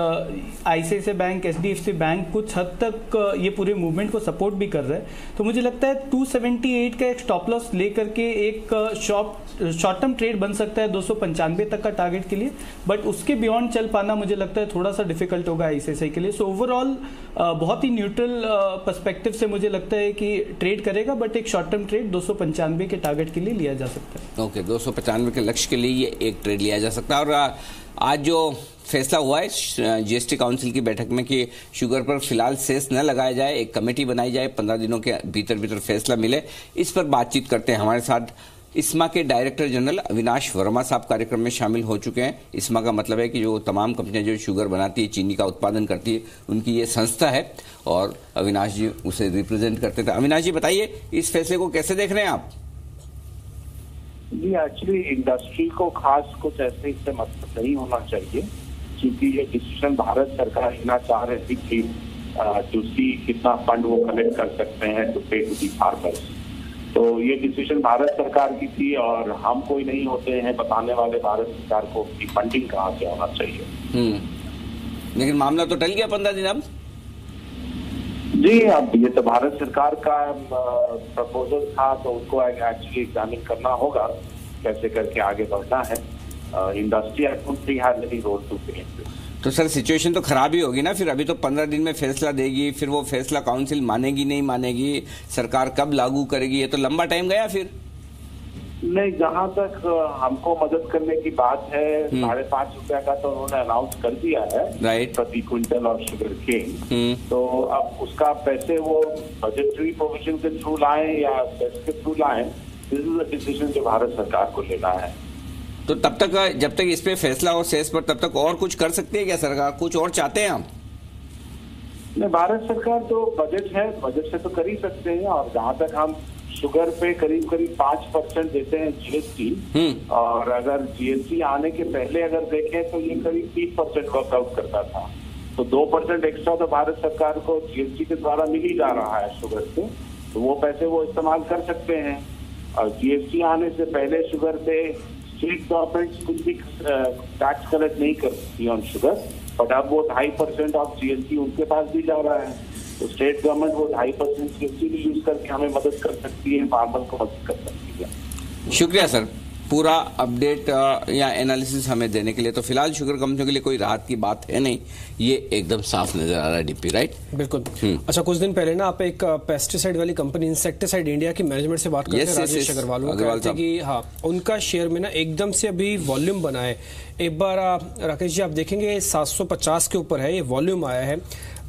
आईसीआईसीआई बैंक, एचडीएफसी बैंक कुछ हद तक ये पूरे मूवमेंट को सपोर्ट भी कर रहा है। तो मुझे लगता है 278 का एक स्टॉप लॉस लेकर के एक शॉर्ट टर्म ट्रेड बन सकता है 295 तक का टारगेट के लिए, बट उसके बियॉन्ड चल पाना मुझे लगता है थोड़ा सा डिफिकल्ट होगा आईसीआईसीआई के लिए। सो ओवरऑल बहुत ही काफी न्यूट्रल पर्सपेक्टिव से मुझे लगता है कि ट्रेड करेगा, बट एक शॉर्ट टर्म ट्रेड 295 के टारगेट के लिए लिया जा सकता है। ओके, 295 के लक्ष्य के लिए ये एक ट्रेड लिया जा सकता है। और आज जो फैसला हुआ है जीएसटी काउंसिल की बैठक में कि शुगर पर फिलहाल सेस न लगाया जाए, एक कमेटी बनाई जाए, 15 दिनों के भीतर फैसला मिले, इस पर बातचीत करते हैं। हमारे साथ इस्मा के डायरेक्टर जनरल अविनाश वर्मा साहब कार्यक्रम में शामिल हो चुके हैं। इस्मा का मतलब है कि जो तमाम कंपनियां जो शुगर बनाती है, चीनी का उत्पादन करती है, उनकी ये संस्था है और अविनाश जी उसे रिप्रेजेंट करते थे। अविनाश जी बताइए, इस फैसले को कैसे देख रहे हैं आप? जी, एक्चुअली इंडस्ट्री को खास कुछ ऐसे इससे मतलब नहीं होना चाहिए, क्योंकि ये डिसीजन भारत सरकार लेना चाह रही थी कि टू सी कितना फंड वो कलेक्ट कर सकते हैं टू पे टू दी फार्मर्स। तो ये डिसीजन भारत सरकार की थी और हम कोई नहीं होते हैं बताने वाले भारत सरकार को कि फंडिंग कहाँ से होना चाहिए। लेकिन मामला तो टल गया 15 दिन अब। जी, अब ये तो भारत सरकार का प्रपोजल था, तो उसको एक्चुअली एग्जामिन करना होगा कैसे करके आगे बढ़ना है। Industry I don't think has any role to play. तो सर सिचुएशन तो खराब ही होगी ना फिर। अभी तो 15 दिन में फैसला देगी, फिर वो फैसला काउंसिल मानेगी नहीं मानेगी, सरकार कब लागू करेगी, ये तो लंबा टाइम गया फिर। नहीं, जहाँ तक हमको मदद करने की बात है, 5.5 रुपया का तो उन्होंने अनाउंस कर दिया है राइट प्रति क्विंटल और शुगर केन। तो अब उसका पैसे वो बजटरी प्रोविजन के थ्रू लाएं या सेस के थ्रू लाएं, दिस इज अ डिसीजन जो भारत सरकार को लेना है। तो तब तक जब तक इस पे फैसला हो सेस पर, तब तक और कुछ कर सकती है क्या सरकार? कुछ और चाहते हैं आप? नहीं, भारत सरकार तो बजट है, बजट से तो कर ही सकते हैं। और जहाँ तक हम शुगर पे करीब 5% देते हैं जीएसटी, और अगर जीएसटी आने के पहले अगर देखें तो ये करीब 30% वर्कआउट करता था। तो 2% एक्स्ट्रा तो भारत सरकार को जीएसटी के द्वारा मिल ही जा रहा है शुगर से, तो वो पैसे वो इस्तेमाल कर सकते हैं। और जीएसटी आने से पहले शुगर पे स्टेट गवर्नमेंट कुछ भी टैक्स कलेक्ट नहीं करती ऑन शुगर, बट अब वो 2.5% ऑफ जीएसटी उनके पास भी जा रहा है। तो स्टेट गवर्नमेंट वो 2.5% जीएसटी भी यूज करके हमें मदद कर सकती है, फार्मर को मदद कर सकती है। शुक्रिया सर पूरा अपडेट या एनालिसिस हमें देने के लिए। तो फिलहाल शुगर कंपनियों के लिए कोई राहत की बात है नहीं, ये एकदम साफ नजर आ रहा है डीपी, राइट? बिल्कुल। अच्छा, कुछ दिन पहले ना आप एक पेस्टिसाइड वाली कंपनी इंसेक्टिसाइड इंडिया की मैनेजमेंट से बात करते हैं, राजेश अग्रवाल, वो कहते हैं कि हाँ उनका शेयर में ना एकदम से अभी वॉल्यूम बना है। एक बार राकेश जी आप देखेंगे 750 के ऊपर है ये वॉल्यूम आया है।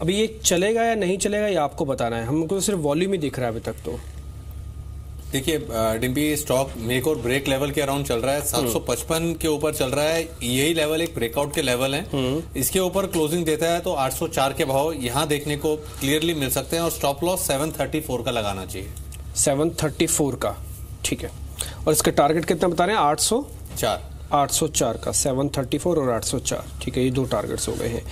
अभी ये चलेगा या नहीं चलेगा ये आपको बताना है, हमको सिर्फ वॉल्यूम ही दिख रहा है अभी तक। तो देखिए डिम्पी, स्टॉक मेक और ब्रेक लेवल के अराउंड चल रहा है, 755 के ऊपर चल रहा है। यही लेवल एक ब्रेकआउट के लेवल है। इसके ऊपर क्लोजिंग देता है तो 804 के भाव यहाँ देखने को क्लियरली मिल सकते हैं, और स्टॉप लॉस 734 का लगाना चाहिए। 734 का, ठीक है। और इसका टारगेट कितना बता रहे हैं? 804 का, 734 और 804, ठीक है, ये दो टारगेट्स हो गए हैं।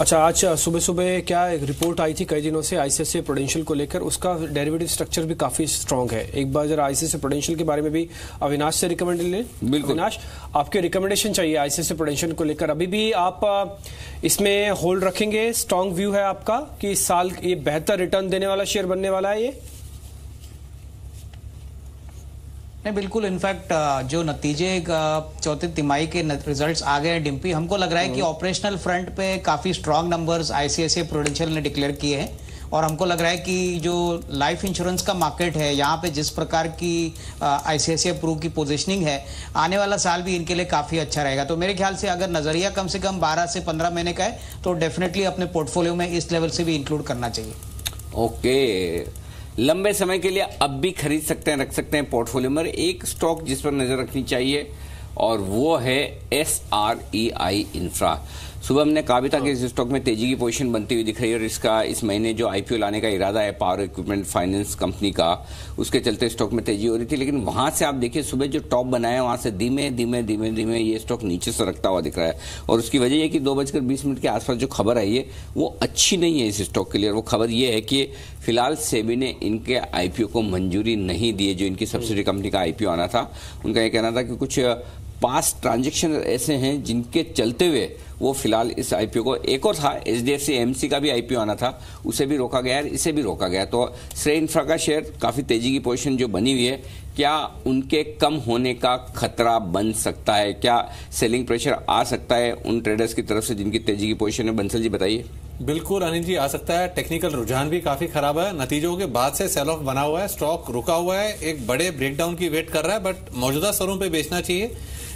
अच्छा, आज सुबह सुबह क्या एक रिपोर्ट आई थी कई दिनों से आईसीआईसीआई प्रूडेंशियल को लेकर, उसका डेरिवेटिव स्ट्रक्चर भी काफी स्ट्रांग है। एक बार जरा आईसीआईसीआई प्रूडेंशियल के बारे में भी अविनाश से रिकमेंड लें। अविनाश, आपके रिकमेंडेशन चाहिए आईसीआईसीआई प्रूडेंशियल को लेकर। अभी भी आप इसमें होल्ड रखेंगे? स्ट्रांग व्यू है आपका कि इस साल ये बेहतर रिटर्न देने वाला शेयर बनने वाला है ये? नहीं, बिल्कुल। इनफैक्ट जो नतीजे चौथी तिमाही के रिजल्ट्स आ गए हैं डिम्पी, हमको लग रहा है कि ऑपरेशनल फ्रंट पे काफी स्ट्रांग नंबर्स आईसीआईसीआई प्रूडेंशियल ने डिक्लेयर किए हैं। और हमको लग रहा है कि जो लाइफ इंश्योरेंस का मार्केट है, यहाँ पे जिस प्रकार की आईसीआईसीआई प्रू की पोजीशनिंग है, आने वाला साल भी इनके लिए काफी अच्छा रहेगा। तो मेरे ख्याल से अगर नजरिया कम से कम 12 से 15 महीने का है तो डेफिनेटली अपने पोर्टफोलियो में इस लेवल से भी इंक्लूड करना चाहिए। ओके, लंबे समय के लिए अब भी खरीद सकते हैं, रख सकते हैं पोर्टफोलियो में। एक स्टॉक जिस पर नजर रखनी चाहिए और वो है SREI इंफ्रा। सुबह हमने कहा भी था कि इस स्टॉक में तेजी की पोजीशन बनती हुई दिख रही है, और इसका इस महीने जो आईपीओ लाने का इरादा है पावर इक्विपमेंट फाइनेंस कंपनी का, उसके चलते स्टॉक में तेजी हो रही थी। लेकिन वहां से आप देखिए सुबह जो टॉप बनाया है वहां से धीमे धीमे धीमे धीमे ये स्टॉक नीचे सरकता हुआ दिख रहा है। और उसकी वजह यह कि 2:20 के आसपास जो खबर आई है वो अच्छी नहीं है इस स्टॉक के लिए। वो खबर ये है कि फिलहाल सेबी ने इनके आईपीओ को मंजूरी नहीं दी है। जो इनकी सब्सिडी कंपनी का आईपीओ आना था, उनका ये कहना था कि कुछ पास ट्रांजैक्शन ऐसे हैं जिनके चलते हुए वो फिलहाल इस आईपीओ को, एक और था HDFC AMC का भी आईपीओ आना था, उसे भी रोका गया है, इसे भी रोका गया। तो श्रेय इंफ्रा का शेयर काफी तेजी की पोजीशन जो बनी हुई है, क्या उनके कम होने का खतरा बन सकता है? क्या सेलिंग प्रेशर आ सकता है उन ट्रेडर्स की तरफ से जिनकी तेजी की पोजीशन है? बंसल जी बताइए। बिल्कुल अनिल जी, आ सकता है। टेक्निकल रुझान भी काफी खराब है, नतीजों के बाद से सेल ऑफ बना हुआ है, स्टॉक रुका हुआ है, एक बड़े ब्रेकडाउन की वेट कर रहा है, बट मौजूदा स्तरों पे बेचना चाहिए।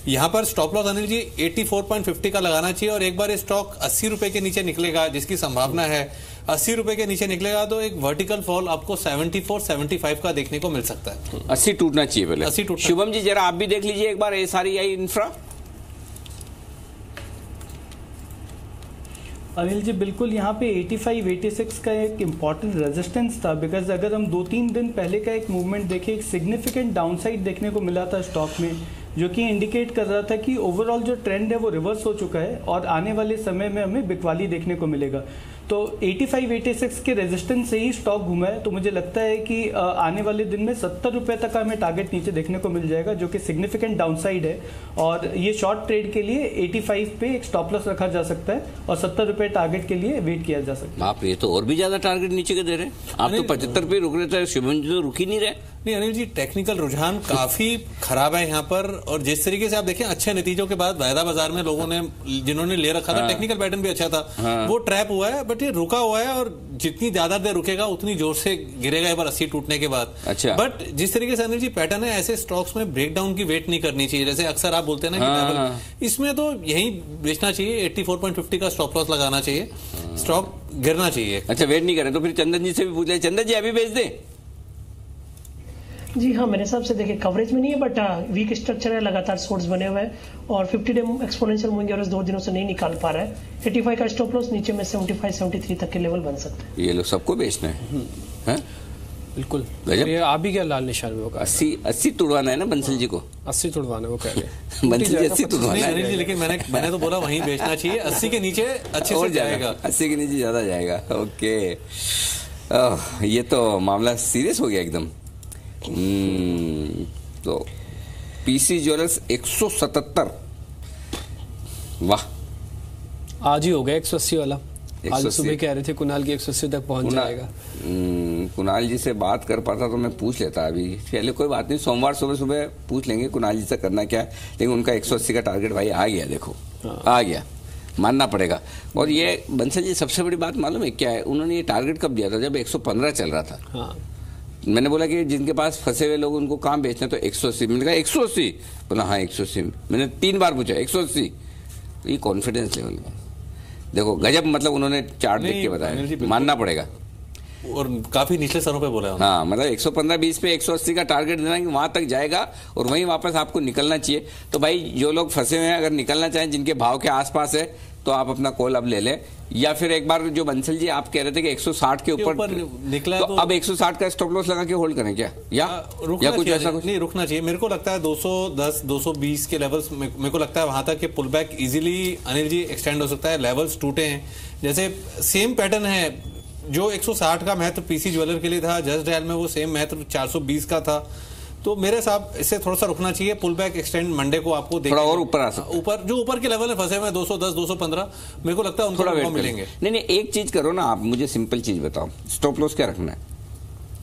यहाँ पर स्टॉप लॉस अनिल जी 84.50 का लगाना चाहिए, और एक बार ये स्टॉक 80 रुपए के नीचे निकलेगा, जिसकी संभावना है 80 रुपए के नीचे निकलेगा, तो एक वर्टिकल फॉल आपको 74-75 का देखने को मिल सकता है। 80 टूटना चाहिए पहले। 80 टूटना। शुभम जी जरा आप भी देख लीजिए एक बार SREI इंफ्रा। अनिल जी बिल्कुल यहाँ पे 85-86 का एक इम्पॉर्टेंट रेजिस्टेंस था, बिकॉज अगर हम 2-3 दिन पहले का एक मूवमेंट देखें, एक सिग्निफिकेंट डाउनसाइड देखने को मिला था स्टॉक में, जो कि इंडिकेट कर रहा था कि ओवरऑल जो ट्रेंड है वो रिवर्स हो चुका है और आने वाले समय में हमें बिकवाली देखने को मिलेगा। तो 85-86 के रेजिस्टेंस से ही स्टॉक घूमा है, तो मुझे लगता है कि आने वाले दिन में 70 रुपए तक का हमें टारगेट नीचे देखने को मिल जाएगा, जो कि सिग्निफिकेंट डाउनसाइड है, और ये शॉर्ट ट्रेड के लिए 85 पे एक स्टॉप लॉस रखा जा सकता है और 70 रुपए टारगेट के लिए वेट किया जा सकता है। आप ये तो और भी ज्यादा टारगेट नीचे के दे रहे हैं, आप तो 75 पे रुक रहे थे, शुभम जी तो रुक ही नहीं रहे। नहीं अनिल जी, टेक्निकल रुझान काफी खराब है यहाँ पर, और जिस तरीके से आप देखें अच्छे नतीजों के बाद वायदा बाजार में लोगों ने जिन्होंने ले रखा था, टेक्निकल पैटर्न भी अच्छा था, वो ट्रैप हुआ है, बट ये रुका हुआ है, और जितनी ज्यादा देर रुकेगा उतनी जोर से गिरेगा एक बार 80 टूटने के बाद। अच्छा। बट जिस तरीके से अनिल जी पैटर्न है, ऐसे स्टॉक्स में ब्रेकडाउन की वेट नहीं करनी चाहिए, जैसे अक्सर आप बोलते हैं ना कि इसमें तो यही बेचना चाहिए, 84.50 का स्टॉप लॉस लगाना चाहिए, स्टॉक गिरना चाहिए। अच्छा, वेट नहीं करें तो फिर चंदन जी से भी पूछ ले। चंदन जी अभी बेच दें? जी हाँ, मेरे हिसाब से देखिए कवरेज में नहीं है, बट वीक स्ट्रक्चर है, लगातार सोर्स बने हुए हैं, और 50 डे एक्सपोनेंशियल मूविंग एवरेज 2 दिनों से नहीं निकाल पा रहा है। 85 का स्टॉप लॉस, नीचे में 75-73 तक के लेवल बन सकते हैं। ये लोग सबको बेचना है? बिल्कुल। ये आप भी क्या लाल निशान में होगा? 80 तुड़वाना है ना बंसल जी को? 80 तुड़वाना वो कह रहे बंसल जी 80 तुड़वाना है, लेकिन मैंने तो बोला वहीं बेचना चाहिए, 80 के नीचे अच्छे से जाएगा, 80 के नीचे ज्यादा जाएगा। ओके, ये तो मामला सीरियस हो गया एकदम। तो पीसी ज्वेलर्स 177, वाह, आज ही हो गया 180 वाला। आज सुबह कह रहे थे कुणाल की 180 तक पहुंच जाएगा। कुणाल जी से बात कर पाता तो मैं पूछ लेता, अभी पहले कोई बात नहीं, सोमवार सुबह सुबह पूछ लेंगे कुणाल जी से करना क्या है, लेकिन उनका 180 का टारगेट भाई आ गया, देखो आ गया, मानना पड़ेगा। और ये बंसल जी सबसे बड़ी बात मालूम है क्या है, उन्होंने ये टारगेट कब दिया था? जब 115 चल रहा था। हाँ। मैंने बोला कि जिनके पास फंसे हुए लोग उनको कहाँ बेचना, तो 180। मैंने कहा 180, बोला हाँ 180। मैंने 3 बार पूछा 180, तो ये कॉन्फिडेंस लेवल में देखो गजब, मतलब उन्होंने चार्ट देख के बताया, मानना पड़ेगा, और काफी निचले स्तरों पे बोला है। हाँ, मतलब 115-20 पे 180 का टारगेट देना कि वहां तक जाएगा और वहीं वापस आपको निकलना चाहिए। तो भाई जो लोग फंसे हुए हैं, अगर निकलना चाहें, जिनके भाव के आसपास है, तो आप अपना कॉल अब ले लें, या फिर एक बार जो बंसल जी आप कह रहे थे कि 160 के ऊपर निकला, तो अब 160 का स्टॉप लॉस लगा के होल्ड करें क्या, या कुछ ऐसा कुछ? नहीं, रुकना चाहिए। मेरे को लगता है 210-220 के लेवल्स, मेरे को लगता है वहां तक के pull back easily Anil ji extend हो सकता है। लेवल्स टूटे हैं, जैसे सेम पैटर्न है, जो 160 का महत्व पीसी ज्वेलर के लिए था, जस्ट डायल में वो सेम महत्व 420 का था, तो मेरे हिसाब इससे थोड़ा सा रुकना चाहिए। पुल बैक एक्सटेंड मंडे को आपको थोड़ा और ऊपर आ सकता है, ऊपर जो ऊपर के लेवल में फंसे हुए 210-215, मेरे को लगता है उनको थोड़ा मिलेंगे। नहीं, एक चीज करो ना आप, मुझे सिंपल चीज बताओ, स्टॉप लॉस क्या रखना है?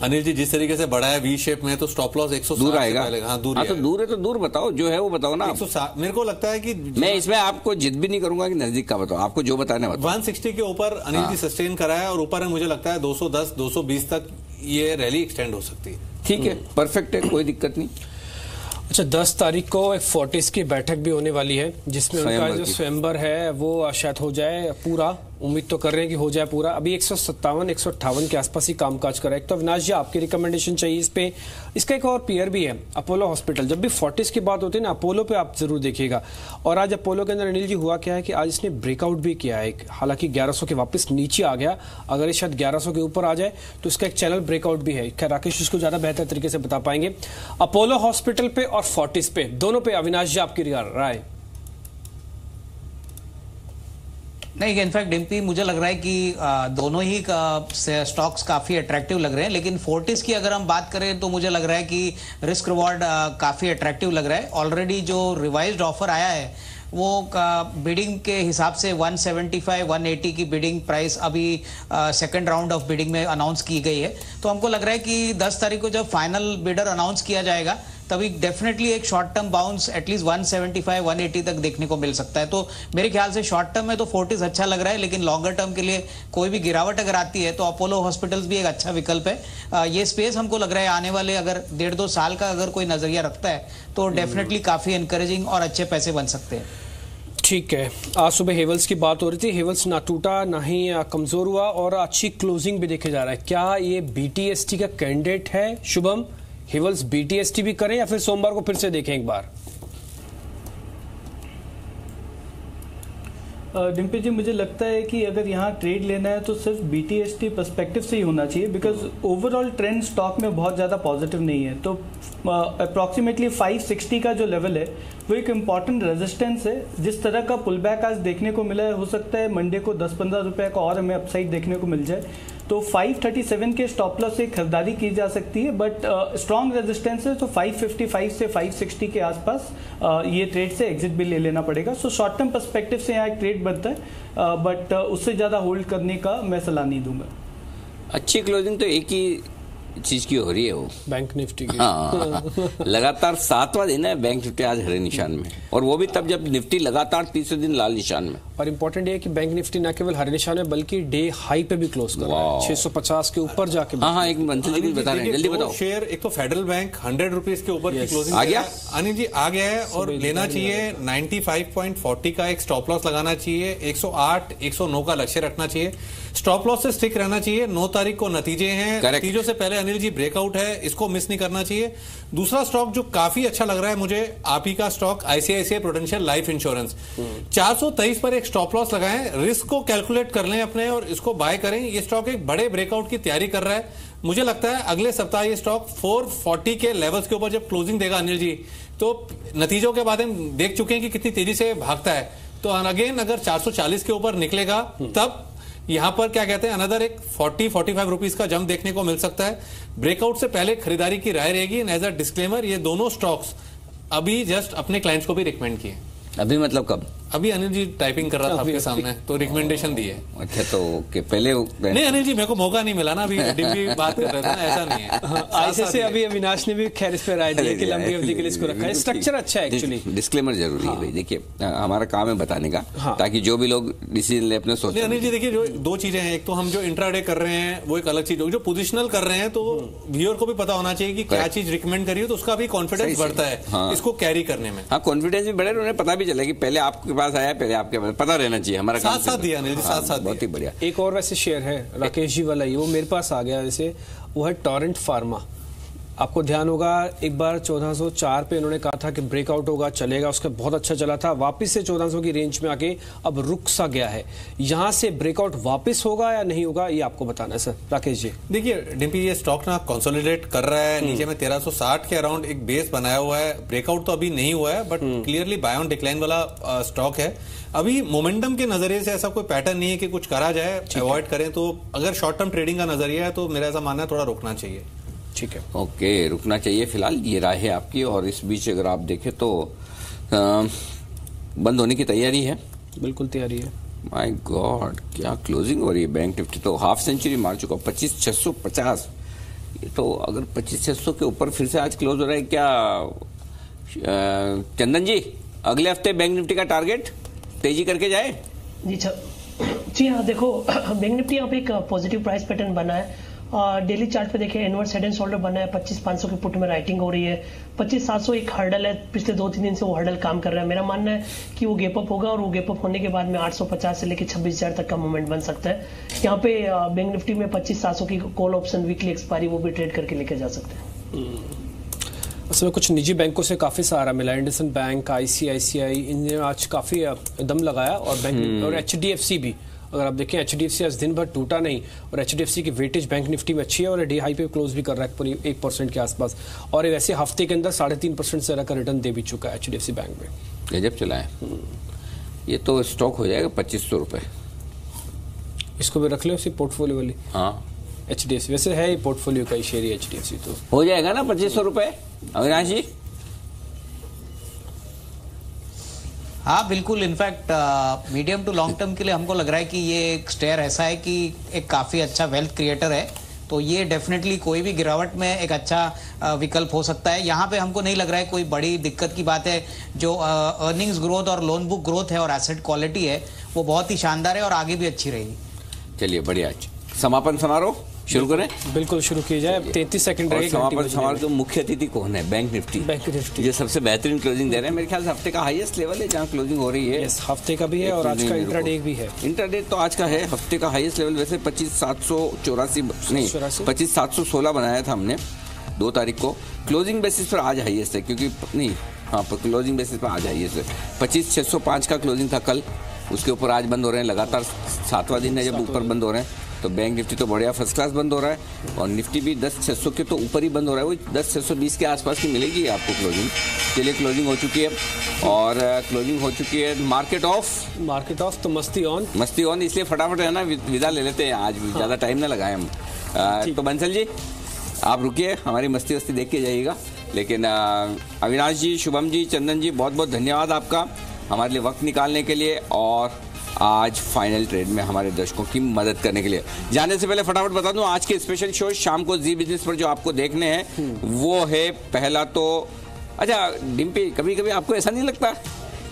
अनिल जी जिस तरीके से बढ़ा है वी शेप में, तो स्टॉप लॉस 160 दूर आएगा। हाँ, दूर तो दूर है तो दूर बताओ, जो है वो बताओ ना। 160 मेरे को लगता है कि मैं इसमें आपको जिद भी नहीं करूंगा कि नजदीक का बताओ, आपको जो बताना है बताओ। 160 के ऊपर अनिल जी सस्टेन करा है, और ऊपर मुझे लगता है 210-220 तक ये रैली एक्सटेंड हो सकती है। ठीक है, परफेक्ट है, कोई दिक्कत नहीं। अच्छा, 10 तारीख को एक फोर्टिस की बैठक भी होने वाली है, जिसमें उनका जो स्वयंवर है वो शायद हो जाए पूरा, उम्मीद तो कर रहे हैं कि हो जाए पूरा। अभी 157-158 के आसपास ही कामकाज कर रहा है। तो अविनाश जी आपकी रिकमेंडेशन चाहिए इस पे। इसका एक और पेयर भी है, अपोलो हॉस्पिटल। जब भी फोर्टिस की बात होती है ना, अपोलो पे आप जरूर देखिएगा। और आज अपोलो के अंदर अनिल जी हुआ क्या है कि आज इसने ब्रेकआउट भी किया है, हालांकि 1100 के वापस नीचे आ गया, अगर ये शायद 1100 के ऊपर आ जाए तो इसका एक चैनल ब्रेकआउट भी है। क्या राकेश इसको ज्यादा बेहतर तरीके से बता पाएंगे? अपोलो हॉस्पिटल पे और फोर्टिस पे, दोनों पे अविनाश जी आपकी राय? नहीं, इनफैक्ट डिम्पी मुझे लग रहा है कि दोनों ही स्टॉक्स काफी अट्रैक्टिव लग रहे हैं, लेकिन फोर्टिस की अगर हम बात करें तो मुझे लग रहा है कि रिस्क रिवॉर्ड काफी अट्रैक्टिव लग रहा है। ऑलरेडी जो रिवाइज्ड ऑफर आया है वो बिडिंग के हिसाब से 175-180 की बिडिंग प्राइस अभी सेकंड राउंड ऑफ बिडिंग में अनाउंस की गई है। तो हमको लग रहा है कि 10 तारीख को जब फाइनल बिडर अनाउंस किया जाएगा तभी डेफिनेटली एक शॉर्ट टर्म बाउंस एटलीस्ट 175 180 तक देखने को मिल सकता है। तो मेरे ख्याल से शॉर्ट टर्म में तो फोर्टिस अच्छा लग रहा है, लेकिन लॉन्गर टर्म के लिए कोई भी गिरावट अगर आती है तो अपोलो हॉस्पिटल्स भी एक अच्छा विकल्प है। ये स्पेस हमको लग रहा है आने वाले अगर 1.5-2 साल का अगर कोई नजरिया रखता है तो डेफिनेटली काफी एनकरेजिंग और अच्छे पैसे बन सकते हैं। ठीक है, आज सुबह हेवल्स की बात हो रही थी, हेवल्स ना टूटा ना ही कमजोर हुआ और अच्छी क्लोजिंग भी देखे जा रहा है। क्या ये बीटीएसटी का कैंडिडेट है शुभम? हेवल्स बीटीएसटी भी करें या फिर सोमवार को फिर से देखें एक बार? डिम्पी जी, मुझे लगता है कि अगर यहाँ ट्रेड लेना है तो सिर्फ बीटीएसटी पर्सपेक्टिव से ही होना चाहिए, बिकॉज ओवरऑल ट्रेंड स्टॉक में बहुत ज़्यादा पॉजिटिव नहीं है। तो अप्रॉक्सीमेटली 560 का जो लेवल है वो एक इम्पॉर्टेंट रेजिस्टेंस है। जिस तरह का पुल बैक आज देखने को मिला है, हो सकता है मंडे को 10-15 रुपए का और हमें अपसाइड देखने को मिल जाए। तो 537 के स्टॉप लॉस से खरीदारी की जा सकती है, बट स्ट्रॉन्ग रेजिस्टेंस है तो 555 से 560 के आसपास ये ट्रेड से एग्जिट भी ले लेना पड़ेगा। सो शॉर्ट टर्म पर्सपेक्टिव से यहाँ एक ट्रेड बनता है, बट उससे ज़्यादा होल्ड करने का मैं सलाह नहीं दूंगा। अच्छी क्लोजिंग तो एक ही चीज की हो रही है, वो बैंक निफ्टी की। हाँ, लगातार 7वां दिन है बैंक निफ्टी आज हरे निशान में, और वो भी तब जब निफ्टी लगातार तीसरे दिन लाल निशान में। और इम्पोर्टेंट ये है कि बैंक निफ्टी न केवल हरे निशान में बल्कि डे हाई पे भी क्लोज कर रहा है, 650 के ऊपर जाके। हाँ, एक मंथली भी बता रहे हैं, जल्दी बताओ। शेयर एक तो फेडरल बैंक 100 रुपीज के ऊपर की क्लोजिंग आ गया, अनिल जी आ गया है, और लेना चाहिए 95.40 का एक स्टॉप लॉस लगाना चाहिए, 108 109 का लक्ष्य रखना चाहिए, स्टॉप लॉस से स्टिक रहना चाहिए। 9 तारीख को नतीजे हैं, नतीजों से पहले अनिल जी ब्रेकआउट है, इसको मिस नहीं करना चाहिए। दूसरा स्टॉक जो काफी अच्छा लग रहा है मुझे, आप ही का stock ICICI prudential life insurance, 423 पर एक स्टॉप लॉस लगाएं, रिस्क को कैलकुलेट कर लें अपने और इसको बाय करें। ये स्टॉक एक बड़े ब्रेकआउट की तैयारी कर रहा है, मुझे लगता है अगले सप्ताह ये स्टॉक 440 के लेवल्स के ऊपर जब क्लोजिंग देगा अनिल जी, तो नतीजों के बाद हम देख चुके हैं कि कितनी तेजी से भागता है, तो अगेन अगर 440 के ऊपर निकलेगा तब यहां पर क्या कहते हैं अनदर एक 40-45 रुपीज का जंप देखने को मिल सकता है। ब्रेकआउट से पहले खरीदारी की राय रहेगी। एज अ डिस्क्लेमर, ये दोनों स्टॉक्स अभी जस्ट अपने क्लाइंट्स को भी रिकमेंड किए। अभी मतलब कब? अभी अनिल जी टाइपिंग कर रहा था आपके सामने, तो रिकमेंडेशन दी है। अच्छा, तो ओके, पहले नहीं अनिल जी, मेरे को मौका नहीं मिला ना, अभी डिम्पी बात कर रहे थे ना, ऐसा नहीं है। ऐसे से अभी अविनाश ने भी खैर इस पर राय दी कि लंबी अवधि के लिए इसको रखा है। स्ट्रक्चर अच्छा है एक्चुअली। डिस्क्लेमर जरूरी है भाई, देखिए हमारा काम है बताने का, ताकि जो भी लोग डिसीजन ले अपने सोच। अनिल जी देखिए, जो 2 चीजें हैं, एक तो हम जो इंट्राडे कर रहे हैं वो एक अलग चीज होगी, जो पोजिशनल कर रहे हैं तो व्यूअर को भी पता होना चाहिए कि क्या चीज रिकमेंड करी हो, तो उसका भी कॉन्फिडेंस बढ़ता है इसको कैरी करने में। हाँ, कॉन्फिडेंस भी बढ़े, उन्हें पता भी चले कि पहले आपके पास आया, पहले आपके पता रहना चाहिए। हमारा साथ दिया अनिल जी, साथ बहुत ही बढ़िया। एक और वैसे शेयर है राकेश जी वाला, ये वो मेरे पास आ गया जैसे, वो है टोरेंट फार्मा। आपको ध्यान होगा एक बार 1404 पे इन्होंने कहा था कि ब्रेकआउट होगा, चलेगा, उसका बहुत अच्छा चला था, वापस से 1400 की रेंज में आके अब रुक सा गया है। यहां से ब्रेकआउट वापस होगा या नहीं होगा, ये आपको बताना है सर। राकेश जी देखिए, डिम्पी ये स्टॉक ना कंसोलिडेट कर रहा है, नीचे में 1360 के अराउंड एक बेस बनाया हुआ है, ब्रेकआउट तो अभी नहीं हुआ है, but clearly buy on decline वाला स्टॉक है। अभी मोमेंटम के नजरिए से ऐसा कोई पैटर्न नहीं है कि कुछ करा जाए, अवॉइड करें। तो अगर शॉर्ट टर्म ट्रेडिंग का नजरिया है तो मेरा ऐसा मानना है थोड़ा रुकना चाहिए। ठीक है, ओके, रुकना चाहिए फिलहाल, ये राय है आपकी। और इस बीच अगर आप देखें तो बंद होने की तैयारी है, बिल्कुल तैयारी है। माय गॉड, क्या क्लोजिंग हो रही है। बैंक निफ्टी तो हाफ सेंचुरी मार चुका, 25,650। ये तो अगर 25,600 के ऊपर फिर से आज क्लोज हो रहा है क्या चंदन जी? अगले हफ्ते बैंक निफ्टी का टारगेट तेजी करके जाए? जी हाँ, देखो बैंक निफ्टी यहाँ पे एक पॉजिटिव प्राइस पैटर्न बना है। डेली चार्ट पे देखें, इनवर्स हेड एंड शोल्डर बना है, 25,500 के पुट में राइटिंग हो रही है, 25,700 एक हर्डल है, पिछले 2-3 दिन से वो हर्डल काम कर रहा है। मेरा मानना है कि वो गैप अप होगा और वो गैप अप होने के बाद में 850 से लेकर 26,000 तक का मूवमेंट बन सकता है। यहाँ पे बैंक निफ्टी में 25,700 की कॉल ऑप्शन वीकली एक्सपायरी वो भी ट्रेड करके लेके जा सकते हैं। उसमें कुछ निजी बैंकों से काफी सहारा मिला, इंडसन बैंक, आईसीआईसीआई, इनने आज काफी दम लगाया, और बैंक और एचडीएफसी भी। अगर आप देखें एचडीएफसी आज दिन भर टूटा नहीं, और एचडीएफसी की वेटेज बैंक निफ्टी में अच्छी है और डे हाई पे क्लोज भी कर रहा है पूरी 1% के आसपास, और वैसे हफ्ते के अंदर 3.5% से का रिटर्न दे भी चुका है एचडीएफसी बैंक में। गजब चला है। ये तो स्टॉक हो जाएगा 2500 रुपए। इसको भी रख लो इसी पोर्टफोलियो वाली। हाँ, एचडीएफसी वैसे है पोर्टफोलियो का ही शेयर है एचडीएफसी, तो हो जाएगा ना 2500 रुपए अविनाश जी? हाँ बिल्कुल, in fact medium to long term के लिए हमको लग रहा है कि ये एक स्टेयर ऐसा है कि एक काफी अच्छा वेल्थ क्रिएटर है, तो ये डेफिनेटली कोई भी गिरावट में एक अच्छा विकल्प हो सकता है। यहाँ पे हमको नहीं लग रहा है कोई बड़ी दिक्कत की बात है। जो अर्निंग्स ग्रोथ और लोन बुक ग्रोथ है और एसेट क्वालिटी है वो बहुत ही शानदार है और आगे भी अच्छी रहेगी। चलिए बढ़िया, समापन समारोह शुरू करें। बिल्कुल शुरू किया जाए। 33 सेकंड रह गए। समापन समारोह के मुख्य अतिथि कौन है? बैंक निफ्टी जो सबसे बेहतरीन क्लोजिंग दे रहे हैं। मेरे ख्याल से हफ्ते का हाईएस्ट लेवल है जहां क्लोजिंग हो रही है। हफ्ते का भी है और आज का इंट्राडे भी है। इंट्राडे तो आज का है। हफ्ते का हाईएस्ट लेवल वैसे 25,784 नहीं 25,716 बनाया था हमने 2 तारीख को। क्लोजिंग बेसिस पर आज हाईएस्ट है क्योंकि नहीं हाँ क्लोजिंग बेसिस पर आज हाईएस्ट है। 25,605 का क्लोजिंग था कल, उसके ऊपर आज बंद हो रहे हैं। लगातार 7वां दिन है जब ऊपर बंद हो रहे हैं। तो बैंक निफ्टी तो बढ़िया फर्स्ट क्लास बंद हो रहा है और निफ्टी भी 10,600 के तो ऊपर ही बंद हो रहा है। वो 10,620 के आसपास की मिलेगी आपको क्लोजिंग। चलिए क्लोजिंग हो चुकी है और क्लोजिंग हो चुकी है। मार्केट ऑफ तो मस्ती ऑन इसलिए फटाफट है ना विदा ले लेते हैं आज। ज़्यादा टाइम ना लगाए हम। तो बंसल जी आप रुकिए, हमारी मस्ती वस्ती देख के जाइएगा। लेकिन अविनाश जी, शुभम जी, चंदन जी बहुत बहुत धन्यवाद आपका हमारे लिए वक्त निकालने के लिए और आज फाइनल ट्रेड में हमारे दर्शकों की मदद करने के लिए। जाने से पहले फटाफट बता दूं आज के स्पेशल शो शाम को जी बिजनेस पर जो आपको देखने हैं वो है पहला तो अच्छा डिम्पी, कभी कभी आपको ऐसा नहीं लगता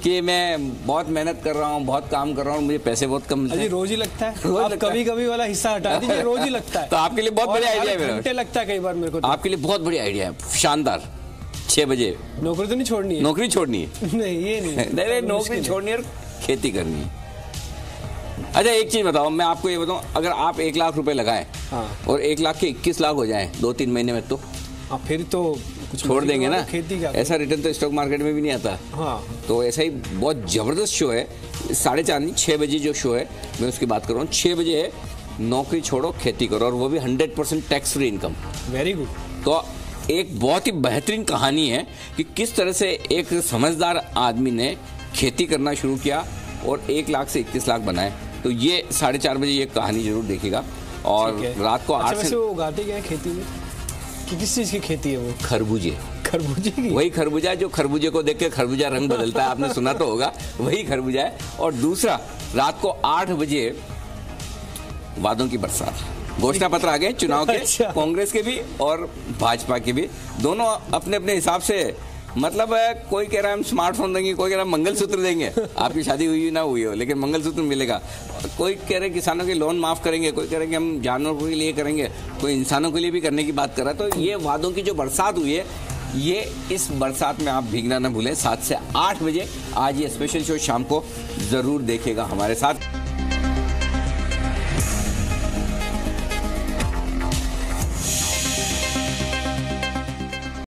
कि मैं बहुत मेहनत कर रहा हूँ, बहुत काम कर रहा हूँ, मुझे पैसे बहुत कम मिलते हैं? रोज ही लगता है। आप कभी कभी वाला हिस्सा हटा दीजिए, रोज ही लगता है। तो आपके लिए बहुत बढ़िया आइडिया है मेरा। घंटे लगता है कई बार मेरे को। आपके लिए बहुत बढ़िया आइडिया है, शानदार। 6 बजे नौकरी तो नहीं छोड़नी है। नौकरी छोड़नी है नहीं ये नहीं नौकरी छोड़नी है और खेती करनी है। अच्छा एक चीज बताओ, मैं आपको ये बताऊं, अगर आप 1 लाख रुपए लगाएं और 1 लाख के 21 लाख हो जाएं 2-3 महीने में तो फिर तो कुछ छोड़ देंगे ना। खेती का ऐसा रिटर्न तो स्टॉक मार्केट में भी नहीं आता। तो ऐसा ही बहुत जबरदस्त शो है। 4:30 नहीं 6 बजे जो शो है मैं उसकी बात कर रहा हूँ। 6 बजे है, नौकरी छोड़ो खेती करो और वो भी 100% tax free income. Very good. तो एक बहुत ही बेहतरीन कहानी है कि किस तरह से एक समझदार आदमी ने खेती करना शुरू किया और 1 लाख से 21 लाख बनाए। तो ये 4:30 बजे ये कहानी जरूर देखिएगा। और रात को 8 से वो उगाते क्या है खेती में कि किस चीज की खेती है? वो खरबूजे की। वही खरबूजा जो खरबूजे को देख के खरबूजा रंग बदलता है, आपने सुना तो होगा, वही खरबूजा है। और दूसरा रात को 8 बजे वादों की बरसात। घोषणा पत्र आ गए चुनाव के। अच्छा। कांग्रेस के भी और भाजपा के भी, दोनों अपने अपने हिसाब से। मतलब कोई कह रहा है हम स्मार्टफोन देंगे, कोई कह रहा है मंगलसूत्र देंगे। आपकी शादी हुई ना हुई हो लेकिन मंगलसूत्र मिलेगा। कोई कह रहे किसानों के लोन माफ करेंगे, कोई कह रहे कि हम जानवरों के लिए करेंगे, कोई इंसानों के लिए भी करने की बात कर रहा है। तो ये वादों की जो बरसात हुई है, ये इस बरसात में आप भीगना ना भूलें। 7 से 8 बजे आज ये स्पेशल शो शाम को जरूर देखिएगा हमारे साथ।